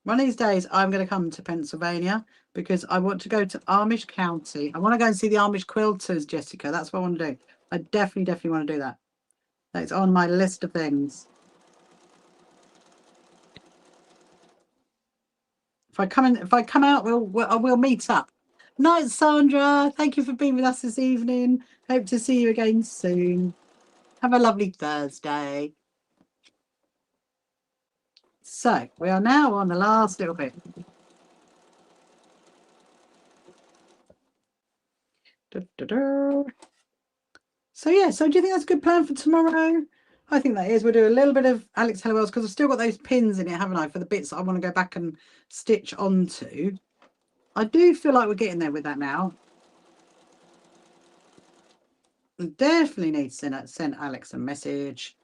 A: One of these days, I'm going to come to Pennsylvania because I want to go to Amish County. I want to go and see the Amish Quilters, Jessica. That's what I want to do. I definitely want to do that. That's on my list of things. If I come out, we'll meet up. Night, Sandra. Thank you for being with us this evening. Hope to see you again soon. Have a lovely Thursday. So we are now on the last little bit. So yeah, so do you think that's a good plan for tomorrow? I think that is. We'll do a little bit of Alex Hellowell's because I've still got those pins in it, haven't I, for the bits that I want to go back and stitch onto. I do feel like we're getting there with that now. I definitely need to send Alex a message.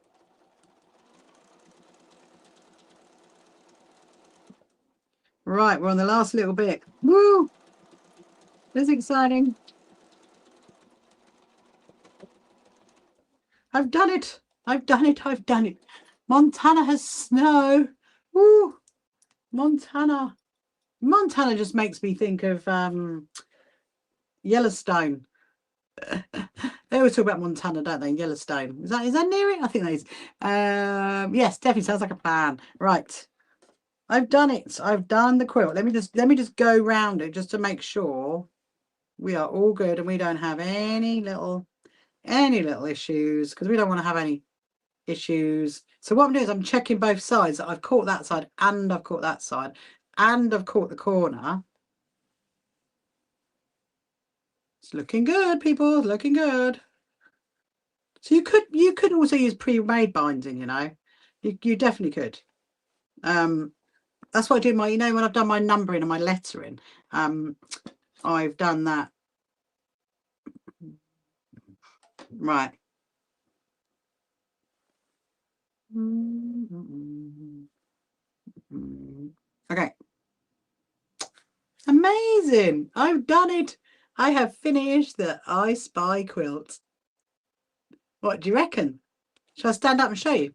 A: Right, we're on the last little bit. Woo! This is exciting. I've done it. I've done it. Montana has snow. Woo! Montana just makes me think of Yellowstone. They always talk about Montana, don't they? Yellowstone. Is that near it? I think that is. Yes, definitely sounds like a plan. Right. I've done it. I've done the quilt. Let me just go round it just to make sure we are all good and we don't have any little issues, because we don't want to have any issues. So what I'm doing is I'm checking both sides, that I've caught that side and I've caught that side and I've caught the corner. It's looking good, people, looking good. So you could also use pre-made binding, you know. You definitely could. That's what I do my, you know, when I've done my numbering and my lettering, I've done that. Right. Okay. Amazing. I've done it. I have finished the I Spy quilt. What do you reckon? Shall I stand up and show you?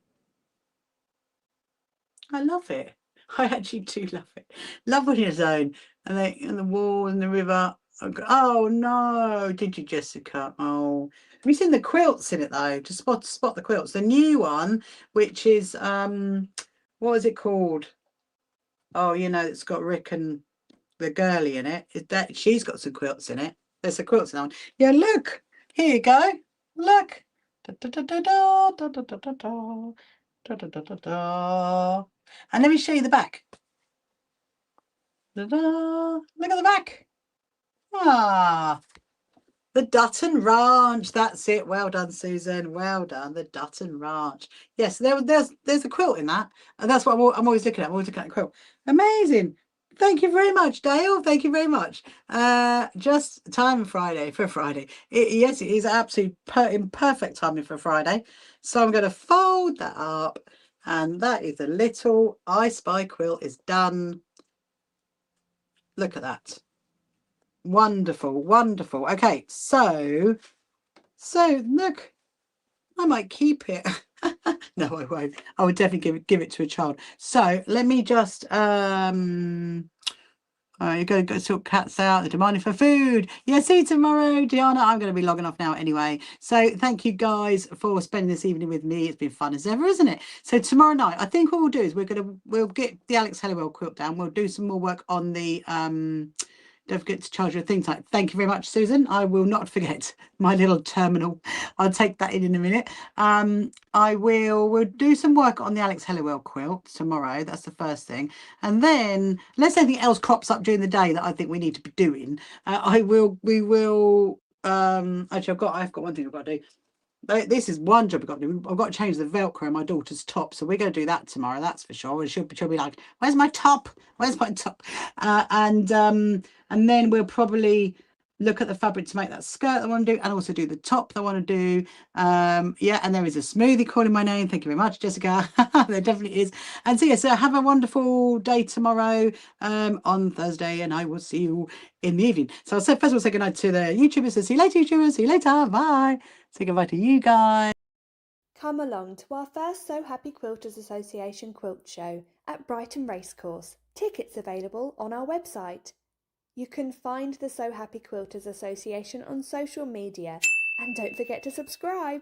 A: I love it. I actually do love it. Love on your own. And the wall and the river. Oh no, did you, Jessica? Oh, have you seen the quilts in it though? Just spot the quilts. The new one, which is what is it called? Oh, you know, it's got Rick and the girly in it. That she's got some quilts in it. There's some quilts in that one. Yeah, look. Here you go. Look. Da, da, da, da, da, da, da, da, da, da. Da, da, da, da, da. And let me show you the back. Da, da. Look at the back. Ah, the Dutton Ranch. That's it. Well done, Susan. Well done. The Dutton Ranch. Yes, there's a quilt in that, and that's what I'm always looking at. I'm always looking at a quilt. Amazing. Thank you very much, Dale. Thank you very much. Just time Friday for Friday. Yes, it is absolutely in perfect timing for Friday. So I'm going to fold that up, and that is a little I Spy quilt is done. Look at that. Wonderful, wonderful. Okay, so look, I might keep it. No, I won't. I would definitely give it to a child. So let me just you go sort cats out. They're demanding for food. Yeah, see you tomorrow, Diana. I'm going to be logging off now anyway. So thank you guys for spending this evening with me. It's been fun as ever, isn't it? So tomorrow night, I think what we'll do is we'll get the Alex Halliwell quilt down. We'll do some more work on the don't forget to charge your thing type. Thank you very much, Susan. I will not forget my little terminal. I'll take that in a minute. We'll do some work on the Alex Halliwell quilt tomorrow. That's the first thing. And then, unless anything else crops up during the day that I think we need to be doing, we will. Actually, I've got one thing I've got to do. This is one job I've got to do. I've got to change the Velcro on my daughter's top, so we're going to do that tomorrow. That's for sure. And she'll be like, "Where's my top? Where's my top?" And then we'll probably look at the fabric to make that skirt I want to do, and also do the top that I want to do. Yeah, and there is a smoothie calling my name. Thank you very much, Jessica. There definitely is. And so yeah, so have a wonderful day tomorrow on Thursday, and I will see you in the evening. So I'll say first of all, say goodnight to the YouTubers. So see you later, YouTubers. See you later. Bye. Say goodbye to you guys.
B: Come along to our first So Happy Quilters Association quilt show at Brighton Racecourse. Tickets available on our website. You can find the So Happy Quilters Association on social media, and don't forget to subscribe.